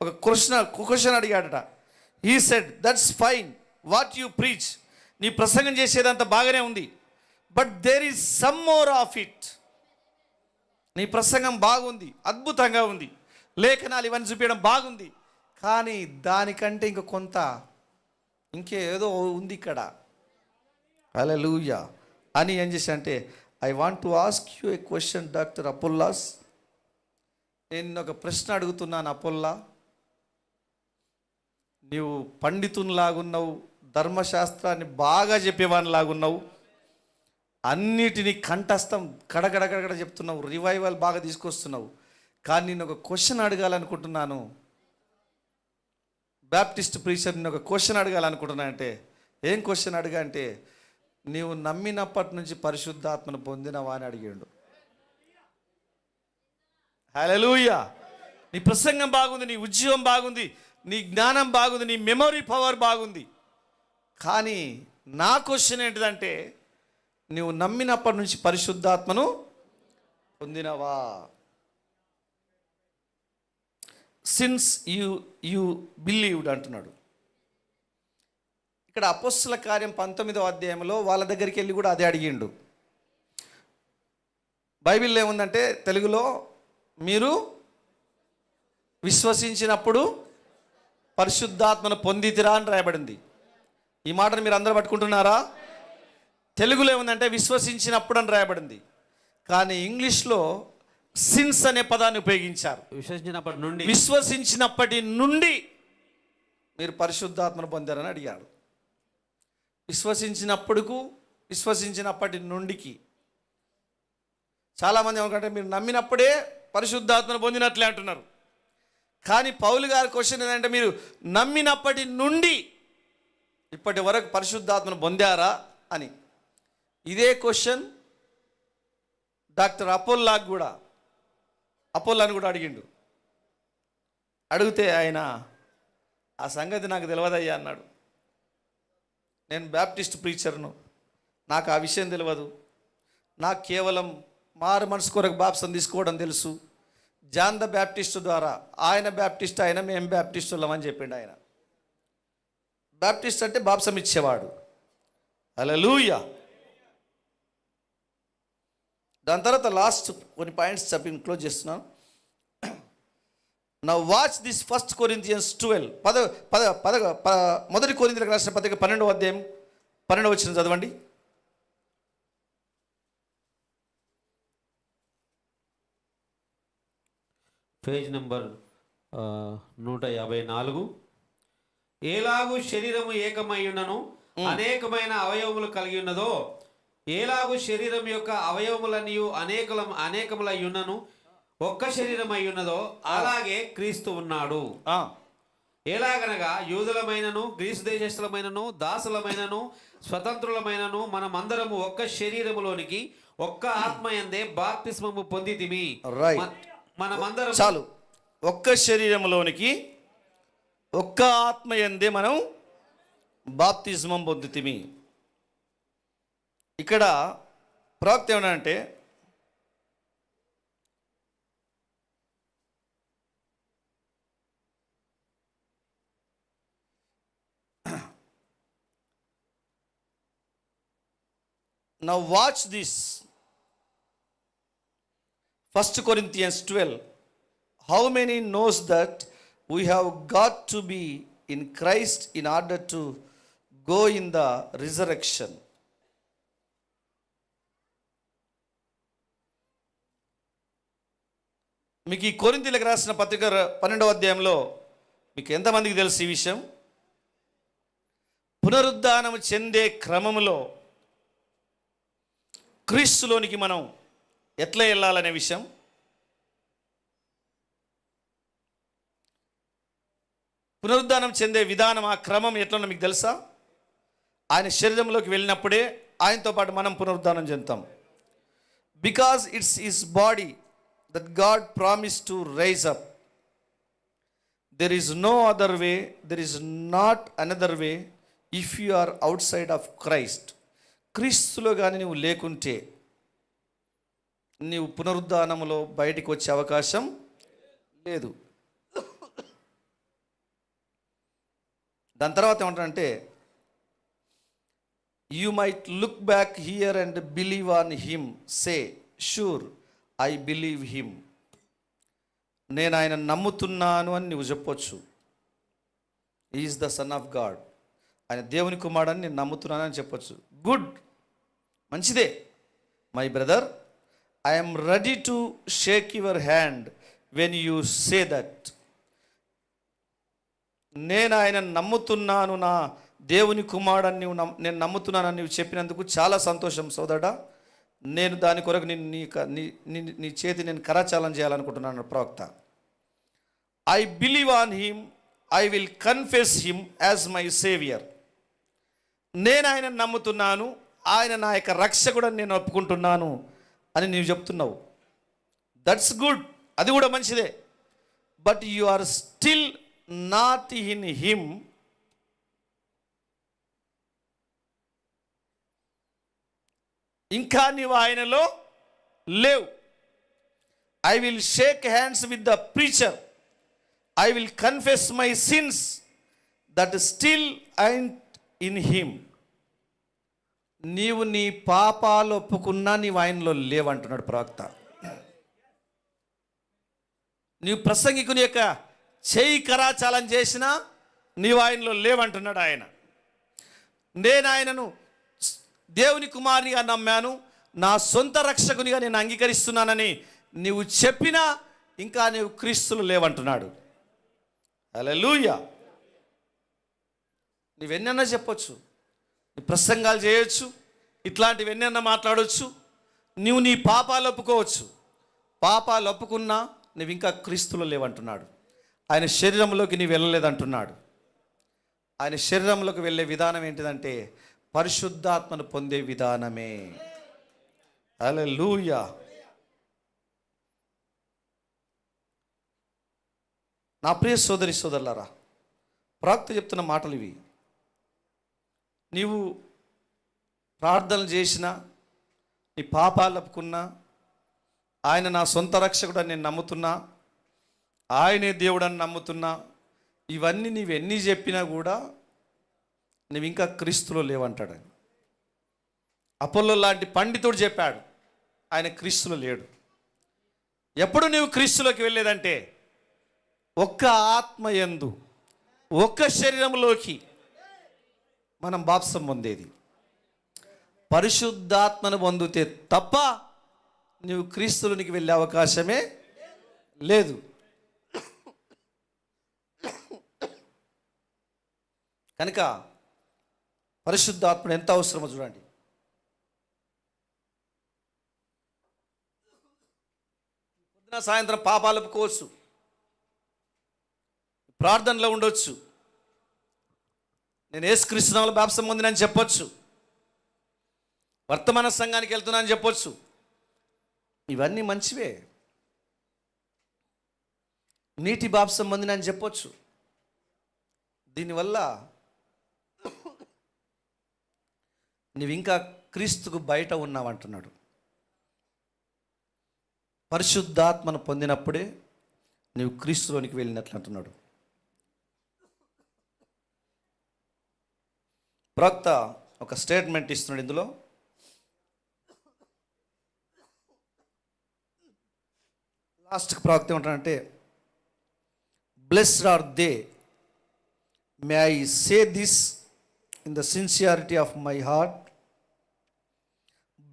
ఒక క్వశ్చన్ అడిగాడట. He said, that's fine what you preach. నీ ప్రసంగం చేసేదంతా బాగానే ఉంది, but there is some more of it. నీ ప్రసంగం బాగుంది, అద్భుతంగా ఉంది, లేఖనాలు ఇవన్నీ చూపించడం బాగుంది, కానీ దానికంటే ఇంకేదో ఉంది ఇక్కడ. హల్లెలూయా అని ఏం చేశానంటే, I want to ask you a question doctor Apollos. నేను ఒక ప్రశ్న అడుగుతున్నాను అపోల్లా. నీవు పండితునిలాగున్నావు, ధర్మశాస్త్రాన్ని బాగా చెప్పేవానిలాగున్నావు, అన్నిటినీ కంఠస్థం కడగడగడ చెప్తున్నావు, రివైవల్ బాగా తీసుకొస్తున్నావు. కానీ నేను ఒక క్వశ్చన్ అడగాలనుకుంటున్నాను. బ్యాప్టిస్ట్ ప్రీచర్ నేను ఒక క్వశ్చన్ అడగాలనుకుంటున్నాను. అంటే ఏం క్వశ్చన్ అడిగా అంటే, నీవు నమ్మినప్పటి నుంచి పరిశుద్ధాత్మను పొందినవా అని అడిగాడు. హల్లెలూయా. నీ ప్రసంగం బాగుంది, నీ ఉద్యోగం బాగుంది, నీ జ్ఞానం బాగుంది, నీ మెమరీ పవర్ బాగుంది, కానీ నా క్వశ్చన్ ఏంటిదంటే, నీవు నమ్మినప్పటి నుంచి పరిశుద్ధాత్మను పొందినవా? సిన్స్ యు బిలీవ్డ్ అంటున్నాడు. ఇక్కడ అపోస్తల కార్యం 19వ అధ్యాయంలో వాళ్ళ దగ్గరికి వెళ్ళి కూడా అదే అడిగిండు. బైబిల్లో ఏముందంటే, తెలుగులో మీరు విశ్వసించినప్పుడు పరిశుద్ధాత్మను పొందితిరా అని రాయబడింది. ఈ మాటను మీరు అందరూ పట్టుకుంటున్నారా? తెలుగులో ఏముందంటే విశ్వసించినప్పుడు అని రాయబడింది, కానీ ఇంగ్లీష్లో సిన్స్ అనే పదాన్ని ఉపయోగించారు. విశ్వసించినప్పటి నుండి మీరు పరిశుద్ధాత్మను పొందారని అడిగాడు. విశ్వసించినప్పటి నుండికి చాలామంది ఏమంటే మీరు నమ్మినప్పుడే పరిశుద్ధాత్మను పొందినట్లే అంటున్నారు. కానీ పౌలు గారి క్వశ్చన్ ఏంటంటే, మీరు నమ్మినప్పటి నుండి ఇప్పటి వరకు పరిశుద్ధాత్మను పొందారా అని. ఇదే క్వశ్చన్ డాక్టర్ అపోల్లాని కూడా అడిగిండు. అడిగితే ఆయన ఆ సంగతి నాకు తెలియదయ్యా అన్నాడు. నేను బ్యాప్టిస్ట్ ప్రీచర్ను, నాకు ఆ విషయం తెలియదు. నాకు కేవలం మారు మనసు కొరకు బాప్సం తీసుకోవడం తెలుసు. జాన్ ద బ్యాప్టిస్ట్ ద్వారా, ఆయన బ్యాప్టిస్ట్, ఆయన మేము బ్యాప్టిస్టులం అని చెప్పిండు ఆయన. బ్యాప్టిస్ట్ అంటే బాప్సం ఇచ్చేవాడు. హల్లెలూయా. దాని తర్వాత లాస్ట్ కొన్ని పాయింట్స్ చెప్పి క్లోజ్ చేస్తున్నాను. Now watch this 1 Corinthians 12. మొదటి కొరింథీయులకు రాసిన పత్రిక 12వ అధ్యాయం 12వ వచనం చదవండి. Page number 154. ఏలాగు శరీరము ఏకమై ఉన్నను అనేకమైన అవయవములు కలిగి ఉన్నదో, ఏలాగు శరీరం యొక్క అవయవములన్నీ అనేకములై ఉన్నను ఒక్క శరీరం అయి ఉన్నదో, అలాగే క్రీస్తు ఉన్నాడు. ఎలాగనగా యూదులమైనను గ్రీసు దేశస్థులమైనను దాసులమైనను స్వతంత్రులమైనను మనమందరము ఒక్క శరీరములోనికి ఒక్క ఆత్మయందే బాప్తిస్మము పొందితిమి. రైట్. మనమందరం చాలు. ఒక్క శరీరంలోనికి ఒక్క ఆత్మ యందే మనం బాప్తిజమం పొందుతిమి. ఇక్కడ ప్రవక్త ఏమన్నాడంటే, now watch this. 1 Corinthians 12. How many knows that we have got to be in Christ in order to go in the resurrection? మీకు ఈ కొరింథీయులకు రాసిన పత్రిక 12వ అధ్యాయంలో మీకు ఎంతమందికి తెలుసు ఈ విషయం? పునరుద్ధానం చెందే క్రమంలో క్రీస్తులోనికి మనం ఎట్లా వెళ్ళాలనే విషయం పునరుద్ధానం చెందే విధానం, ఆ క్రమం ఎట్లనో మీకు తెలుసా? ఆయన శరీరంలోకి వెళ్ళినప్పుడే ఆయనతో పాటు మనం పునరుద్ధానం చెందుతాం. Because it's his body that God promise to rise up. There is no other way, there is not another way if you are outside of Christ. క్రీస్తులో కానీ నువ్వు లేకుంటే నీవు పునరుద్ధానంలో బయటికి వచ్చే అవకాశం లేదు. దాని తర్వాత ఏమంటారంటే, you might look back here and believe on him, say sure I believe him. నేను ఆయన నమ్ముతున్నాను అని నువ్వు చెప్పొచ్చు. Is the son of God, ఆయన దేవుని కుమారుడని నేను నమ్ముతున్నానని చెప్పొచ్చు. గుడ్, మంచిదే. My brother, I'm ready to Sheikh your hand when you say that. నేను ఆయన నమ్ముతున్నాను, నా దేవుని కుమారుడని నేను నమ్ముతున్నానని నువ్వు చెప్పినందుకు చాలా సంతోషం సోదరుడా. నేను దాని కొరకు నీ చేతి నేను కరాచాలం చేయాలనుకుంటున్నాను ప్రవక్త. I believe on him, I will confess him as my saviour. నేను ఆయన నమ్ముతున్నాను, ఆయన నా యొక్క రక్షకుడని నేను ఒప్పుకుంటున్నాను అని నీవు చెప్తున్నావు. దట్స్ గుడ్, అది కూడా మంచిదే. But you are still not in him. ఇంకా నీవు ఆయనలో లేవు. I will shake hands with the preacher, I will confess my sins, that still ain't in him. నీవు నీ పాపాలు ఒప్పుకున్నా నీవు ఆయనలో లేవంటున్నాడు ప్రవక్త. నీవు ప్రసంగికుని యొక్క చేయి కరాచాలం చేసినా నీవు ఆయనలో లేవంటున్నాడు ఆయన. నేను ఆయనను దేవుని కుమారునిగా నమ్మాను, నా సొంత రక్షకునిగా నేను అంగీకరిస్తున్నానని నీవు చెప్పినా ఇంకా నీవు క్రీస్తులు లేవంటున్నాడు. హల్లెలూయా. నీవెన్నైనా చెప్పొచ్చు, నీ ప్రసంగాలు చేయొచ్చు, ఇట్లాంటివి ఎన్నైనా మాట్లాడవచ్చు, నువ్వు నీ పాపాలు ఒప్పుకోవచ్చు. పాపాలు ఒప్పుకున్నా నువ్వు ఇంకా క్రీస్తులో లేవంటున్నాడు. ఆయన శరీరంలోకి నీవు వెళ్ళలేదంటున్నాడు. ఆయన శరీరంలోకి వెళ్ళే విధానం ఏంటిదంటే పరిశుద్ధాత్మను పొందే విధానమే. హల్లెలూయా. నా ప్రియ సోదరి సోదరులారా, ప్రవక్త చెప్తున్న మాటలు ఇవి. నీవు ప్రార్థనలు చేసినా, నీ పాపాలు ఒప్పుకున్నా, ఆయన నా సొంత రక్షకుడని నేను నమ్ముతున్నా, ఆయనే దేవుడని నమ్ముతున్నా, ఇవన్నీ నీవెన్ని చెప్పినా కూడా నువ్వు ఇంకా క్రీస్తులో లేవంటాడు. అపోల్లో లాంటి పండితుడు చెప్పాడు, ఆయన క్రీస్తులో లేడు. ఎప్పుడు నీవు క్రీస్తులోకి వెళ్ళేదంటే ఒక్క ఆత్మయందు ఒక్క శరీరంలోకి మనం బాప్సం పొందేది. పరిశుద్ధాత్మను పొందితే తప్ప నువ్వు క్రీస్తులోనికి వెళ్ళే అవకాశమే లేదు. కనుక పరిశుద్ధాత్ముడు ఎంత అవసరమో చూడండి. పొద్దున సాయంత్రం పాపాలు ఒప్పుకోవచ్చు, ప్రార్థనలో ఉండొచ్చు, నేను యేసుక్రీస్తు నామములో బాప్తిసం పొందినని చెప్పొచ్చు, వర్తమాన సంఘానికి వెళ్తున్నానని చెప్పొచ్చు, ఇవన్నీ మంచివే. నీటి బాప్సం పొందిన అని చెప్పొచ్చు. దీనివల్ల నీవు ఇంకా క్రీస్తుకు బయట ఉన్నావంటున్నాడు. పరిశుద్ధాత్మను పొందినప్పుడే నీవు క్రీస్తులోనికి వెళ్ళినట్లు అంటున్నాడు. ప్రవక్త ఒక స్టేట్మెంట్ ఇస్తున్నాడు ఇందులో. లాస్ట్కి ప్రవక్త ఏమంటాడంటే, blessed are they, may I say this in the sincerity of my heart,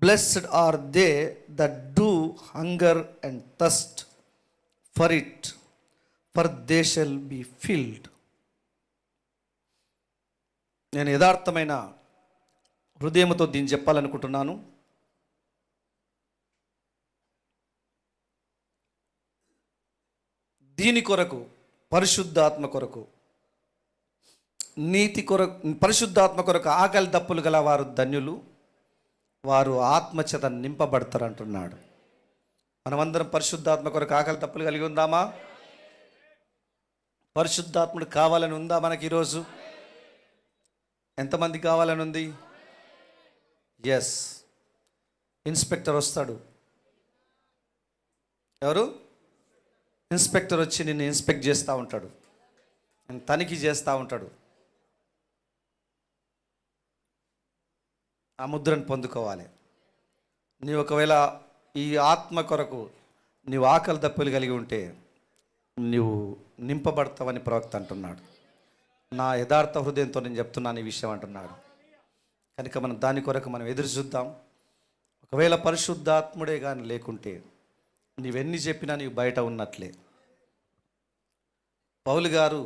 blessed are they that do hunger and thirst for it, for they shall be filled. నేను యథార్థమైన హృదయంతో దీన్ని చెప్పాలనుకుంటున్నాను. దీని కొరకు, పరిశుద్ధాత్మ కొరకు, నీతి కొరకు, పరిశుద్ధాత్మ కొరకు ఆకలి దప్పులు గల వారు ధన్యులు, వారు ఆత్మచేత నింపబడతారు అంటున్నాడు. మనమందరం పరిశుద్ధాత్మ కొరకు ఆకలి దప్పులు కలిగి ఉందామా? పరిశుద్ధాత్ముడు కావాలని ఉందా మనకి ఈరోజు? ఎంతమంది కావాలని ఉంది? ఎస్. ఇన్స్పెక్టర్ వస్తాడు. ఎవరు? ఇన్స్పెక్టర్ వచ్చి నిన్ను ఇన్స్పెక్ట్ చేస్తూ ఉంటాడు, నేను తనిఖీ చేస్తూ ఉంటాడు. ఆ ముద్రను పొందుకోవాలి. నీవు ఒకవేళ ఈ ఆత్మ కొరకు నీవు ఆకలి దప్పులు కలిగి ఉంటే నీవు నింపబడతావని ప్రవక్త అంటున్నాడు. నా యథార్థ హృదయంతో నేను చెప్తున్నాను ఈ విషయం అంటున్నాడు. కనుక మనం దాని కొరకు మనం ఎదురు చూద్దాం. ఒకవేళ పరిశుద్ధాత్ముడే కానీ లేకుంటే నీవెన్ని చెప్పినా నీవు బయట ఉన్నట్లే. పౌలు గారు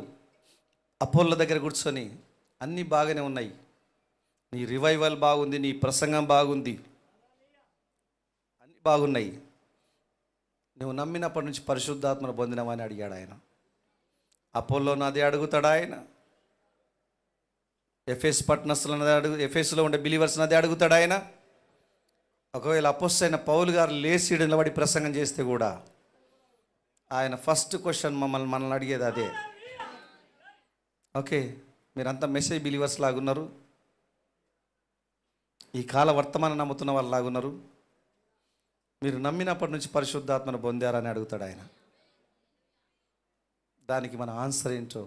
అపోల్ల దగ్గర కూర్చొని అన్నీ బాగానే ఉన్నాయి, నీ రివైవల్ బాగుంది, నీ ప్రసంగం బాగుంది, అన్నీ బాగున్నాయి, నువ్వు నమ్మినప్పటి నుంచి పరిశుద్ధాత్మను పొందినవని అడిగాడు ఆయన. అపోల్లోను అదే అడుగుతాడు ఆయన. ఎఫెస్ పట్టణస్థులను ఎఫెస్లో ఉండే బిలీవర్స్ని అదే అడుగుతాడు ఆయన. ఒకవేళ అపోస్తలైన పౌలు గారు లేచి నిలబడి ప్రసంగం చేస్తే కూడా ఆయన ఫస్ట్ క్వశ్చన్ మనల్ని అడిగేది అదే. ఓకే, మీరంతా మెసేజ్ బిలీవర్స్ లాగున్నారు, ఈ కాల వర్తమానం నమ్ముతున్న వాళ్ళు లాగున్నారు, మీరు నమ్మినప్పటి నుంచి పరిశుద్ధాత్మను పొందారని అడుగుతాడు ఆయన. దానికి మన ఆన్సర్ ఏంటో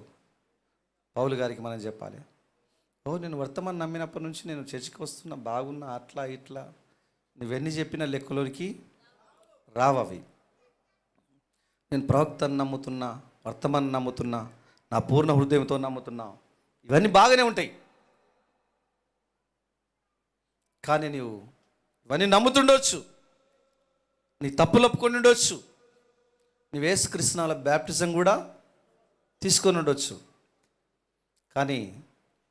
పౌలు గారికి మనం చెప్పాలి. నేను వర్తమానం నమ్మినప్పటి నుంచి నేను చర్చికి వస్తున్నా, బాగున్నా, అట్లా ఇట్లా, నువ్వెన్ని చెప్పిన లెక్కలోనికి రావవి. నేను ప్రవక్తను నమ్ముతున్నా, వర్తమానం నమ్ముతున్నా, నా పూర్ణ హృదయంతో నమ్ముతున్నా, ఇవన్నీ బాగానే ఉంటాయి. కానీ నీవు ఇవన్నీ నమ్ముతుండొచ్చు, నీ తప్పులు ఒప్పుకొని ఉండొచ్చు, నీవు యేసుక్రీస్తునామములో బ్యాప్టిజం కూడా తీసుకొని ఉండొచ్చు. కానీ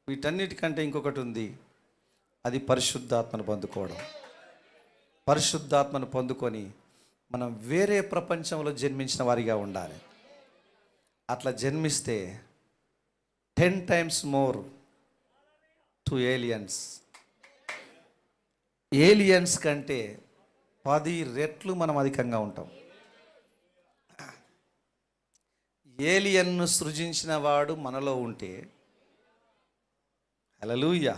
వీటన్నిటికంటే ఇంకొకటి ఉంది, అది పరిశుద్ధాత్మను పొందుకోవడం. పరిశుద్ధాత్మను పొందుకొని మనం వేరే ప్రపంచంలో జన్మించిన వారిగా ఉండాలి. అట్లా జన్మిస్తే 10 times more to aliens. Aliens కంటే 10 రెట్లు మనం అధికంగా ఉంటాం. ఏలియన్ను సృజించిన వాడు మనలో ఉంటే, హల్లెలూయా,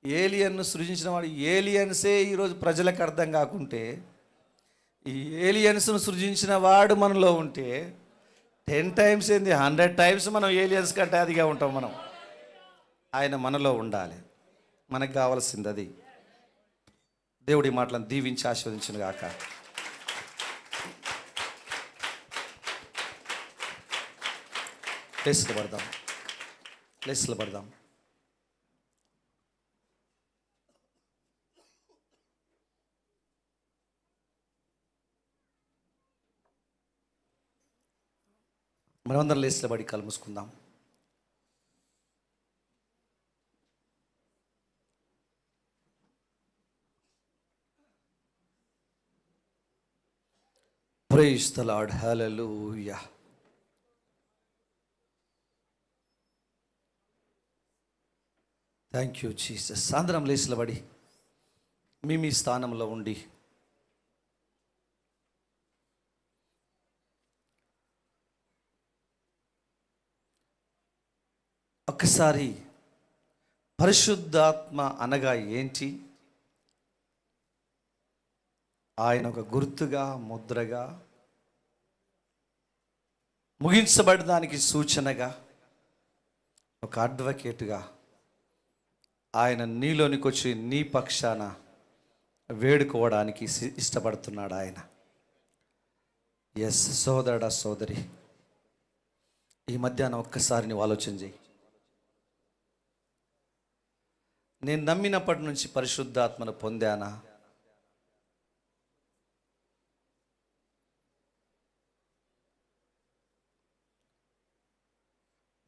ఏలియన్ను సృజించిన వాడు, ఏలియన్సే ఈరోజు ప్రజలకు అర్థం కాకుంటే, ఈ ఏలియన్స్ను సృజించిన వాడు మనలో ఉంటే 10 times ఏంది, 100 times మనం ఏలియన్స్ కంటే అదిగా ఉంటాం. మనం ఆయన మనలో ఉండాలి. మనకు కావాల్సింది అది. దేవుడి మాటలను దీవించి ఆశీర్వదించును గాక. లేసులు పడదాం, లేసులు పడదాం. మనమందరం లేసులు పడి కళ్ళు మూసుకుందాం. Praise the Lord, hallelujah. Thank you Jesus. అందరం లేసులు పడి మీ స్థానంలో ఉండి ఒకసారి పరిశుద్ధాత్మ అనగా ఏంటి, ఆయన ఒక గుర్తుగా, ముద్రగా, ముగించబడడానికి సూచనగా, ఒక అడ్వకేట్గా ఆయన నీలోనికి వచ్చి నీ పక్షాన వేడుకోవడానికి ఇష్టపడుతున్నాడు ఆయన. ఎస్ సోదరుడా, సోదరి, ఈ మధ్యాహ్నం ఒక్కసారి నువ్వు ఆలోచన చేయి. నేను నమ్మినప్పటి నుంచి పరిశుద్ధాత్మను పొందానా?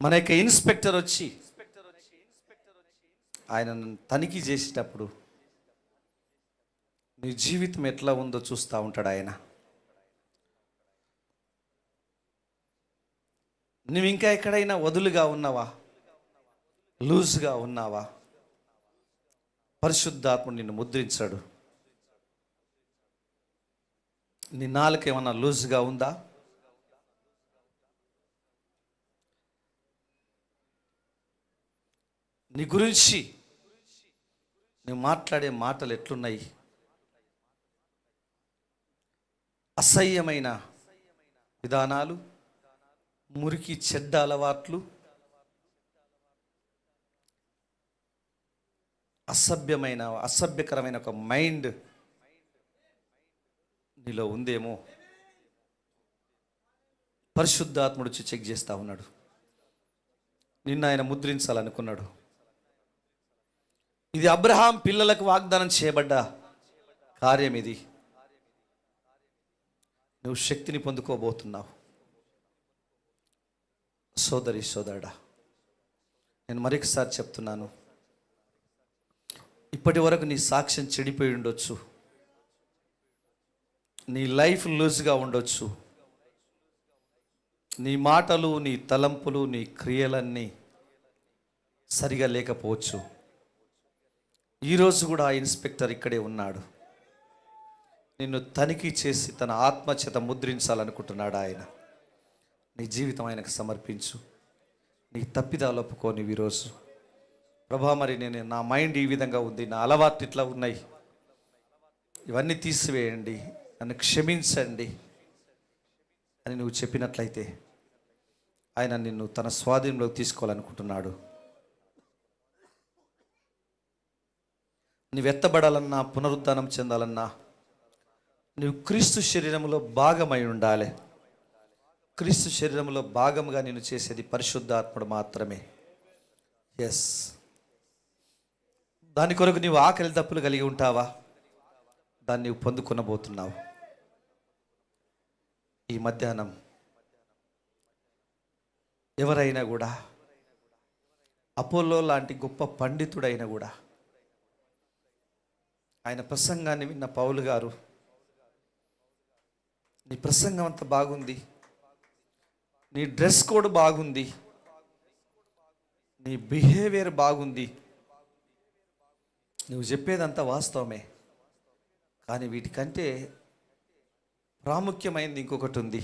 మన యొక్క ఇన్స్పెక్టర్ వచ్చి ఆయన తనిఖీ చేసేటప్పుడు నీ జీవితం ఎట్లా ఉందో చూస్తూ ఉంటాడు ఆయన. నువ్వు ఇంకా ఎక్కడైనా వదులుగా ఉన్నావా, లూజ్గా ఉన్నావా? పరిశుద్ధాత్ముడు నిన్ను ముద్రించాడు. నీ నాలుక ఏమన్నా లూజ్గా ఉందా? నీ గురించి నువ్వు మాట్లాడే మాటలు ఎట్లున్నాయి? అసహ్యమైన విధానాలు, మురికి చెడ్డ అలవాట్లు, అసభ్యకరమైన ఒక మైండ్ నీలో ఉందేమో. పరిశుద్ధాత్ముడు వచ్చి చెక్ చేస్తూ ఉన్నాడు. నిన్న ఆయన ముద్రించాలనుకున్నాడు. ఇది అబ్రహాం పిల్లలకు వాగ్దానం చేయబడ్డ కార్యం. ఇది నువ్వు శక్తిని పొందుకోబోతున్నావు. సోదరి, సోదరుడా, నేను మరొకసారి చెప్తున్నాను, ఇప్పటి వరకు నీ సాక్ష్యం చెడిపోయి ఉండొచ్చు, నీ లైఫ్ లూజ్గా ఉండొచ్చు, నీ మాటలు, నీ తలంపులు, నీ క్రియలన్నీ సరిగా లేకపోవచ్చు. ఈరోజు కూడా ఆ ఇన్స్పెక్టర్ ఇక్కడే ఉన్నాడు. నిన్ను తనిఖీ చేసి తన ఆత్మచేత ముద్రించాలనుకుంటున్నాడు ఆయన. నీ జీవితం ఆయనకు సమర్పించు. నీ తప్పిదాలు ఒప్పుకోని ఈరోజు, ప్రభా, మరి నేను నా మైండ్ ఈ విధంగా ఉంది, నా అలవాట్లు ఇట్లా ఉన్నాయి, ఇవన్నీ తీసివేయండి, నన్ను క్షమించండి అని నువ్వు చెప్పినట్లయితే ఆయన నిన్ను తన స్వాధీనంలోకి తీసుకోవాలనుకుంటున్నాడు. నువ్వు ఎత్తబడాలన్నా, పునరుద్ధానం చెందాలన్నా నువ్వు క్రీస్తు శరీరంలో భాగమై ఉండాలి. క్రీస్తు శరీరంలో భాగంగా నేను చేసేది పరిశుద్ధాత్ముడు మాత్రమే. ఎస్, దాని కొరకు నీవు ఆకలి దప్పులు కలిగి ఉంటావా? దాన్ని నీవు పొందుకొనబోతున్నావు. ఈ మధ్యాహ్నం ఎవరైనా కూడా, అపోలో లాంటి గొప్ప పండితుడైనా కూడా, ఆయన ప్రసంగాన్ని విన్న పౌలు గారు, నీ ప్రసంగం అంత బాగుంది, నీ డ్రెస్ కోడ్ బాగుంది, నీ బిహేవియర్ బాగుంది, నువ్వు చెప్పేదంతా వాస్తవమే, కానీ వీటికంటే ప్రాముఖ్యమైనది ఇంకొకటి ఉంది.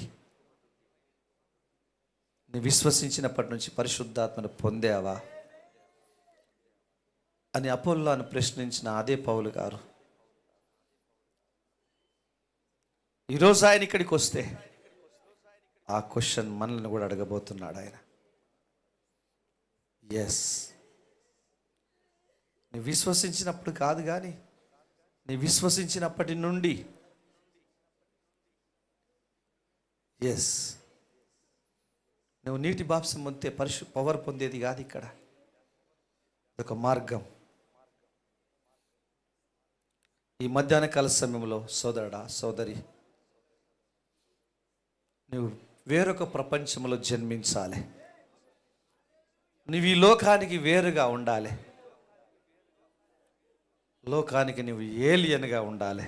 నువ్వు విశ్వసించినప్పటి నుంచి పరిశుద్ధాత్మను పొందావా అని అపోల్లోను ప్రశ్నించిన అదే పౌలు గారు ఈరోజు ఆయన ఇక్కడికి వస్తే ఆ క్వశ్చన్ మనల్ని కూడా అడగబోతున్నాడు ఆయన. ఎస్, నువ్వు విశ్వసించినప్పుడు కాదు, కానీ నీ విశ్వసించినప్పటి నుండి, ఎస్, నువ్వు నీటి బాప్సం పొందితే పవర్ పొందేది కాదు. ఇక్కడ ఒక మార్గం. ఈ మధ్యాహ్న కాల సమయంలో సోదరుడా, సోదరి, నువ్వు వేరొక ప్రపంచంలో జన్మించాలి. నువ్వు ఈ లోకానికి వేరుగా ఉండాలి. లోకానికి నువ్వు ఏలియన్గా ఉండాలి.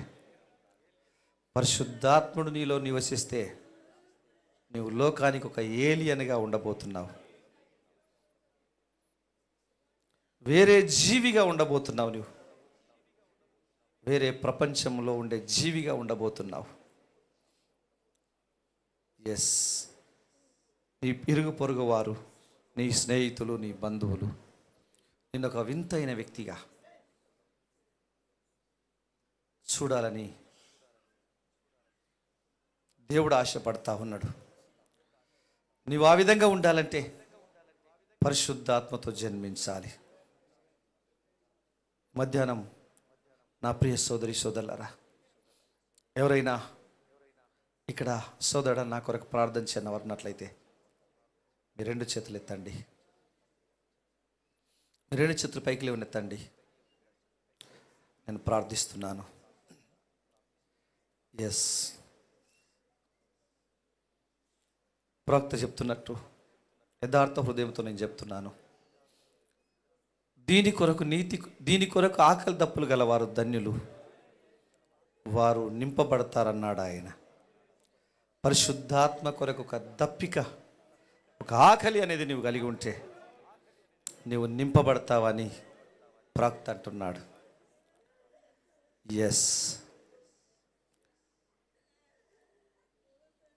పరిశుద్ధాత్ముడు నీలో నివసిస్తే నువ్వు లోకానికి ఒక ఏలియన్గా ఉండబోతున్నావు. వేరే జీవిగా ఉండబోతున్నావు. నువ్వు వేరే ప్రపంచంలో ఉండే జీవిగా ఉండబోతున్నావు. ఎస్, నీ ఇరుగు పొరుగు వారు, నీ స్నేహితులు, నీ బంధువులు నిన్ను ఒక వింతైన వ్యక్తిగా చూడాలని దేవుడు ఆశపడతా ఉన్నాడు. నీవు ఆ విధంగా ఉండాలంటే పరిశుద్ధాత్మతో జన్మించాలి. మధ్యాహ్నం నా ప్రియ సోదరి సోదరులారా, ఎవరైనా ఇక్కడ సోదరుడు నా కొరకు ప్రార్థన చేయని ఉన్నట్లయితే మీ 2 చేతులు ఎత్తండి. మీ 2 చేతులు పైకి లేవనెత్తండి. నేను ప్రార్థిస్తున్నాను. ఎస్, ప్రవక్త చెప్తున్నట్టు యథార్థ హృదయంతో నేను చెప్తున్నాను. దీని కొరకు ఆకలి దప్పులు గల వారు ధన్యులు, వారు నింపబడతారన్నాడు ఆయన. పరిశుద్ధాత్మ కొరకు ఒక దప్పిక, ఒక ఆకలి అనేది నీవు కలిగి ఉంటే నీవు నింపబడతావని ప్రవక్త అంటున్నాడు. Yes,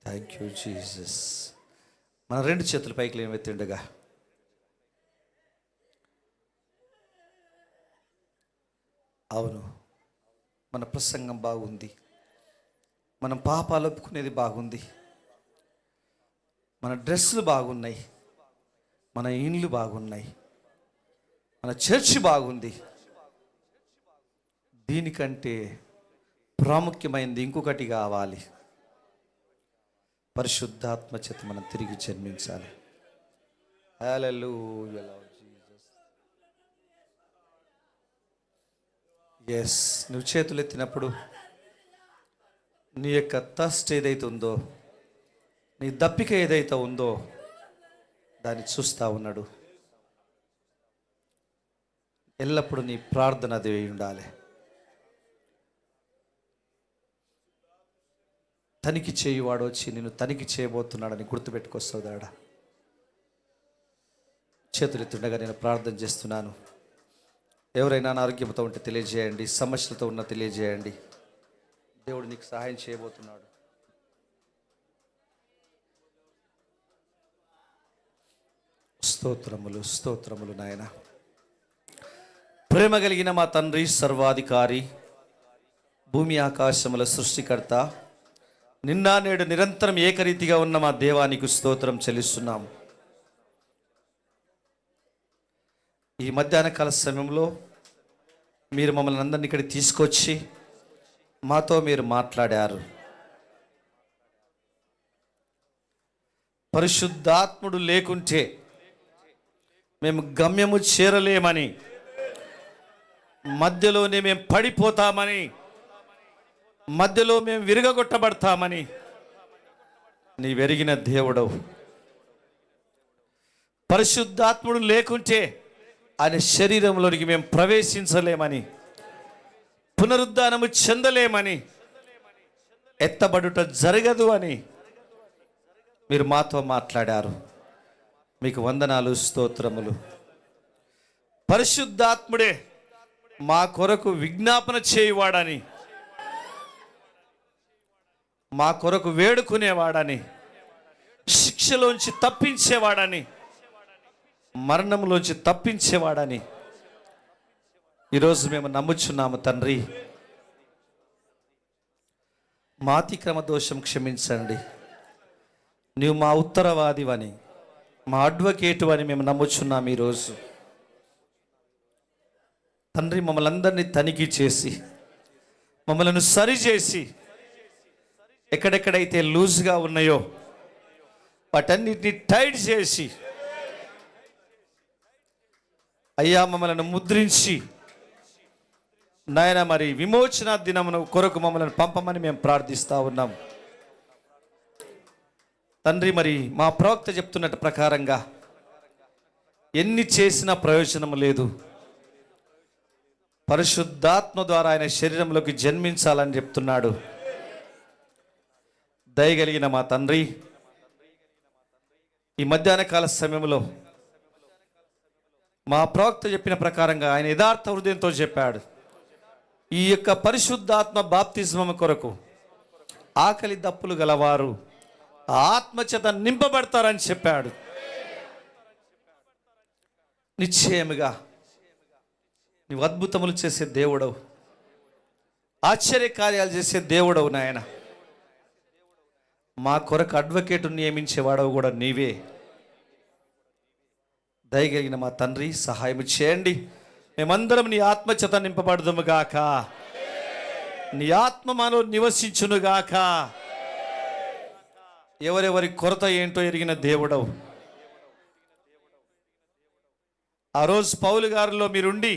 thank you Jesus. మన 2 చేతుల పైకి లేవెత్తుండగా అవును, మన ప్రసంగం బాగుంది, మనం పాపాలు ఒప్పుకునేది బాగుంది, మన డ్రెస్సులు బాగున్నాయి, మన ఇండ్లు బాగున్నాయి, మన చర్చి బాగుంది. దీనికంటే ప్రాముఖ్యమైనది ఇంకొకటి కావాలి. పరిశుద్ధాత్మ చేత మనం తిరిగి జన్మించాలి. హల్లెలూయా లార్డ్ జీసస్. ఎస్, నువ్వు చేతులు ఎత్తినప్పుడు నీ యొక్క థర్స్ట్ ఏదైతే ఉందో, నీ దప్పిక ఏదైతే ఉందో దాన్ని చూస్తూ ఉన్నాడు. ఎల్లప్పుడూ నీ ప్రార్థన అది ఉండాలి. తనిఖీ చేయువాడు వచ్చి నిన్ను తనిఖీ చేయబోతున్నాడని గుర్తుపెట్టుకొస్తాడా. చేతులెత్తుండగా నేను ప్రార్థన చేస్తున్నాను. ఎవరైనా అనారోగ్యంతో ఉంటే తెలియజేయండి, సమస్యలతో ఉన్న తెలియజేయండి. దేవుడు నీకు సహాయం చేయబోతున్నాడు. స్తోత్రములు, స్తోత్రములు నాయన. ప్రేమ కలిగిన మా తండ్రి, సర్వాధికారి, భూమి ఆకాశముల సృష్టికర్త, నిన్న నేడు నిరంతరం ఏకరీతిగా ఉన్న మా దేవానికి స్తోత్రం చెల్లిస్తున్నాం. ఈ మధ్యాహ్న కాల సమయంలో మీరు మమ్మల్ని అందరినీ ఇక్కడికి తీసుకొచ్చి మాతో మీరు మాట్లాడారు. పరిశుద్ధాత్ముడు లేకుంటే మేము గమ్యము చేరలేమని, మధ్యలోనే మేము పడిపోతామని, మధ్యలో మేము విరగగొట్టబడతామని నీవెరిగిన దేవుడవు. పరిశుద్ధాత్ముడు లేకుంటే ఆయన శరీరంలోనికి మేము ప్రవేశించలేమని, పునరుద్ధానము చెందలేమని, ఎత్తబడుట జరగదు అని మీరు మాతో మాట్లాడారు. మీకు వందనాలు, స్తోత్రములు. పరిశుద్ధాత్ముడే మా కొరకు విజ్ఞాపన చేయువాడని, మా కొరకు వేడుకునేవాడని, శిక్షలోంచి తప్పించేవాడని, మరణంలోంచి తప్పించేవాడని ఈరోజు మేము నమ్ముచున్నాము తండ్రి. మా అతిక్రమ దోషం క్షమించండి. నీవు మా ఉత్తరవాదివని, మా అడ్వకేటు అని మేము నమ్ముచున్నాము ఈరోజు. తండ్రి, మమ్మల్ని అందరినీ తనిఖీ చేసి మమ్మల్ని సరిచేసి ఎక్కడెక్కడైతే లూజ్గా ఉన్నాయో వాటన్నిటిని టైట్ చేసి అయ్యా మమ్మల్ని ముద్రించి నాయన మరి విమోచన దినమును కొరకు మమ్మల్ని పంపమని మేము ప్రార్థిస్తూ ఉన్నాం తండ్రి. మరి మా ప్రవక్త చెప్తున్నట్టు ప్రకారంగా ఎన్ని చేసినా ప్రయోజనం లేదు. పరిశుద్ధాత్మ ద్వారా ఆయన శరీరంలోకి జన్మించాలని చెప్తున్నాడు. దయగలిగిన మా తండ్రి, ఈ మధ్యాహ్న కాల సమయంలో మా ప్రవక్త చెప్పిన ప్రకారంగా ఆయన యథార్థ హృదయంతో చెప్పాడు. ఈ యొక్క పరిశుద్ధాత్మ బాప్తిజం కొరకు ఆకలి దప్పులు గలవారు ఆత్మచేత నింపబడతారని చెప్పాడు. నిశ్చయముగా నీవు అద్భుతములు చేసే దేవుడవు, ఆశ్చర్యకార్యాలు చేసే దేవుడవు నాయన. మా కొరకు అడ్వకేట్ నియమించేవాడవు కూడా నీవే. దయగలిగిన మా తండ్రి సహాయం చేయండి. మేమందరం నీ ఆత్మచేత నింపబడదుము గాక. నీ ఆత్మ మాలో నివసించునుగాక. ఎవరెవరి కొరత ఏంటో ఎరిగిన దేవుడవు. ఆ రోజు పౌలు గారిలో మీరుండి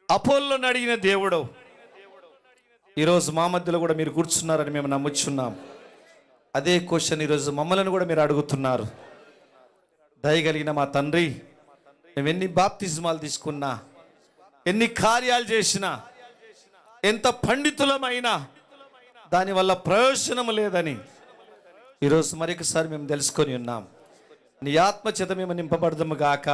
అపోల్లో అడిగిన దేవుడవు. ఈరోజు మా మధ్యలో కూడా మీరు కూర్చున్నారని మేము నమ్ముచున్నాం. అదే క్వశ్చన్ ఈరోజు మమ్మల్ని కూడా మీరు అడుగుతున్నారు. దయగలిగిన మా తండ్రి, మేము ఎన్ని బాప్తిజమాలు తీసుకున్నా, ఎన్ని కార్యాలు చేసినా, ఎంత పండితులమైనా దానివల్ల ప్రయోజనం లేదని ఈరోజు మరొకసారి మేము తెలుసుకొని ఉన్నాం. నీ ఆత్మ చేత మేము నింపబడదాము గాక.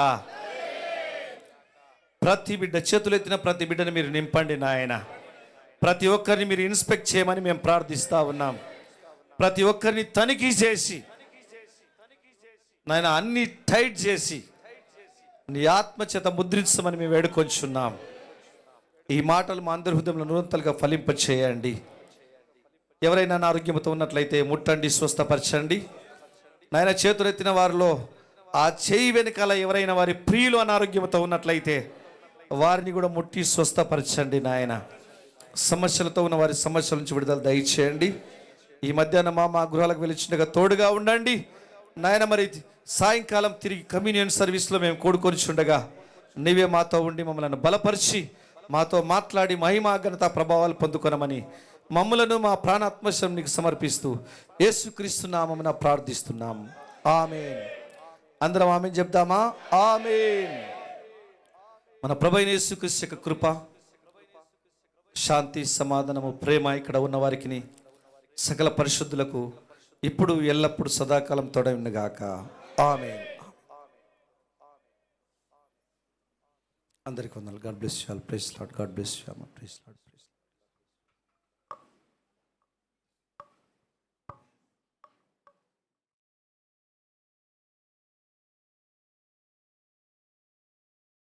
ప్రతి బిడ్డ చేతులెత్తిన ప్రతి బిడ్డని మీరు నింపండి నాయన. ప్రతి ఒక్కరిని మీరు ఇన్స్పెక్ట్ చేయమని మేము ప్రార్థిస్తూ ఉన్నాం. ప్రతి ఒక్కరిని తనిఖీ చేసి నాయన అన్ని టైట్ చేసి నీ ఆత్మ చేత ముద్రించమని మేము వేడుకొంచున్నాం. ఈ మాటలు మా అందరి హృదయంలో నిరంతరంగా ఫలింప చేయండి. ఎవరైనా అనారోగ్యంతో ఉన్నట్లయితే ముట్టండి, స్వస్థపరచండి నాయన. చేతులెత్తిన వారిలో ఆ చేయి వెనకాల ఎవరైనా వారి ప్రియులు అనారోగ్యంతో ఉన్నట్లయితే వారిని కూడా ముట్టి స్వస్థపరచండి నాయన. సమస్యలతో ఉన్న వారి సమస్యల నుంచి విడుదల దయచేయండి. ఈ మధ్యాహ్నం మా గృహాలకు వెళ్ళిండగా తోడుగా ఉండండి నాయన. మరి సాయంకాలం తిరిగి కమ్యూనియన్ సర్వీస్లో మేము కూడుకొని ఉండగా నీవే మాతో ఉండి మమ్మల్ని బలపరిచి మాతో మాట్లాడి మహిమా ఘనత ప్రభావాలు పొందుకొనమని మమ్మలను మా ప్రాణాత్మశం నీకు సమర్పిస్తూ యేసుక్రీస్తు నామమున ప్రార్థిస్తున్నాం. ఆమేన్. అందరం ఆమేన్ చెప్దామా? ఆమేన్. మన ప్రభువైన యేసుక్రీస్తు యొక్క కృప, శాంతి, సమాధానము, ప్రేమ ఇక్కడ ఉన్న వారికి సకల పరిశుద్ధులకు ఇప్పుడు ఎల్లప్పుడు సదాకాలం తోడై ఉండగాక. ఆమేన్. అందరికీ వందనాలు. God bless you all. Praise Lord. God bless you. Praise lord.